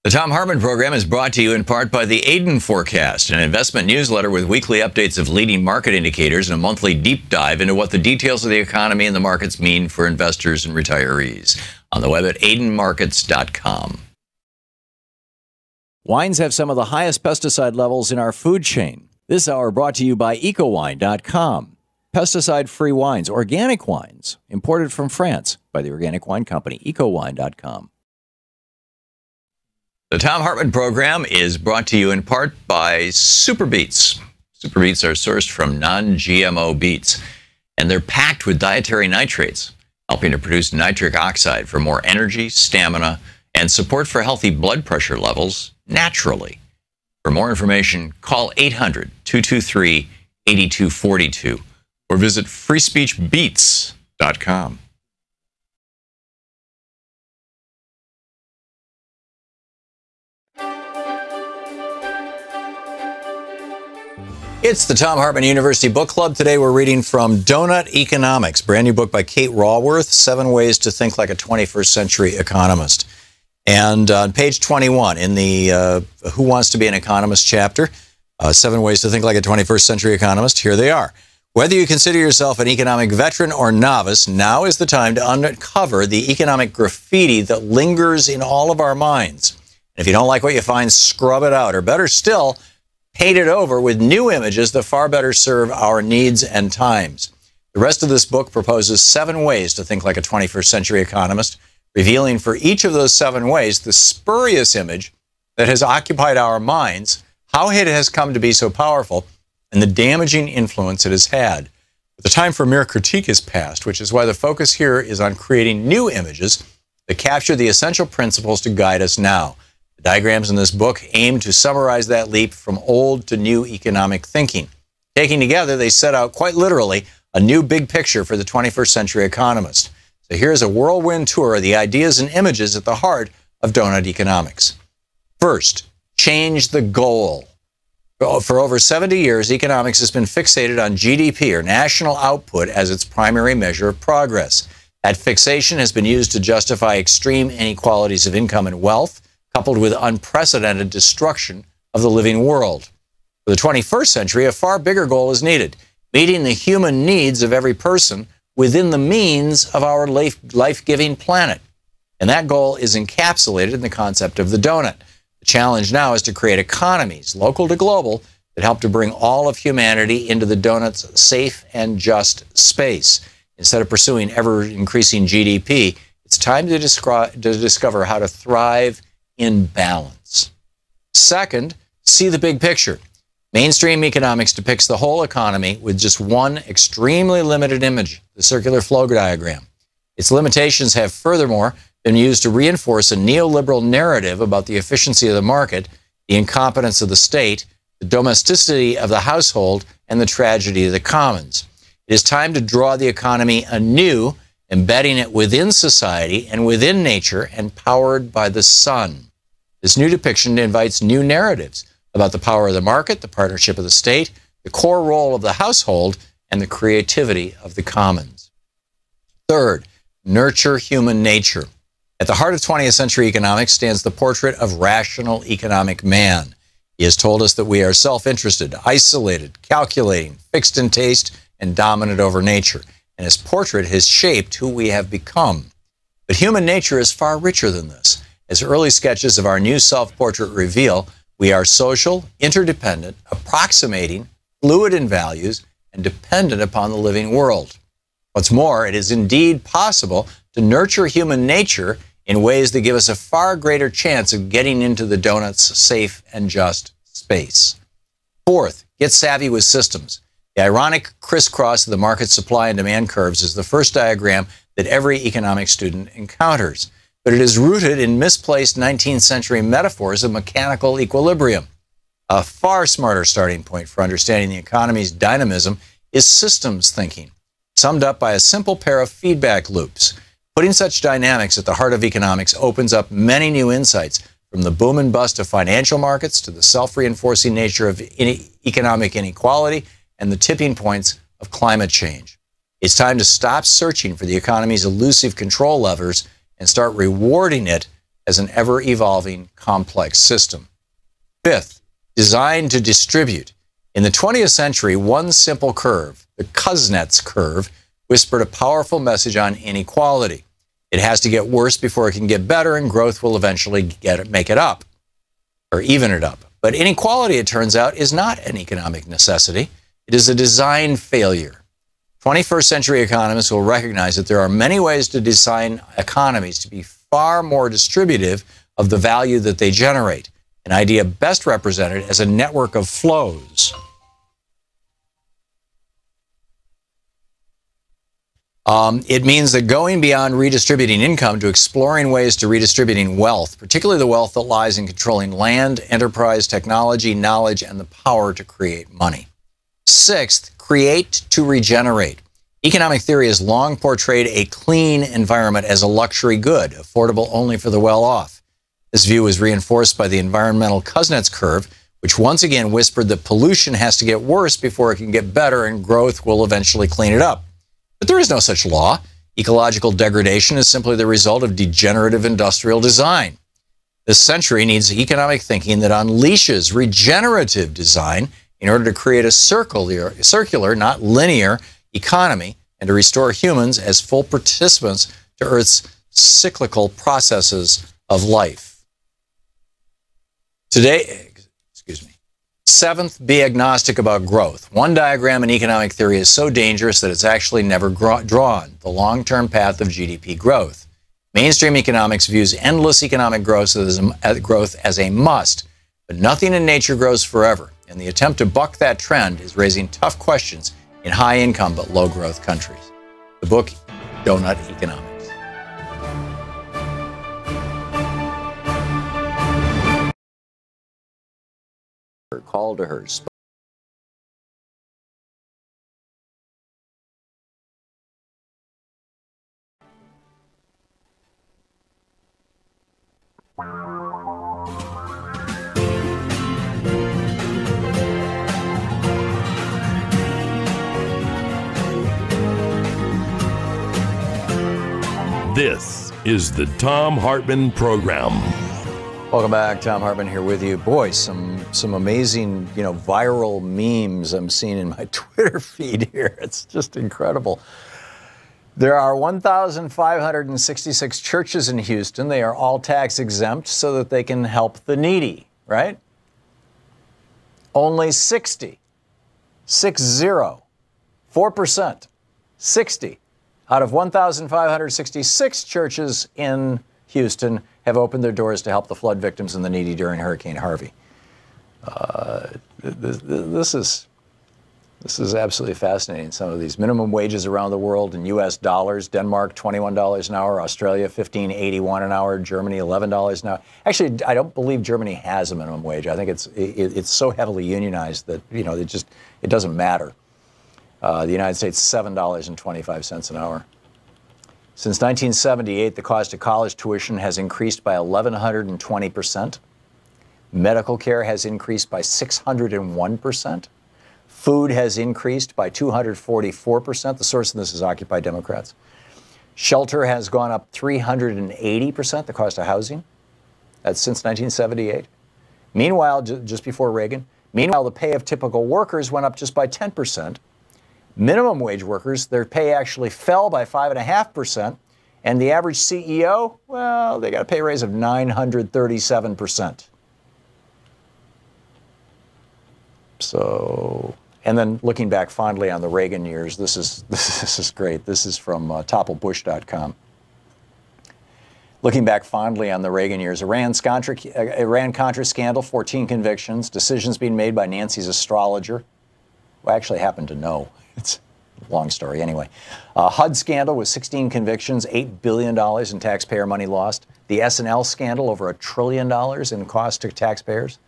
The Thom Hartmann Program is brought to you in part by the Aiden Forecast, an investment newsletter with weekly updates of leading market indicators and a monthly deep dive into what the details of the economy and the markets mean for investors and retirees. On the web at aidenmarkets.com. Wines have some of the highest pesticide levels in our food chain. This hour brought to you by ecowine.com. Pesticide-free wines, organic wines, imported from France by the Organic Wine Company, ecowine.com. The Thom Hartmann Program is brought to you in part by Super Beets. Super Beets are sourced from non-GMO beets, and they're packed with dietary nitrates, helping to produce nitric oxide for more energy, stamina, and support for healthy blood pressure levels naturally. For more information, call 800-223-8242 or visit freespeechbeets.com. It's the Thom Hartmann University Book Club. Today we're reading from Donut Economics, brand new book by Kate Raworth, 7 Ways to Think Like a 21st Century Economist. And on page 21 in the Who Wants to Be an Economist chapter, 7 Ways to Think Like a 21st Century Economist, here they are. Whether you consider yourself an economic veteran or novice, now is the time to uncover the economic graffiti that lingers in all of our minds. And if you don't like what you find, scrub it out, or better still, paint it over with new images that far better serve our needs and times. The rest of this book proposes 7 ways to think like a 21st century economist, revealing for each of those 7 ways the spurious image that has occupied our minds, how it has come to be so powerful, and the damaging influence it has had. But the time for mere critique is past, which is why the focus here is on creating new images that capture the essential principles to guide us now. The diagrams in this book aim to summarize that leap from old to new economic thinking. Taken together, they set out, quite literally, a new big picture for the 21st century economist. So here's a whirlwind tour of the ideas and images at the heart of donut economics. First, change the goal. For over 70 years, economics has been fixated on GDP, or national output, as its primary measure of progress. That fixation has been used to justify extreme inequalities of income and wealth, coupled with unprecedented destruction of the living world. For the 21st century, a far bigger goal is needed, meeting the human needs of every person within the means of our life-giving planet. And that goal is encapsulated in the concept of the donut. The challenge now is to create economies, local to global, that help to bring all of humanity into the donut's safe and just space. Instead of pursuing ever-increasing GDP, it's time to discover how to thrive in balance. Second, see the big picture. Mainstream economics depicts the whole economy with just one extremely limited image, the circular flow diagram. Its limitations have furthermore been used to reinforce a neoliberal narrative about the efficiency of the market, the incompetence of the state, the domesticity of the household, and the tragedy of the commons. It is time to draw the economy anew, embedding it within society and within nature and powered by the sun. This new depiction invites new narratives about the power of the market, the partnership of the state, the core role of the household, and the creativity of the commons. Third, nurture human nature. At the heart of 20th century economics stands the portrait of rational economic man. He has told us that we are self-interested, isolated, calculating, fixed in taste, and dominant over nature. And his portrait has shaped who we have become. But human nature is far richer than this. As early sketches of our new self-portrait reveal, we are social, interdependent, approximating, fluid in values, and dependent upon the living world. What's more, it is indeed possible to nurture human nature in ways that give us a far greater chance of getting into the donut's safe and just space. Fourth, get savvy with systems. The ironic crisscross of the market supply and demand curves is the first diagram that every economic student encounters. But it is rooted in misplaced 19th century metaphors of mechanical equilibrium. A far smarter starting point for understanding the economy's dynamism is systems thinking, summed up by a simple pair of feedback loops. Putting such dynamics at the heart of economics opens up many new insights, from the boom and bust of financial markets to the self-reinforcing nature of economic inequality and the tipping points of climate change. It's time to stop searching for the economy's elusive control levers and start rewarding it as an ever-evolving, complex system. Fifth, designed to distribute. In the 20th century, one simple curve, the Kuznets curve, whispered a powerful message on inequality. It has to get worse before it can get better, and growth will eventually make it up, or even it up. But inequality, it turns out, is not an economic necessity. It is a design failure. 21st century economists will recognize that there are many ways to design economies to be far more distributive of the value that they generate, an idea best represented as a network of flows. It means that going beyond redistributing income to exploring ways to redistributing wealth, particularly the wealth that lies in controlling land, enterprise, technology, knowledge, and the power to create money. Sixth, create to regenerate. Economic theory has long portrayed a clean environment as a luxury good, affordable only for the well-off. This view was reinforced by the environmental Kuznets curve, which once again whispered that pollution has to get worse before it can get better, and growth will eventually clean it up. But there is no such law. Ecological degradation is simply the result of degenerative industrial design. This century needs economic thinking that unleashes regenerative design in order to create a circular, not linear, economy, and to restore humans as full participants to Earth's cyclical processes of life. Seventh, be agnostic about growth. One diagram in economic theory is so dangerous that it's actually never drawn, the long-term path of GDP growth. Mainstream economics views endless economic growth as a must, but nothing in nature grows forever, and the attempt to buck that trend is raising tough questions in high-income but low-growth countries. The book, Donut Economics. Call to her. This is the Thom Hartmann Program. Welcome back. Thom Hartmann here with you. Boy, some amazing, viral memes I'm seeing in my Twitter feed here. It's just incredible. There are 1,566 churches in Houston. They are all tax exempt so that they can help the needy, right? Only 4% out of 1,566 churches in Houston have opened their doors to help the flood victims and the needy during Hurricane Harvey. This is absolutely fascinating. Some of these minimum wages around the world in U.S. dollars: Denmark $21 an hour, Australia $15.81 an hour, Germany $11 an hour. Actually, I don't believe Germany has a minimum wage. I think it's so heavily unionized that it doesn't matter. The United States $7.25 an hour. Since 1978, the cost of college tuition has increased by 1,120%. Medical care has increased by 601%. Food has increased by 244%. The source of this is Occupy Democrats. Shelter has gone up 380%, the cost of housing. That's since 1978. Meanwhile, just before Reagan, the pay of typical workers went up just by 10%. Minimum wage workers, their pay actually fell by 5.5%, and the average CEO, well, they got a pay raise of 937%. So, and then looking back fondly on the Reagan years, this is great. This is from topplebush.com. Looking back fondly on the Reagan years, Iran-Contra scandal, 14 convictions, decisions being made by Nancy's astrologer, who I actually happen to know. It's a long story anyway. HUD scandal with 16 convictions, $8 billion in taxpayer money lost. The S&L scandal, over $1 trillion in cost to taxpayers.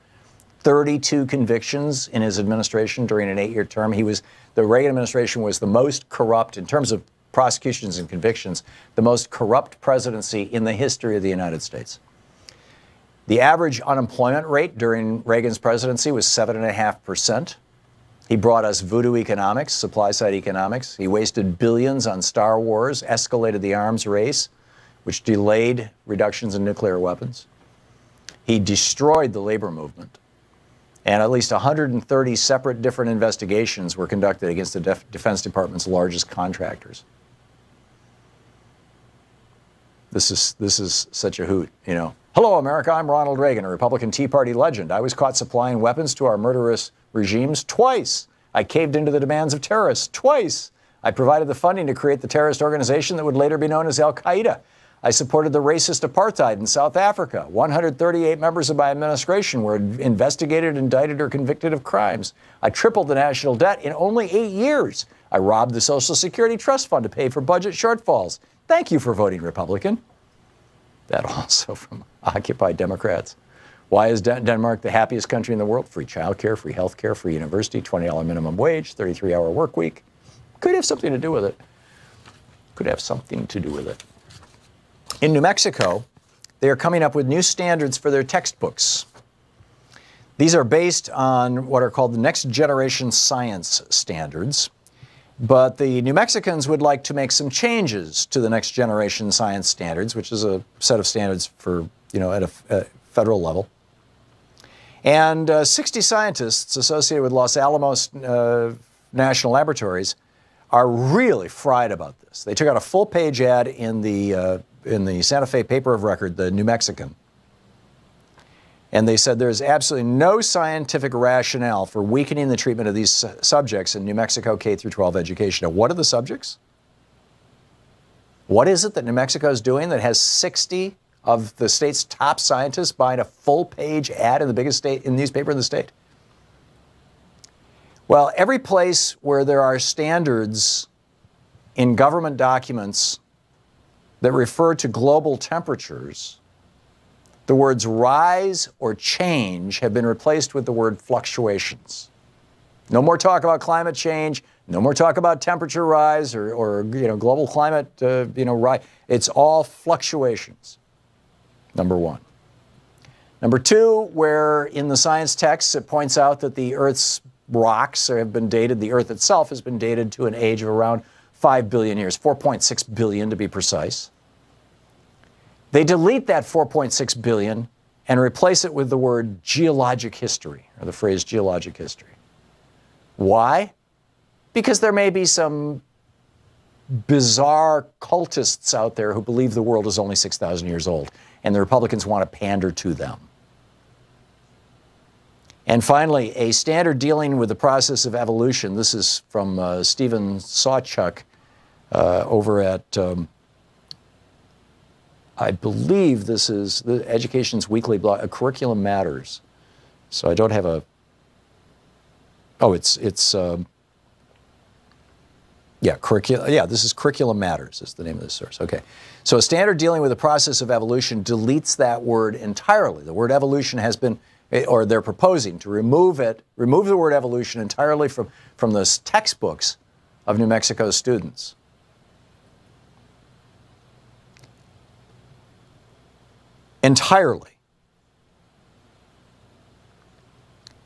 32 convictions in his administration during an 8-year term. The Reagan administration was the most corrupt, in terms of prosecutions and convictions, the most corrupt presidency in the history of the United States. The average unemployment rate during Reagan's presidency was 7.5%. He brought us voodoo economics, supply-side economics. He wasted billions on Star Wars, escalated the arms race, which delayed reductions in nuclear weapons. He destroyed the labor movement. And at least 130 separate different investigations were conducted against the Defense Department's largest contractors. This is such a hoot, you know. Hello, America. I'm Ronald Reagan, a Republican Tea Party legend. I was caught supplying weapons to our murderous regimes twice. I caved into the demands of terrorists twice. I provided the funding to create the terrorist organization that would later be known as Al-Qaeda. I supported the racist apartheid in South Africa. 138 members of my administration were investigated, indicted, or convicted of crimes. I tripled the national debt in only 8 years. I robbed the Social Security Trust Fund to pay for budget shortfalls. Thank you for voting Republican. That also from Occupy Democrats. Why is Denmark the happiest country in the world? Free childcare, free health care, free university, $20 minimum wage, 33-hour work week. Could have something to do with it. Could have something to do with it. In New Mexico, they are coming up with new standards for their textbooks. These are based on what are called the next generation science standards. But the New Mexicans would like to make some changes to the next generation science standards, which is a set of standards for, you know, at a federal level. And 60 scientists associated with Los Alamos National Laboratories are really fried about this. They took out a full-page ad in the Santa Fe paper of record, the New Mexican. And they said there's absolutely no scientific rationale for weakening the treatment of these subjects in New Mexico K through 12 education. Now, what are the subjects? What is it that New Mexico is doing that has 60 of the state's top scientists buying a full-page ad in the biggest newspaper in the state? Well, every place where there are standards in government documents that refer to global temperatures, the words rise or change have been replaced with the word fluctuations. No more talk about climate change, no more talk about temperature rise or global climate rise. It's all fluctuations, number one. Number two, where in the science texts it points out that the Earth's rocks have been dated, the Earth itself has been dated to an age of around 5 billion years, 4.6 billion to be precise. They delete that 4.6 billion and replace it with the word geologic history, or the phrase geologic history. Why? Because there may be some bizarre cultists out there who believe the world is only 6,000 years old, and the Republicans want to pander to them. And finally, a standard dealing with the process of evolution. This is from Stephen Sawchuk over at... I believe this is the Education's weekly blog, Curriculum Matters. So I don't have a, this is Curriculum Matters is the name of this source. Okay. So a standard dealing with the process of evolution deletes that word entirely. The word evolution has been, or they're proposing to remove the word evolution entirely from the textbooks of New Mexico students. Entirely.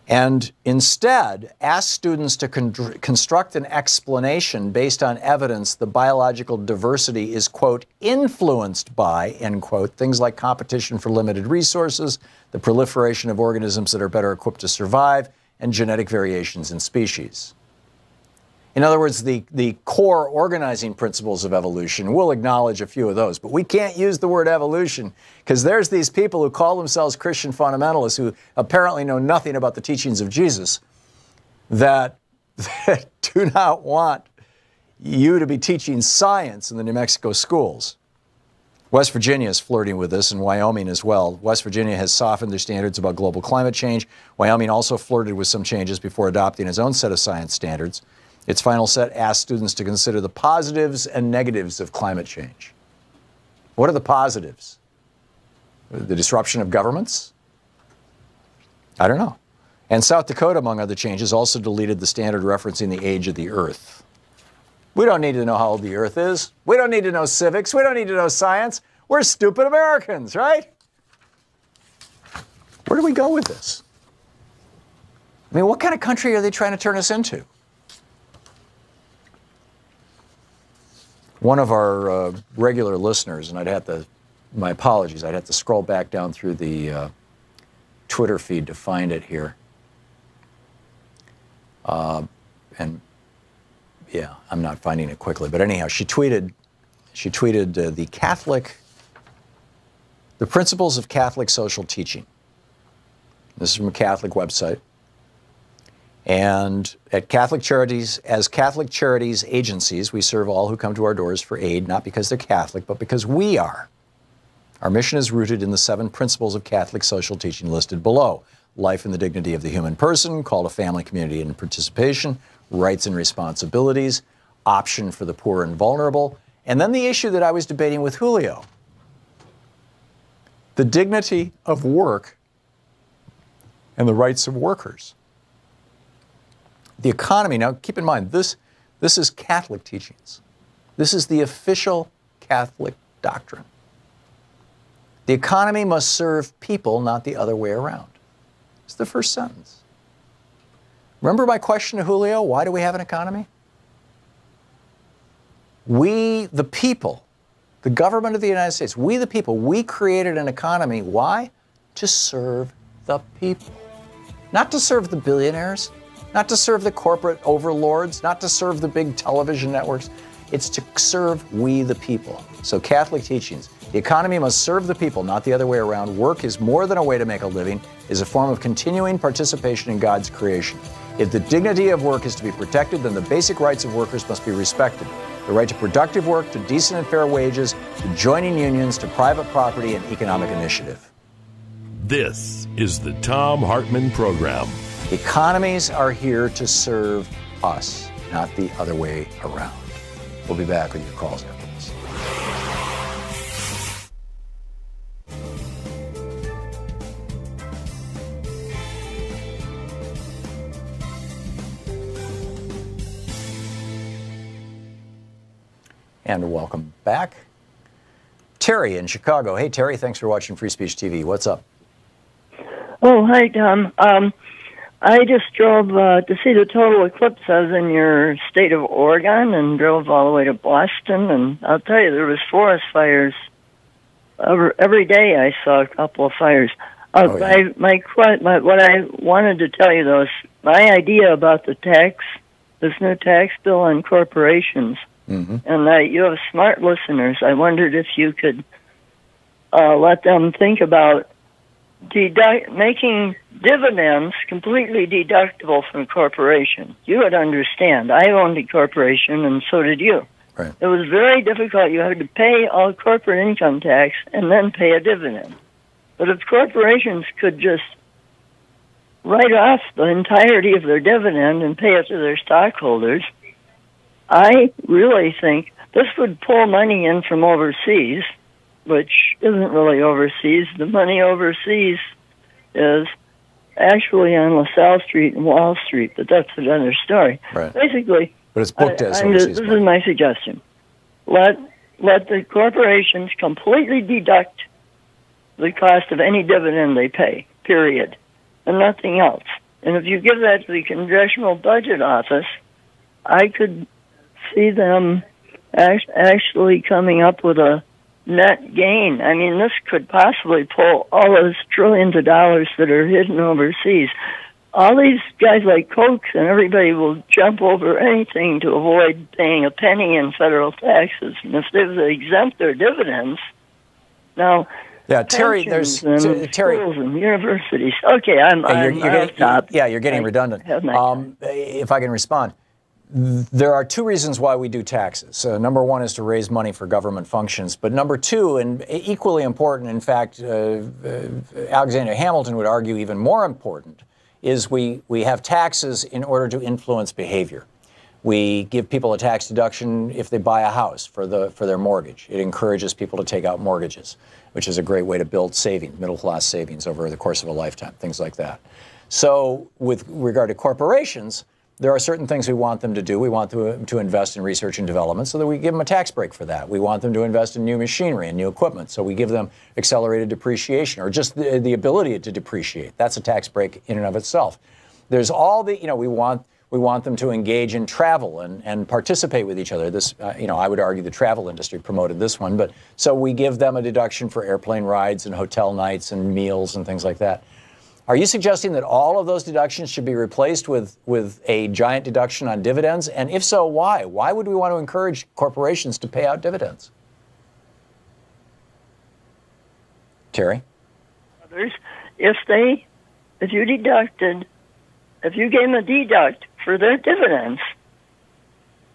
And instead, ask students to construct an explanation based on evidence the biological diversity is, quote, influenced by, end quote, things like competition for limited resources, the proliferation of organisms that are better equipped to survive, and genetic variations in species. In other words, the core organizing principles of evolution, we'll acknowledge a few of those, but we can't use the word evolution because there's these people who call themselves Christian fundamentalists who apparently know nothing about the teachings of Jesus that do not want you to be teaching science in the New Mexico schools. West Virginia is flirting with this, and Wyoming as well. West Virginia has softened their standards about global climate change. Wyoming also flirted with some changes before adopting its own set of science standards. Its final set asks students to consider the positives and negatives of climate change. What are the positives? The disruption of governments? I don't know. And South Dakota, among other changes, also deleted the standard referencing the age of the Earth. We don't need to know how old the Earth is. We don't need to know civics. We don't need to know science. We're stupid Americans, right? Where do we go with this? I mean, what kind of country are they trying to turn us into? one of our regular listeners, and my apologies, I'd have to scroll back down through the Twitter feed to find it here. And yeah, I'm not finding it quickly. But anyhow, she tweeted the principles of Catholic social teaching. This is from a Catholic website. And at Catholic Charities, as Catholic Charities agencies, we serve all who come to our doors for aid, not because they're Catholic, but because we are. Our mission is rooted in the 7 principles of Catholic social teaching listed below. Life and the dignity of the human person, call to family, community, and participation, rights and responsibilities, option for the poor and vulnerable, and then the issue that I was debating with Julio. The dignity of work and the rights of workers. The economy, now keep in mind, this is Catholic teachings. This is the official Catholic doctrine. The economy must serve people, not the other way around. It's the first sentence. Remember my question to Julio, why do we have an economy? We, the people, the government of the United States, we the people, we created an economy. Why? To serve the people. Not to serve the billionaires, not to serve the corporate overlords, not to serve the big television networks. It's to serve we the people. So Catholic teachings, the economy must serve the people, not the other way around. Work is more than a way to make a living, is a form of continuing participation in God's creation. If the dignity of work is to be protected, then the basic rights of workers must be respected. The right to productive work, to decent and fair wages, to joining unions, to private property and economic initiative. This is the Thom Hartmann Program. Economies are here to serve us, not the other way around. We'll be back with your calls after this. And welcome back. Terry in Chicago. Hey, Terry, thanks for watching Free Speech TV. What's up? Oh, hi, Tom. I just drove to see the total eclipses in your state of Oregon and drove all the way to Boston. And I'll tell you, there was forest fires. Every day I saw a couple of fires. What I wanted to tell you, though, is my idea about this new tax bill on corporations. Mm-hmm. And you have smart listeners. I wondered if you could let them think about making dividends completely deductible from corporation. You would understand. I owned a corporation, and so did you. Right. It was very difficult. You had to pay all corporate income tax and then pay a dividend. But if corporations could just write off the entirety of their dividend and pay it to their stockholders, I really think this would pull money in from overseas, which isn't really overseas. The money overseas is actually on LaSalle Street and Wall Street, but that's another story. Right. Basically, but it's booked as overseas. This is my suggestion. Let the corporations completely deduct the cost of any dividend they pay, period, and nothing else. And if you give that to the Congressional Budget Office, I could see them actually coming up with a net gain. I mean, this could possibly pull all those trillions of dollars that are hidden overseas. All these guys like Koch and everybody will jump over anything to avoid paying a penny in federal taxes. And if they exempt their dividends, now... Yeah, Terry, there's Terry, schools and universities. Okay, you're getting redundant. If I can respond, there are 2 reasons why we do taxes. Number 1 is to raise money for government functions, but number 2, and equally important, in fact, Alexander Hamilton would argue even more important, is we have taxes in order to influence behavior. We give people a tax deduction if they buy a house for their mortgage. It encourages people to take out mortgages, which is a great way to build savings, middle-class savings over the course of a lifetime, things like that. So with regard to corporations, there are certain things we want them to do. We want them to invest in research and development so that we give them a tax break for that. We want them to invest in new machinery and new equipment, so we give them accelerated depreciation or just the ability to depreciate. That's a tax break in and of itself. There's all the, We want them to engage in travel and participate with each other. This, I would argue the travel industry promoted this one, but so we give them a deduction for airplane rides and hotel nights and meals and things like that. Are you suggesting that all of those deductions should be replaced with a giant deduction on dividends? And if so, why? Why would we want to encourage corporations to pay out dividends? Terry? If you gave them a deduct for their dividends,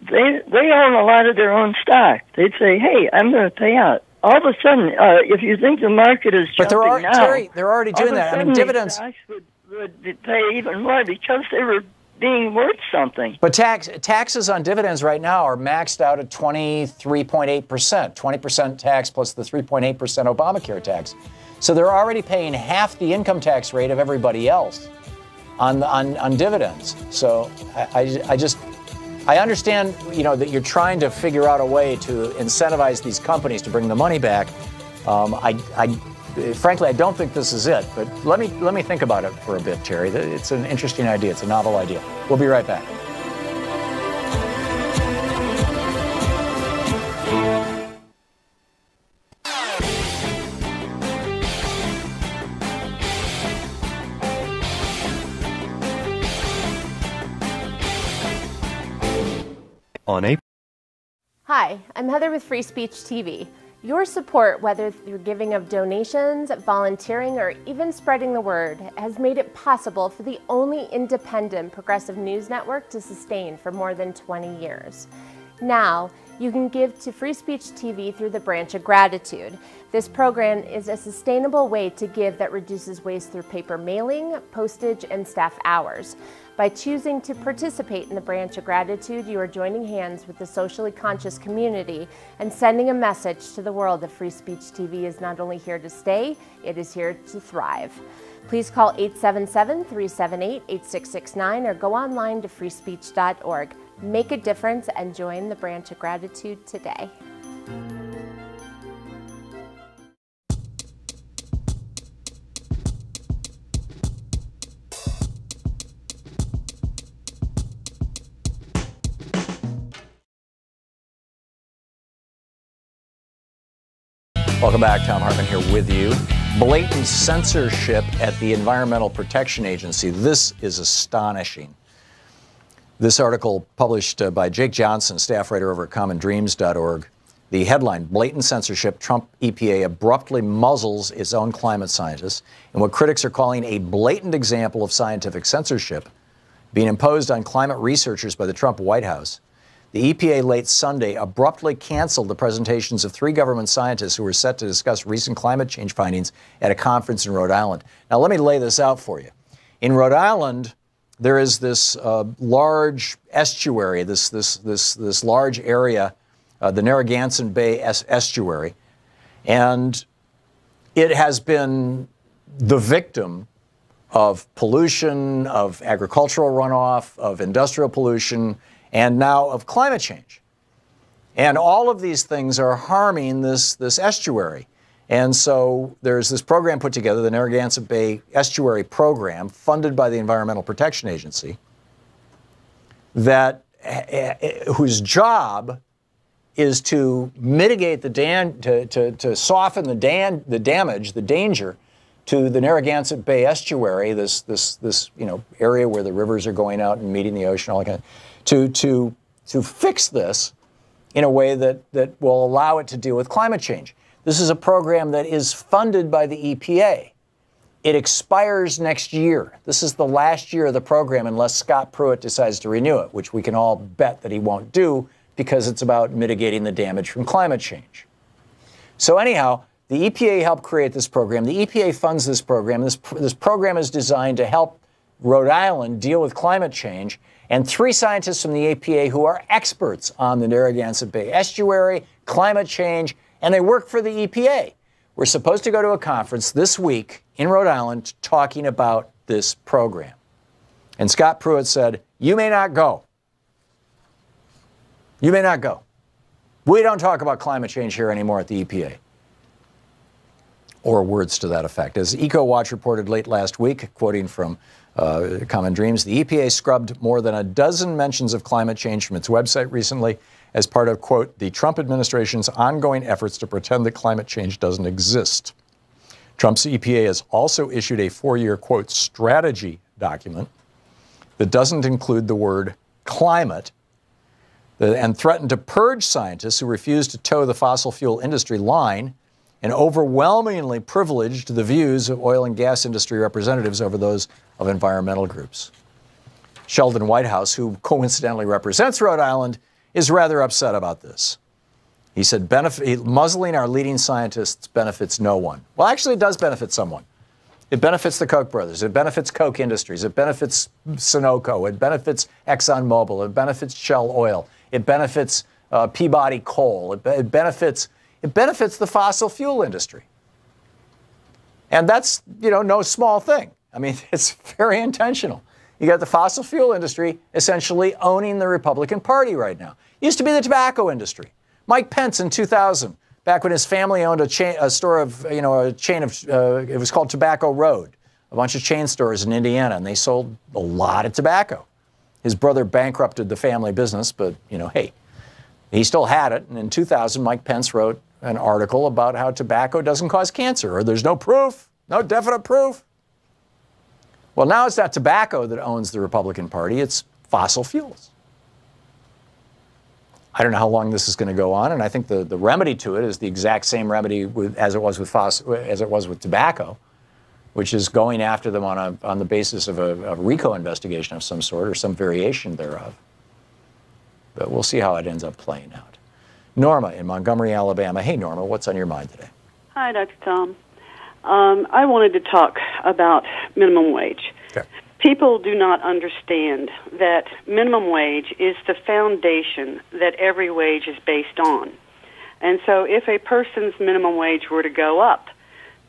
they own a lot of their own stock. They'd say, hey, I'm going to pay out. All of a sudden, if you think the market is jumping now, Terry, they're already doing that. I mean, dividends stocks would pay even more because they were being worth something. But taxes on dividends right now are maxed out at 23.8%, 20% tax plus the 3.8% Obamacare tax. So they're already paying half the income tax rate of everybody else on dividends. So I understand, that you're trying to figure out a way to incentivize these companies to bring the money back. Frankly, I don't think this is it. But let me think about it for a bit, Terry. It's an interesting idea. It's a novel idea. We'll be right back. Hi, I'm Heather with Free Speech TV. Your support, whether through giving of donations, volunteering, or even spreading the word, has made it possible for the only independent progressive news network to sustain for more than 20 years. Now, you can give to Free Speech TV through the Branch of Gratitude. This program is a sustainable way to give that reduces waste through paper mailing, postage, and staff hours. By choosing to participate in the Branch of Gratitude, you are joining hands with the socially conscious community and sending a message to the world that Free Speech TV is not only here to stay, it is here to thrive. Please call 877-378-8669 or go online to freespeech.org. Make a difference and join the Branch of Gratitude today. Welcome back. Thom Hartmann here with you. Blatant censorship at the Environmental Protection Agency. This is astonishing. This article published by Jake Johnson, staff writer over at commondreams.org. The headline, Blatant Censorship, Trump EPA abruptly muzzles its own climate scientists, in what critics are calling a blatant example of scientific censorship being imposed on climate researchers by the Trump White House. The EPA late Sunday abruptly canceled the presentations of 3 government scientists who were set to discuss recent climate change findings at a conference in Rhode Island. Now, let me lay this out for you. In Rhode Island, there is this large estuary, this large area, the Narragansett Bay estuary, and it has been the victim of pollution, of agricultural runoff, of industrial pollution, and now of climate change. And all of these things are harming this estuary. And so there's this program put together, the Narragansett Bay Estuary Program, funded by the Environmental Protection Agency, whose job is to mitigate to soften the damage, the danger to the Narragansett Bay Estuary, this area where the rivers are going out and meeting the ocean, all that kind of, to fix this in a way that will allow it to deal with climate change. This is a program that is funded by the EPA. It expires next year. This is the last year of the program unless Scott Pruitt decides to renew it, which we can all bet that he won't do because it's about mitigating the damage from climate change. So anyhow, the EPA helped create this program. The EPA funds this program. This program is designed to help Rhode Island deal with climate change. And 3 scientists from the EPA who are experts on the Narragansett Bay Estuary, climate change, and they work for the EPA. We're supposed to go to a conference this week in Rhode Island talking about this program. And Scott Pruitt said, you may not go. You may not go. We don't talk about climate change here anymore at the EPA. Or words to that effect. As EcoWatch reported late last week, quoting from Common Dreams. The EPA scrubbed more than a dozen mentions of climate change from its website recently as part of, quote, the Trump administration's ongoing efforts to pretend that climate change doesn't exist. Trump's EPA has also issued a 4-year, quote, strategy document that doesn't include the word climate and threatened to purge scientists who refuse to toe the fossil fuel industry line and overwhelmingly privileged the views of oil and gas industry representatives over those of environmental groups. Sheldon Whitehouse, who coincidentally represents Rhode Island, is rather upset about this. He said, muzzling our leading scientists benefits no one. Well, actually, it does benefit someone. It benefits the Koch brothers. It benefits Koch Industries. It benefits Sunoco. It benefits ExxonMobil. It benefits Shell Oil. It benefits Peabody Coal. It benefits the fossil fuel industry. And that's, no small thing. I mean, it's very intentional. You got the fossil fuel industry essentially owning the Republican Party right now. It used to be the tobacco industry. Mike Pence in 2000, back when his family owned a chain of, it was called Tobacco Road, a bunch of chain stores in Indiana, and they sold a lot of tobacco. His brother bankrupted the family business, but, hey, he still had it. And in 2000, Mike Pence wrote an article about how tobacco doesn't cause cancer, or there's no proof, no definite proof. Well, now it's not tobacco that owns the Republican Party, it's fossil fuels. I don't know how long this is going to go on, and I think the remedy to it is the exact same remedy as it was with tobacco, which is going after them on the basis of a RICO investigation of some sort or some variation thereof. But we'll see how it ends up playing out. Norma in Montgomery, Alabama. Hey, Norma, what's on your mind today? Hi, Dr. Tom. I wanted to talk about minimum wage. Okay. People do not understand that minimum wage is the foundation that every wage is based on. And so if a person's minimum wage were to go up,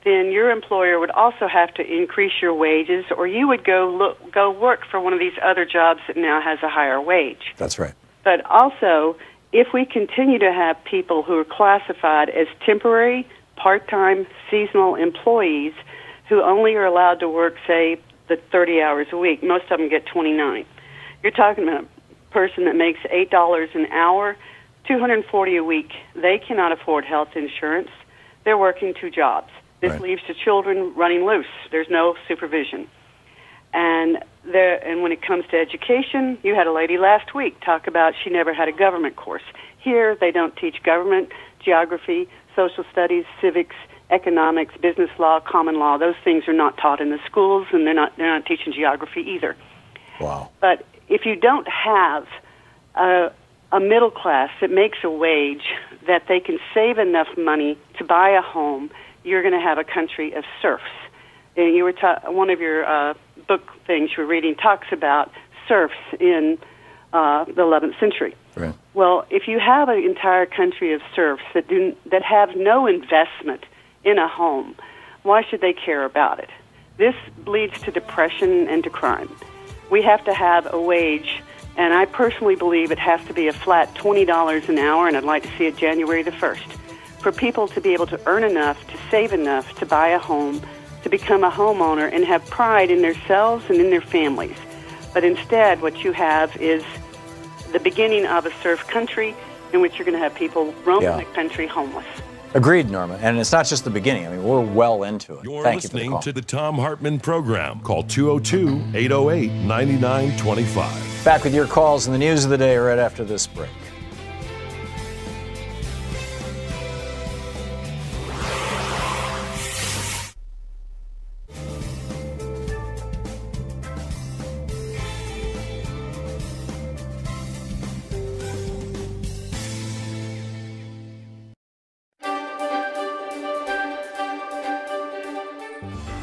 then your employer would also have to increase your wages, or you would go work for one of these other jobs that now has a higher wage. That's right. But also, if we continue to have people who are classified as temporary, part-time, seasonal employees who only are allowed to work, say, the 30 hours a week, most of them get 29. You're talking about a person that makes $8 an hour, $240 a week. They cannot afford health insurance. They're working 2 jobs. This leaves the children running loose. There's no supervision. And when it comes to education, you had a lady last week talk about she never had a government course. Here, they don't teach government, geography, social studies, civics, economics, business law, common law. Those things are not taught in the schools, and they're not teaching geography either. Wow. But if you don't have a middle class that makes a wage that they can save enough money to buy a home, you're going to have a country of serfs. And you were one of your book things you were reading talks about serfs in the 11th century. Right. Well, if you have an entire country of serfs that have no investment in a home, why should they care about it? This leads to depression and to crime. We have to have a wage, and I personally believe it has to be a flat $20 an hour, and I'd like to see it January the 1st, for people to be able to earn enough, to save enough, to buy a home, to become a homeowner and have pride in themselves and in their families. But instead, what you have is the beginning of a serf country in which you're going to have people roaming the country homeless. Agreed, Norma. And it's not just the beginning. I mean, we're well into it. You're Thank you for the listening call. to the Thom Hartmann Program. Call 202-808-9925. Back with your calls and the news of the day right after this break.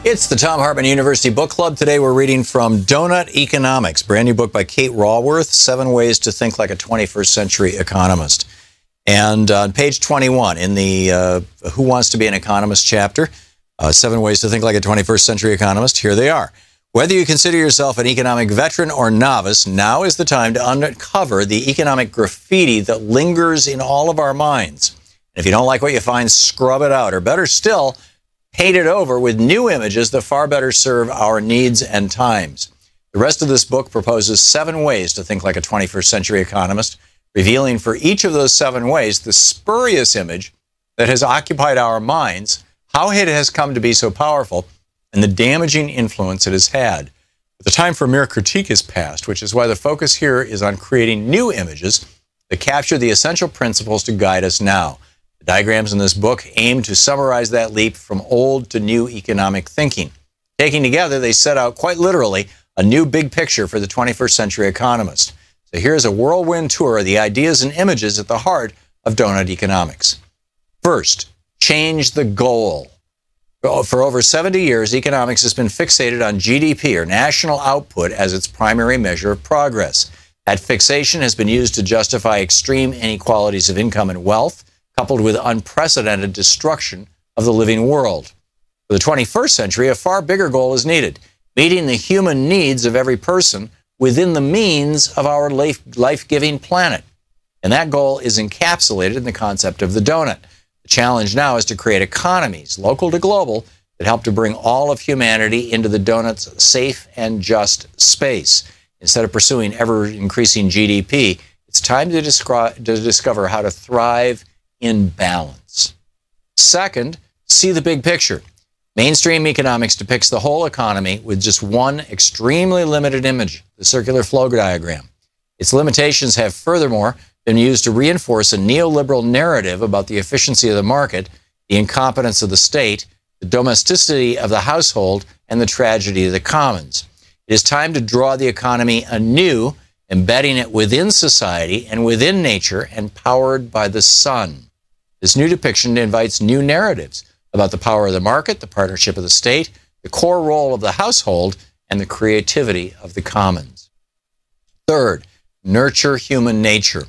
It's the Thom Hartmann University Book Club. Today we're reading from Donut Economics, brand new book by Kate Raworth, 7 Ways to Think Like a 21st Century Economist. And on page 21 in the Who Wants to Be an Economist chapter, 7 Ways to Think Like a 21st Century Economist, here they are. Whether you consider yourself an economic veteran or novice, now is the time to uncover the economic graffiti that lingers in all of our minds. And if you don't like what you find, scrub it out, or better still, paint it over with new images that far better serve our needs and times. The rest of this book proposes 7 ways to think like a 21st century economist, revealing for each of those 7 ways the spurious image that has occupied our minds, how it has come to be so powerful, and the damaging influence it has had. But the time for mere critique is past, which is why the focus here is on creating new images that capture the essential principles to guide us now. The diagrams in this book aim to summarize that leap from old to new economic thinking. Taken together, they set out quite literally a new big picture for the 21st century economist. So here's a whirlwind tour of the ideas and images at the heart of donut economics. First, change the goal. For over 70 years, economics has been fixated on GDP, or national output, as its primary measure of progress. That fixation has been used to justify extreme inequalities of income and wealth, coupled with unprecedented destruction of the living world. For the 21st century, a far bigger goal is needed: meeting the human needs of every person within the means of our life-giving planet. And that goal is encapsulated in the concept of the donut. The challenge now is to create economies, local to global, that help to bring all of humanity into the donut's safe and just space. Instead of pursuing ever-increasing GDP, it's time to discover how to thrive in balance. Second, see the big picture. Mainstream economics depicts the whole economy with just one extremely limited image, the circular flow diagram. Its limitations have furthermore been used to reinforce a neoliberal narrative about the efficiency of the market, the incompetence of the state, the domesticity of the household, and the tragedy of the commons. It is time to draw the economy anew, embedding it within society and within nature and powered by the sun. This new depiction invites new narratives about the power of the market, the partnership of the state, the core role of the household, and the creativity of the commons. Third, nurture human nature.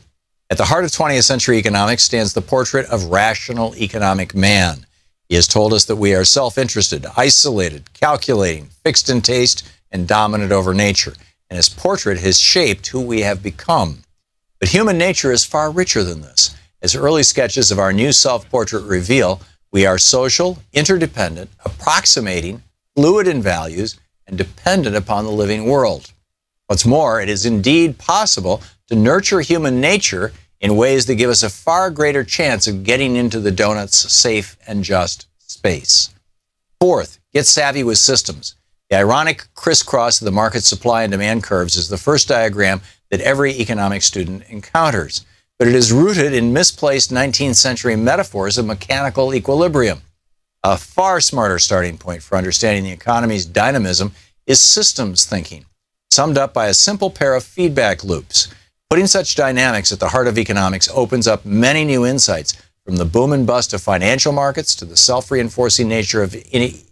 At the heart of 20th century economics stands the portrait of rational economic man. He has told us that we are self-interested, isolated, calculating, fixed in taste, and dominant over nature. And his portrait has shaped who we have become. But human nature is far richer than this. As early sketches of our new self-portrait reveal, we are social, interdependent, approximating, fluid in values, and dependent upon the living world. What's more, it is indeed possible to nurture human nature in ways that give us a far greater chance of getting into the donut's safe and just space. Fourth, get savvy with systems. The ironic crisscross of the market supply and demand curves is the first diagram that every economic student encounters. But it is rooted in misplaced 19th century metaphors of mechanical equilibrium. A far smarter starting point for understanding the economy's dynamism is systems thinking, summed up by a simple pair of feedback loops. Putting such dynamics at the heart of economics opens up many new insights, from the boom and bust of financial markets to the self-reinforcing nature of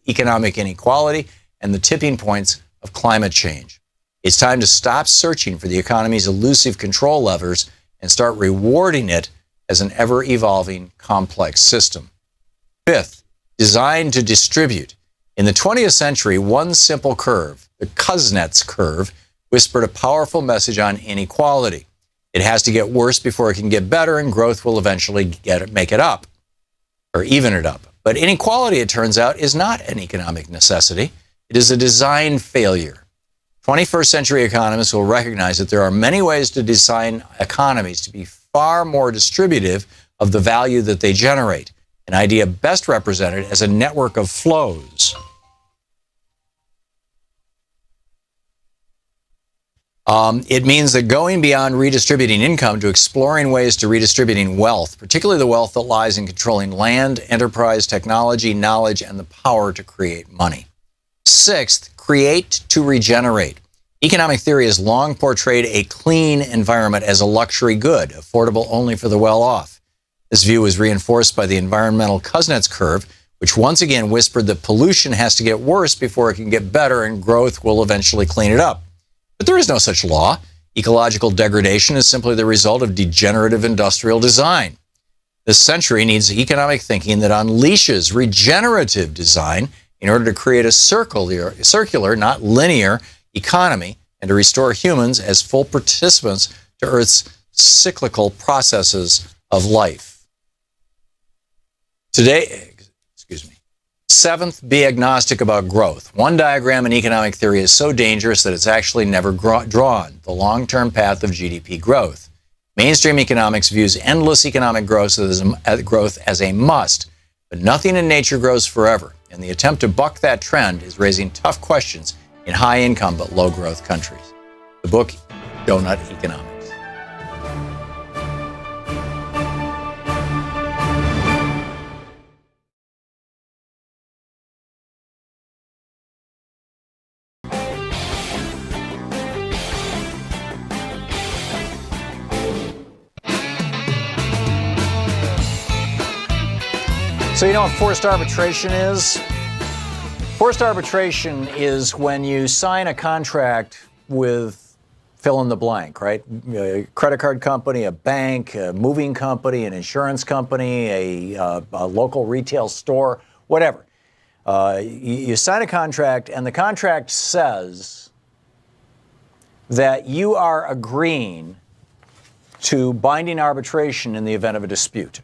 economic inequality and the tipping points of climate change. It's time to stop searching for the economy's elusive control levers and start rewarding it as an ever-evolving, complex system. Fifth, design to distribute. In the 20th century, one simple curve, the Kuznets curve, whispered a powerful message on inequality. It has to get worse before it can get better, and growth will eventually make it up, or even it up. But inequality, it turns out, is not an economic necessity. It is a design failure. 21st century economists will recognize that there are many ways to design economies to be far more distributive of the value that they generate, an idea best represented as a network of flows. It means that going beyond redistributing income to exploring ways to redistributing wealth, particularly the wealth that lies in controlling land, enterprise, technology, knowledge, and the power to create money. Sixth, create to regenerate. Economic theory has long portrayed a clean environment as a luxury good, affordable only for the well-off. This view was reinforced by the environmental Kuznets curve, which once again whispered that pollution has to get worse before it can get better, and growth will eventually clean it up. But there is no such law. Ecological degradation is simply the result of degenerative industrial design. This century needs economic thinking that unleashes regenerative design in order to create a circular, not linear, economy, and to restore humans as full participants to Earth's cyclical processes of life. Today, Seventh, be agnostic about growth. One diagram in economic theory is so dangerous that it's actually never drawn, the long-term path of GDP growth. Mainstream economics views endless economic growth as a must, but nothing in nature grows forever, and the attempt to buck that trend is raising tough questions in high-income but low-growth countries. The book, Donut Economics. So you know what forced arbitration is? Forced arbitration is when you sign a contract with fill in the blank, right? A credit card company, a bank, a moving company, an insurance company, a local retail store, whatever. You sign a contract, and the contract says that you are agreeing to binding arbitration in the event of a dispute.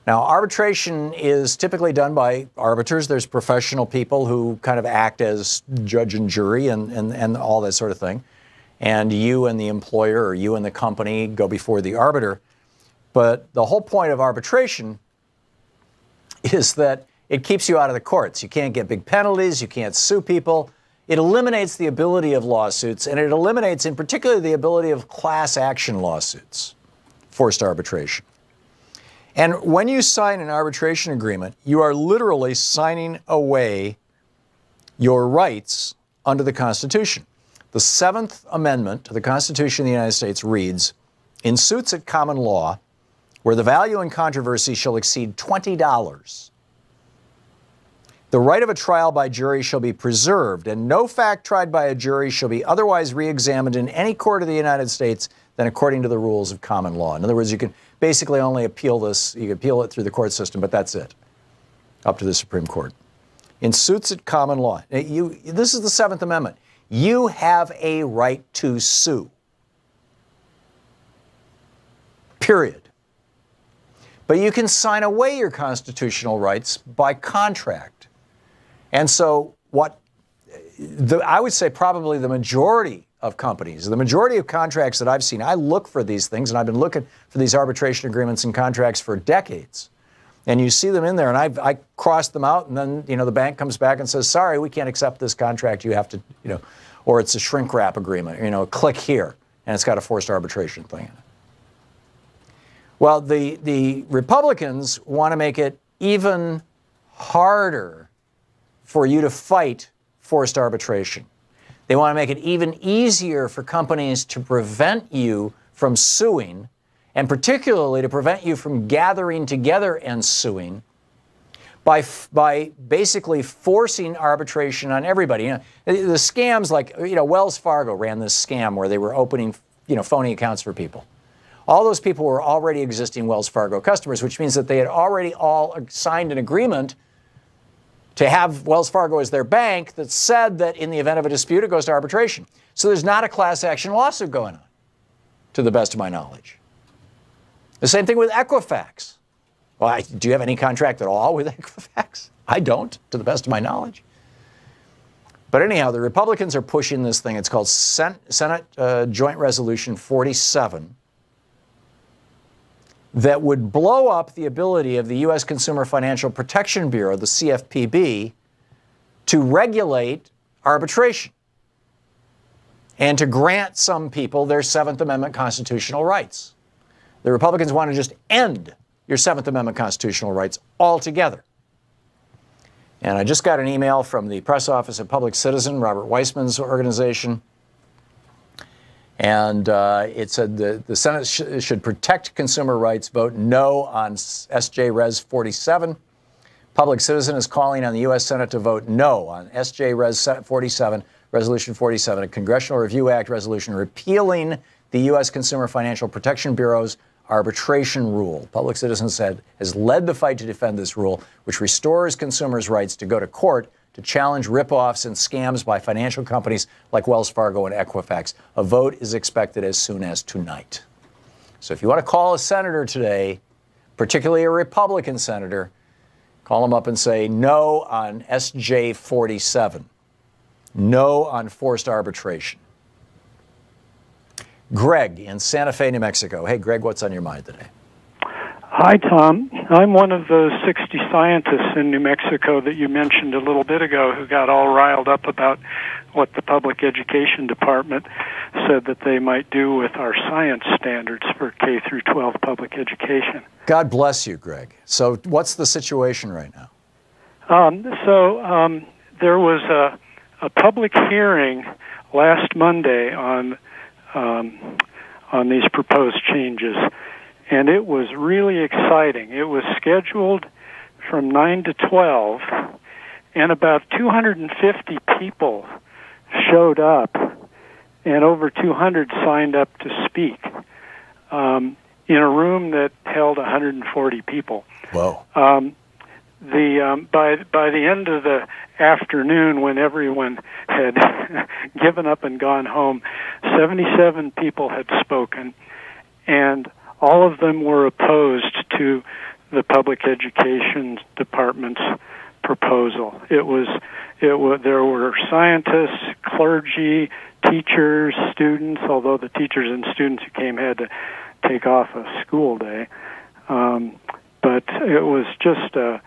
Now, arbitration is typically done by arbiters. There's professional people who kind of act as judge and jury and all that sort of thing. And you and the employer or you and the company go before the arbiter. But the whole point of arbitration is that it keeps you out of the courts. You can't get big penalties. You can't sue people. It eliminates the ability of lawsuits, and it eliminates in particular the ability of class action lawsuits, forced arbitration. And when you sign an arbitration agreement, you are literally signing away your rights under the Constitution. The Seventh Amendment to the Constitution of the United States reads, "In suits at common law, where the value in controversy shall exceed $20, the right of a trial by jury shall be preserved, and no fact tried by a jury shall be otherwise re-examined in any court of the United States than according to the rules of common law." In other words, you can basically only appeal this. You can appeal it through the court system, but that's it, up to the Supreme Court. In suits at common law, this is the Seventh Amendment. You have a right to sue. Period. But you can sign away your constitutional rights by contract. And so I would say probably the majority of companies, the majority of contracts that I've seen, I look for these things, and I've been looking for these arbitration agreements and contracts for decades. And you see them in there, and I cross them out, and then, the bank comes back and says, sorry, we can't accept this contract. You have to, or it's a shrink wrap agreement, click here, and it's got a forced arbitration thing in it. Well, the Republicans want to make it even harder for you to fight forced arbitration. They want to make it even easier for companies to prevent you from suing, and particularly to prevent you from gathering together and suing by basically forcing arbitration on everybody. The scams like, Wells Fargo ran this scam where they were opening, phony accounts for people. All those people were already existing Wells Fargo customers, which means that they had already all signed an agreement to have Wells Fargo as their bank that said that in the event of a dispute, it goes to arbitration. So there's not a class action lawsuit going on, to the best of my knowledge. The same thing with Equifax. Well, do you have any contract at all with Equifax? I don't, to the best of my knowledge. But anyhow, the Republicans are pushing this thing. It's called Senate Joint Resolution 47. That would blow up the ability of the U.S. Consumer Financial Protection Bureau, the CFPB, to regulate arbitration and to grant some people their Seventh Amendment constitutional rights. The Republicans want to just end your Seventh Amendment constitutional rights altogether. And I just got an email from the press office of Public Citizen, Robert Weissman's organization. And it said the Senate should protect consumer rights. Vote no on SJ Res 47. Public Citizen is calling on the U.S. Senate to vote no on SJ Res 47, Resolution 47, a Congressional Review Act resolution repealing the U.S. Consumer Financial Protection Bureau's arbitration rule. Public Citizen said has led the fight to defend this rule, which restores consumers' rights to go to court to challenge ripoffs and scams by financial companies like Wells Fargo and Equifax. A vote is expected as soon as tonight. So if you want to call a senator today, particularly a Republican senator, Call them up and say no on SJ 47. No on forced arbitration. Greg in Santa Fe, New Mexico. Hey, Greg, what's on your mind today? Hi, Tom. I'm one of those 60 scientists in New Mexico that you mentioned a little bit ago who got all riled up about what the public education department said that they might do with our science standards for K through 12 public education. God bless you, Greg. So what's the situation right now? There was a public hearing last Monday on these proposed changes, and it was really exciting. It was scheduled from 9 to 12, and about 250 people showed up, and over 200 signed up to speak in a room that held 140 people. Whoa. By the end of the afternoon, when everyone had given up and gone home, 77 people had spoken, and all of them were opposed to the public education department's proposal. There were scientists, clergy, teachers, students, although the teachers and students who came had to take off a school day. But it was just an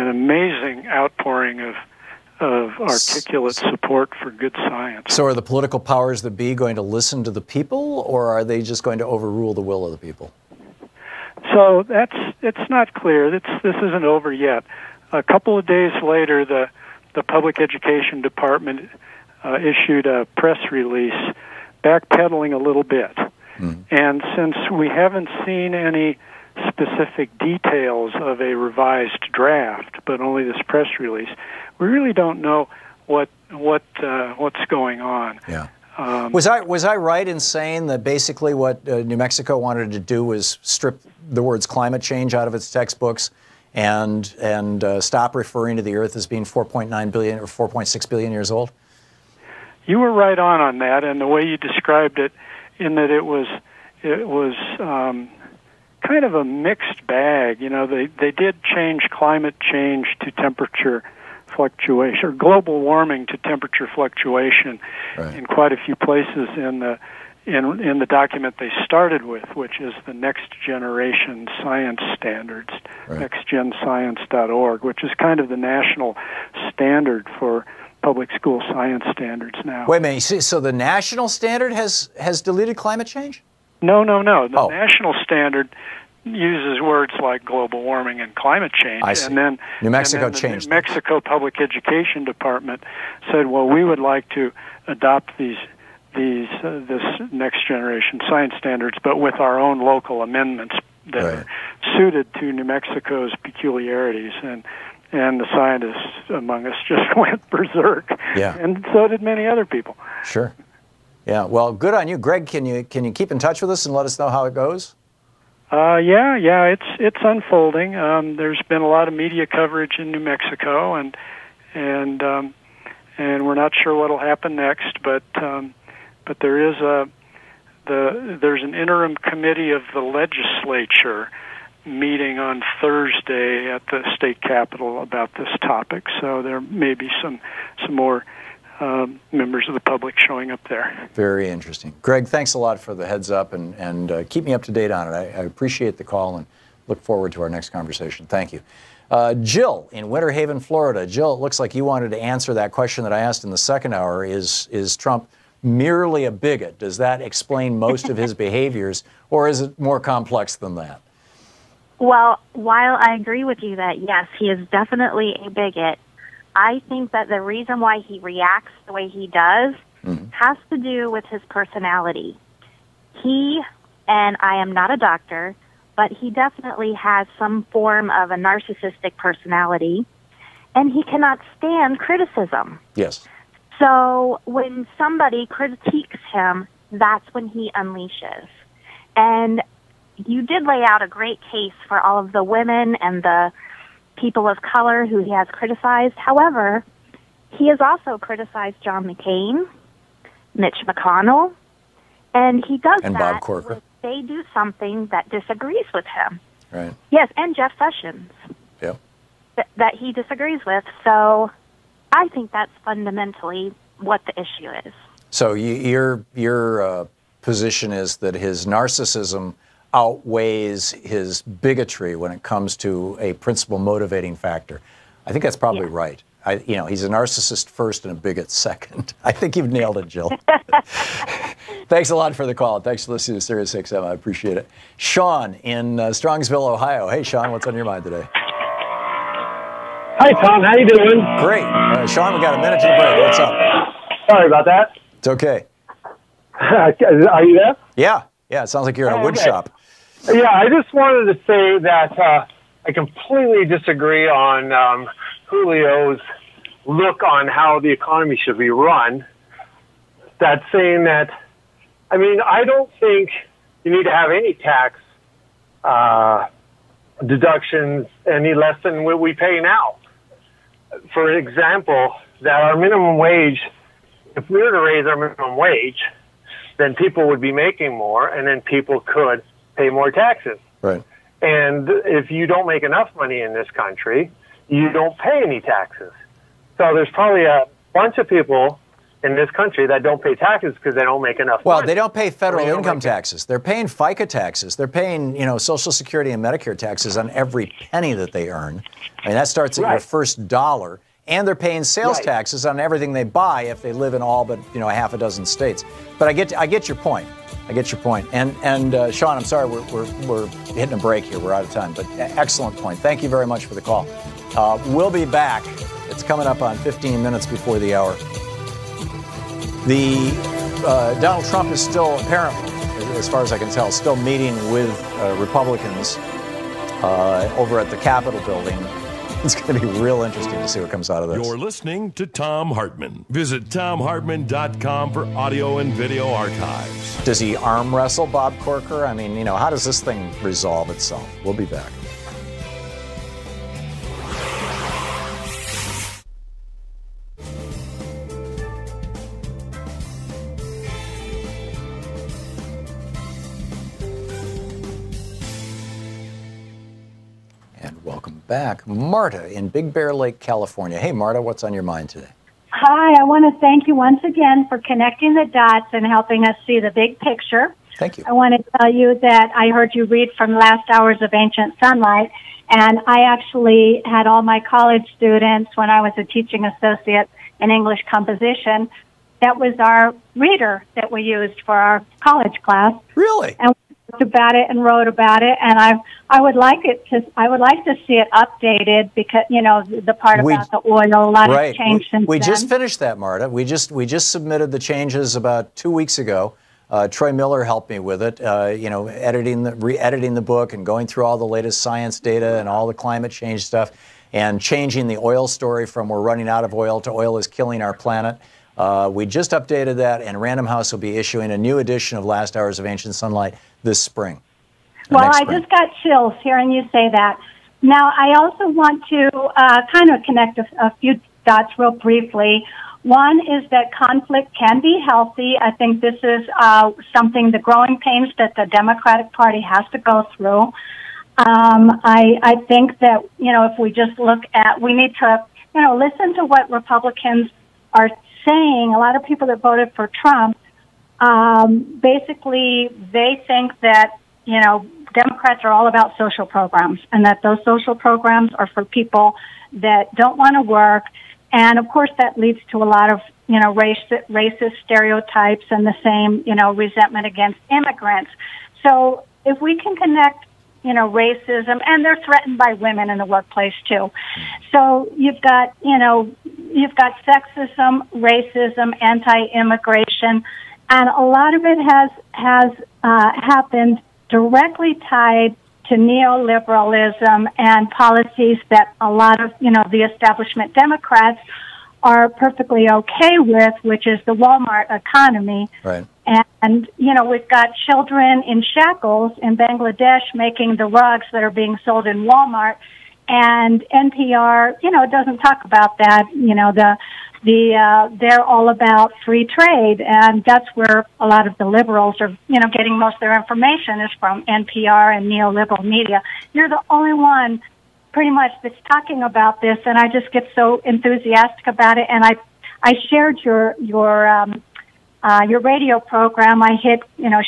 amazing outpouring of articulate support for good science. So are the political powers that be going to listen to the people, or are they just going to overrule the will of the people? So it's not clear. This isn't over yet. A couple of days later, the public education department issued a press release backpedaling a little bit. And since we haven't seen any specific details of a revised draft, but only this press release, we really don't know what's going on. Yeah. Was I right in saying that basically what New Mexico wanted to do was strip the words climate change out of its textbooks and stop referring to the Earth as being 4.9 billion or 4.6 billion years old? You were right on that, and the way you described it, in that it was kind of a mixed bag. You know, they did change climate change to temperature fluctuation, or global warming to temperature fluctuation, in quite a few places in the document they started with, which is the Next Generation Science Standards, nextgenscience.org, which is kind of the national standard for public school science standards now. Wait a minute, so the national standard has deleted climate change? No. The national standard uses words like global warming and climate change. I see. And then New Mexico the changed. New Mexico Public Education Department said, well, we would like to adopt this next generation science standards, but with our own local amendments that are suited to New Mexico's peculiarities. And the scientists among us just went berserk. Yeah. And so did many other people. Sure. Yeah. Well, good on you, Greg. Can you keep in touch with us and let us know how it goes? Yeah. It's unfolding. There's been a lot of media coverage in New Mexico, and we're not sure what'll happen next. But there is there's an interim committee of the legislature meeting on Thursday at the state capitol about this topic. So there may be some more members of the public showing up there. Very interesting. Greg, thanks a lot for the heads up, and keep me up to date on it. I appreciate the call and look forward to our next conversation. Thank you. Jill in Winter Haven, Florida. Jill, it looks like you wanted to answer that question that I asked in the second hour. Is Trump merely a bigot? Does that explain most of his behaviors, or is it more complex than that? Well, while I agree with you that, yes, he is definitely a bigot, I think that the reason why he reacts the way he does has to do with his personality. He, and I am not a doctor, but he definitely has some form of a narcissistic personality, and he cannot stand criticism. Yes. So when somebody critiques him, that's when he unleashes. And you did lay out a great case for all of the women and the people of color who he has criticized. However, he has also criticized John McCain, Mitch McConnell, and he does and that Bob Corker. when they do something that disagrees with him. Right. Yes, and Jeff Sessions. Yep. that he disagrees with. So I think that's fundamentally what the issue is. So your position is that his narcissism outweighs his bigotry when it comes to a principal motivating factor. I think that's probably right. He's a narcissist first and a bigot second. I think you've nailed it, Jill. Thanks a lot for the call. Thanks for listening to Sirius XM. I appreciate it. Sean in Strongsville, Ohio. Hey, Sean, what's on your mind today? Hi, Tom. How you doing? Great. Sean, we got a minute to the break. What's up? Sorry about that. It's okay. Are you there? Yeah. It sounds like you're in a wood shop. Yeah, I just wanted to say that I completely disagree on Julio's look on how the economy should be run. That's saying that, I don't think you need to have any tax deductions any less than what we pay now. For example, that our minimum wage, if we were to raise our minimum wage, then people would be making more, and then people could pay more taxes. Right. And if you don't make enough money in this country, you don't pay any taxes. So there's probably a bunch of people in this country that don't pay taxes because they don't make enough money. Well, they don't pay federal income taxes. They're paying FICA taxes. They're paying, Social Security and Medicare taxes on every penny that they earn. That starts at your first dollar. And they're paying sales taxes on everything they buy if they live in all but, half a dozen states. But I get your point. And Sean, I'm sorry, we're hitting a break here. We're out of time. But excellent point. Thank you very much for the call. We'll be back. It's coming up on 15 minutes before the hour. Donald Trump is still, apparently, as far as I can tell, still meeting with Republicans over at the Capitol building. It's going to be real interesting to see what comes out of this. You're listening to Thom Hartmann. Visit ThomHartmann.com for audio and video archives. Does he arm wrestle Bob Corker? How does this thing resolve itself? We'll be back. Welcome back. Marta in Big Bear Lake, California. Hey, Marta, what's on your mind today? Hi, I want to thank you once again for connecting the dots and helping us see the big picture. Thank you. I want to tell you that I heard you read from Last Hours of Ancient Sunlight, and I actually had all my college students, when I was a teaching associate in English composition, that was our reader that we used for our college class. Really? And about it and wrote about it, and I would like to see it updated because the part about the oil, a lot has changed since we then. just finished that, Marta. We just submitted the changes about 2 weeks ago. Troy Miller helped me with it, re-editing the book and going through all the latest science data and all the climate change stuff, and changing the oil story from we're running out of oil to oil is killing our planet. We just updated that, and Random House will be issuing a new edition of Last Hours of Ancient Sunlight this spring. Well, I just got chills hearing you say that. Now, I also want to kind of connect a few dots real briefly. One is that conflict can be healthy. I think this is something, the growing pains that the Democratic Party has to go through. I think that, if we just look at, we need to, listen to what Republicans are saying. A lot of people that voted for Trump, basically they think that, Democrats are all about social programs and that those social programs are for people that don't want to work. And of course that leads to a lot of, racist stereotypes and the same, resentment against immigrants. So if we can connect, racism, and they're threatened by women in the workplace too. So you've got sexism, racism, anti-immigration, and a lot of it has happened directly tied to neoliberalism and policies that a lot of, the establishment Democrats are perfectly okay with, which is the Walmart economy. Right. And, we've got children in shackles in Bangladesh making the rugs that are being sold in Walmart. And NPR, doesn't talk about that. They're all about free trade, and that's where a lot of the liberals are, getting most of their information is from NPR and neoliberal media. You're the only one pretty much that's talking about this, and I just get so enthusiastic about it. And I shared your radio program. I hit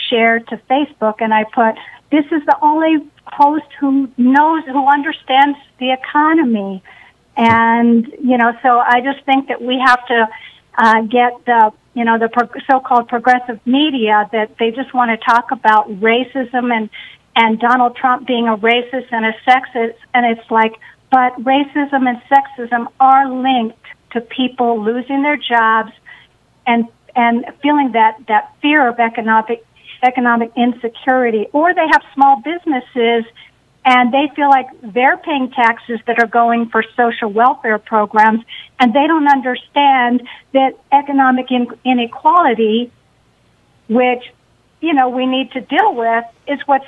share to Facebook, and I put, this is the only host who understands the economy. And so I just think that we have to get the so-called progressive media that they just want to talk about racism and Donald Trump being a racist and a sexist, and it's like, but racism and sexism are linked to people losing their jobs and feeling that fear of economic insecurity, or they have small businesses and they feel like they're paying taxes that are going for social welfare programs, and they don't understand that economic inequality, which we need to deal with, is what's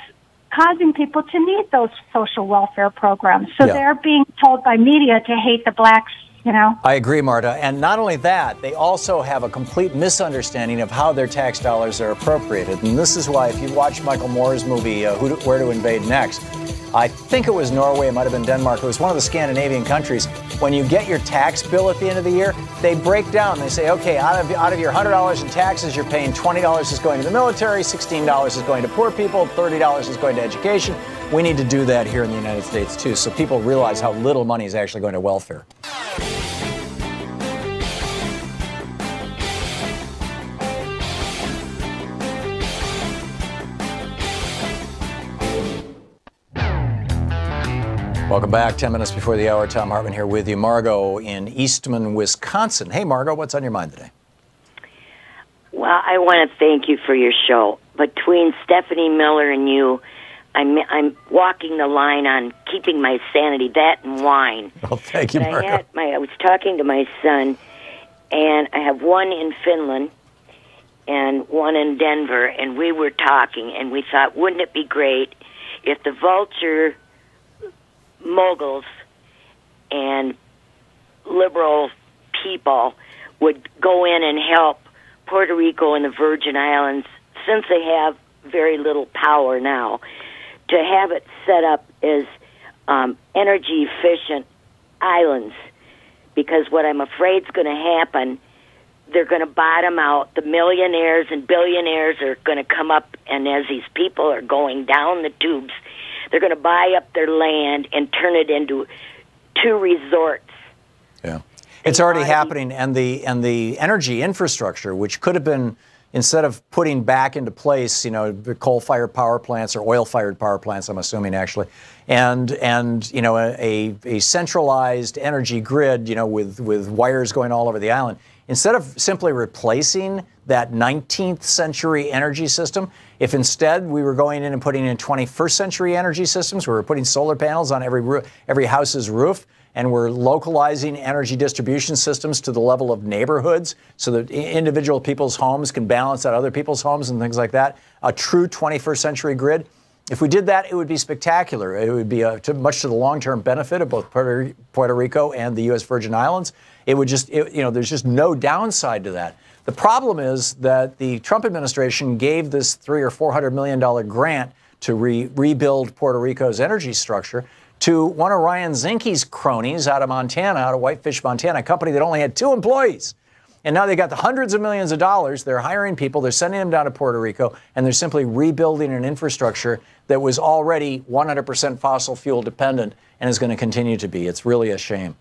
causing people to need those social welfare programs. So they're being told by media to hate the blacks, I agree, Marta. And not only that, they also have a complete misunderstanding of how their tax dollars are appropriated. And this is why, if you watch Michael Moore's movie, Where to Invade Next, I think it was Norway, it might have been Denmark, it was one of the Scandinavian countries. When you get your tax bill at the end of the year, they break down. They say, okay, out of your $100 in taxes, you're paying $20 is going to the military, $16 is going to poor people, $30 is going to education. We need to do that here in the United States, too, so people realize how little money is actually going to welfare. Welcome back. 10 minutes before the hour. Thom Hartmann here with you. Margot in Eastman, Wisconsin. Hey, Margot, what's on your mind today? Well, I want to thank you for your show. Between Stephanie Miller and you, I'm walking the line on keeping my sanity, that and wine. Well, thank you, Margot. I was talking to my son, and I have one in Finland and one in Denver, and we were talking, and we thought, wouldn't it be great if the vulture moguls and liberal people would go in and help Puerto Rico and the Virgin Islands, since they have very little power now, to have it set up as energy efficient islands. Because what I'm afraid is going to happen, they're going to bottom out. The millionaires and billionaires are going to come up, and as these people are going down the tubes, they're going to buy up their land and turn it into 2 resorts. Yeah, it's already happening, and the energy infrastructure, which could have been, instead of putting back into place, the coal-fired power plants or oil-fired power plants, I'm assuming actually, and a centralized energy grid, with wires going all over the island. Instead of simply replacing that 19th century energy system, if instead we were going in and putting in 21st century energy systems, we were putting solar panels on every house's roof, and we're localizing energy distribution systems to the level of neighborhoods so that individual people's homes can balance out other people's homes and things like that, a true 21st century grid. If we did that, it would be spectacular. It would be much to the long-term benefit of both Puerto Rico and the U.S. Virgin Islands. It would there's just no downside to that. The problem is that the Trump administration gave this $300 or $400 million grant to rebuild Puerto Rico's energy structure to one of Ryan Zinke's cronies out of Montana, out of Whitefish, Montana, a company that only had 2 employees. And now they got the hundreds of millions of dollars. They're hiring people. They're sending them down to Puerto Rico, and they're simply rebuilding an infrastructure that was already 100% fossil fuel dependent and is going to continue to be. It's really a shame.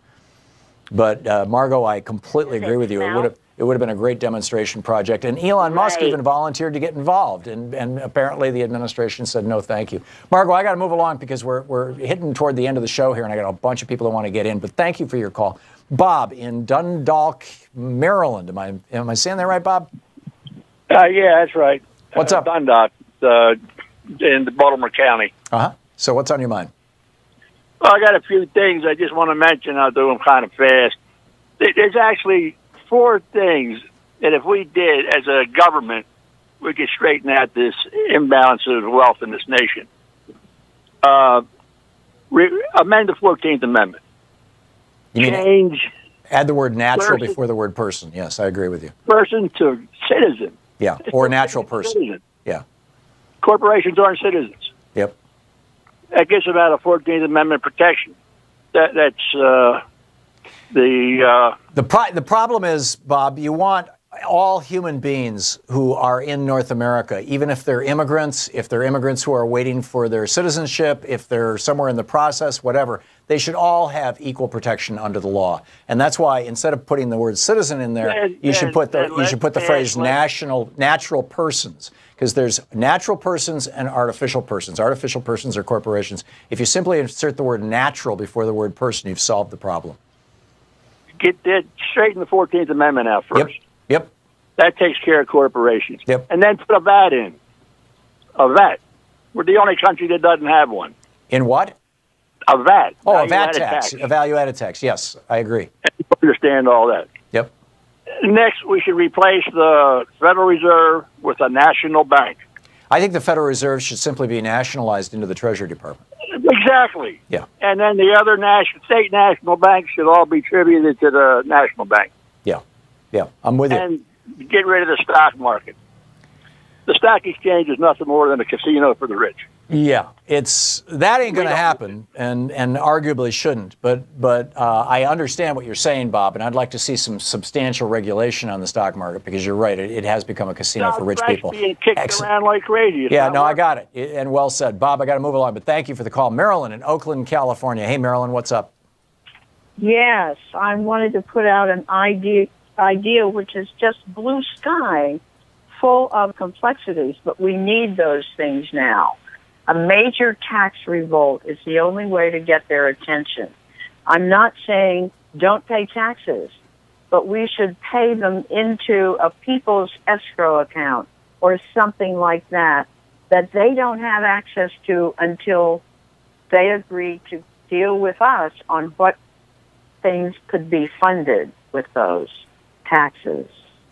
But Margot, I completely agree with you. It would have been a great demonstration project. And Elon Musk even volunteered to get involved. And apparently the administration said, no, thank you. Margot, I got to move along because we're hitting toward the end of the show here, and I got a bunch of people that want to get in. But thank you for your call. Bob in Dundalk, Maryland. Am I saying that right, Bob? Yeah, that's right. What's up? Dundalk, in Baltimore County. Uh-huh. So what's on your mind? Well, I got a few things I just want to mention. I'll do them kind of fast. There's actually 4 things that if we did as a government, we could straighten out this imbalance of wealth in this nation. Amend the 14th Amendment. Add the word natural before the word person. Yes, I agree with you. Person to citizen. Yeah, or natural person. Citizen. Yeah. Corporations aren't citizens. Yep. That gives them out a 14th Amendment protection. that's the problem is, Bob, you want all human beings who are in North America, even if they're immigrants who are waiting for their citizenship, if they're somewhere in the process, whatever, they should all have equal protection under the law. And that's why instead of putting the word citizen in there, you should put the phrase natural persons, because there's natural persons and artificial persons. Artificial persons are corporations. If you simply insert the word natural before the word person, you've solved the problem. Get that straighten the 14th Amendment out first. Yep. That takes care of corporations. Yep. And then put a VAT in. A VAT. We're the only country that doesn't have one. In what? A VAT. Oh, a VAT tax. A value-added tax. Yes, I agree. I understand all that. Yep. Next, we should replace the Federal Reserve with a national bank. I think the Federal Reserve should simply be nationalized into the Treasury Department. Exactly. Yeah. And then the other state national banks should all be tributed to the national bank. Yeah, I'm with you. And get rid of the stock market. The stock exchange is nothing more than a casino for the rich. Yeah, that ain't going to happen, and arguably shouldn't. But I understand what you're saying, Bob, and I'd like to see some substantial regulation on the stock market, because you're right, it has become a casino for rich people. Being kicked around like crazy. Yeah, no, I got it, and well said, Bob. I got to move along, but thank you for the call, Marilyn in Oakland, California. Hey, Marilyn, what's up? Yes, I wanted to put out an idea which is just blue sky, full of complexities, but we need those things now. A major tax revolt is the only way to get their attention. I'm not saying don't pay taxes, but we should pay them into a people's escrow account or something like that they don't have access to until they agree to deal with us on what things could be funded with those taxes.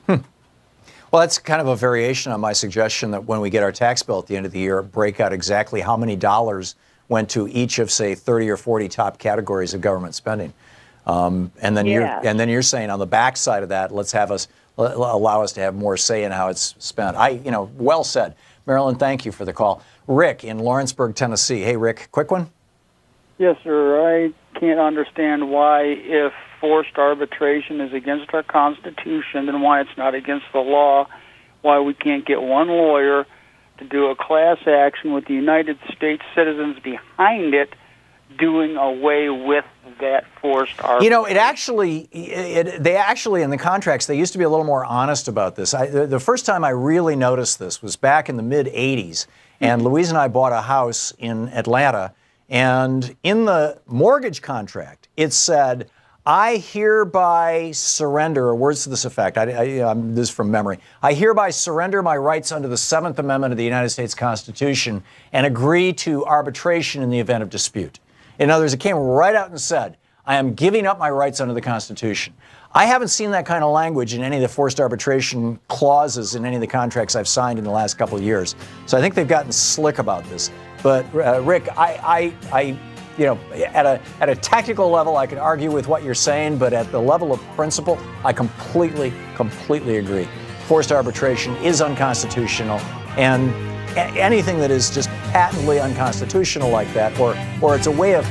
Well, that's kind of a variation on my suggestion that when we get our tax bill at the end of the year, break out exactly how many dollars went to each of, say, 30 or 40 top categories of government spending. And then you're saying on the back side of that, allow us to have more say in how it's spent. Well said. Marilyn, thank you for the call. Rick in Lawrenceburg, Tennessee. Hey, Rick, quick one. Yes, sir. I can't understand why, if forced arbitration is against our Constitution, then why it's not against the law, why we can't get one lawyer to do a class action with the United States citizens behind it, doing away with that forced arbitration. They actually, in the contracts, they used to be a little more honest about this. The first time I really noticed this was back in the mid-'80s, and Louise and I bought a house in Atlanta, and in the mortgage contract, it said, I hereby surrender, or words to this effect, this is from memory, I hereby surrender my rights under the 7th Amendment of the United States Constitution and agree to arbitration in the event of dispute. In other words, it came right out and said, I am giving up my rights under the Constitution. I haven't seen that kind of language in any of the forced arbitration clauses in any of the contracts I've signed in the last couple of years. So I think they've gotten slick about this. But Rick, at a technical level, I can argue with what you're saying, but at the level of principle, I completely agree. Forced arbitration is unconstitutional, and anything that is just patently unconstitutional like that, or it's a way of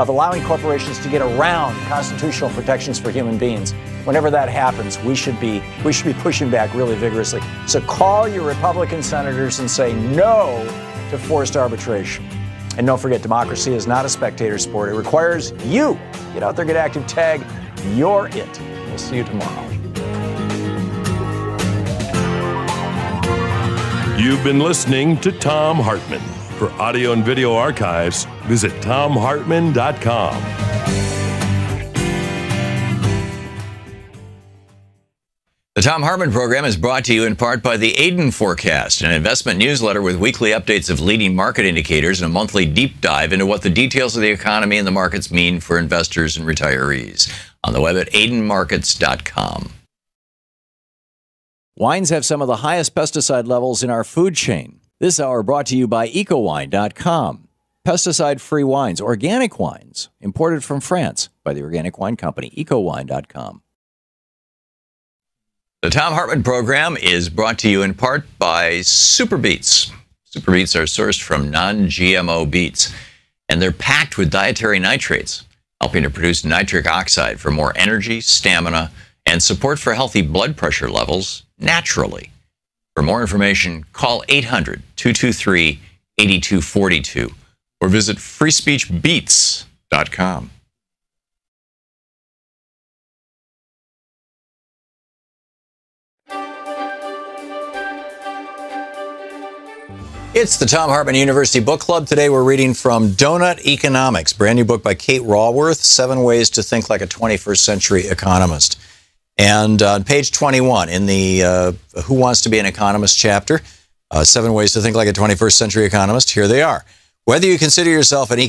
allowing corporations to get around constitutional protections for human beings. Whenever that happens, we should be pushing back really vigorously. So call your Republican senators and say no to forced arbitration. And don't forget, democracy is not a spectator sport. It requires you. Get out there, get active, tag. You're it. We'll see you tomorrow. You've been listening to Thom Hartmann. For audio and video archives, visit thomhartmann.com. The Thom Hartmann Program is brought to you in part by the Aiden Forecast, an investment newsletter with weekly updates of leading market indicators and a monthly deep dive into what the details of the economy and the markets mean for investors and retirees. On the web at aidenmarkets.com. Wines have some of the highest pesticide levels in our food chain. This hour brought to you by ecowine.com. Pesticide-free wines, organic wines, imported from France by the Organic Wine Company, ecowine.com. The Thom Hartmann Program is brought to you in part by Super Beets. Super Beets are sourced from non-GMO beets. and they're packed with dietary nitrates, helping to produce nitric oxide for more energy, stamina, and support for healthy blood pressure levels naturally. For more information, call 800-223-8242 or visit freespeechbeats.com. It's the Thom Hartmann University Book Club. Today we're reading from Donut Economics, brand new book by Kate Raworth, 7 Ways to Think Like a 21st Century Economist. And on page 21 in the Who Wants to Be an Economist chapter, 7 Ways to Think Like a 21st Century Economist, here they are. Whether you consider yourself an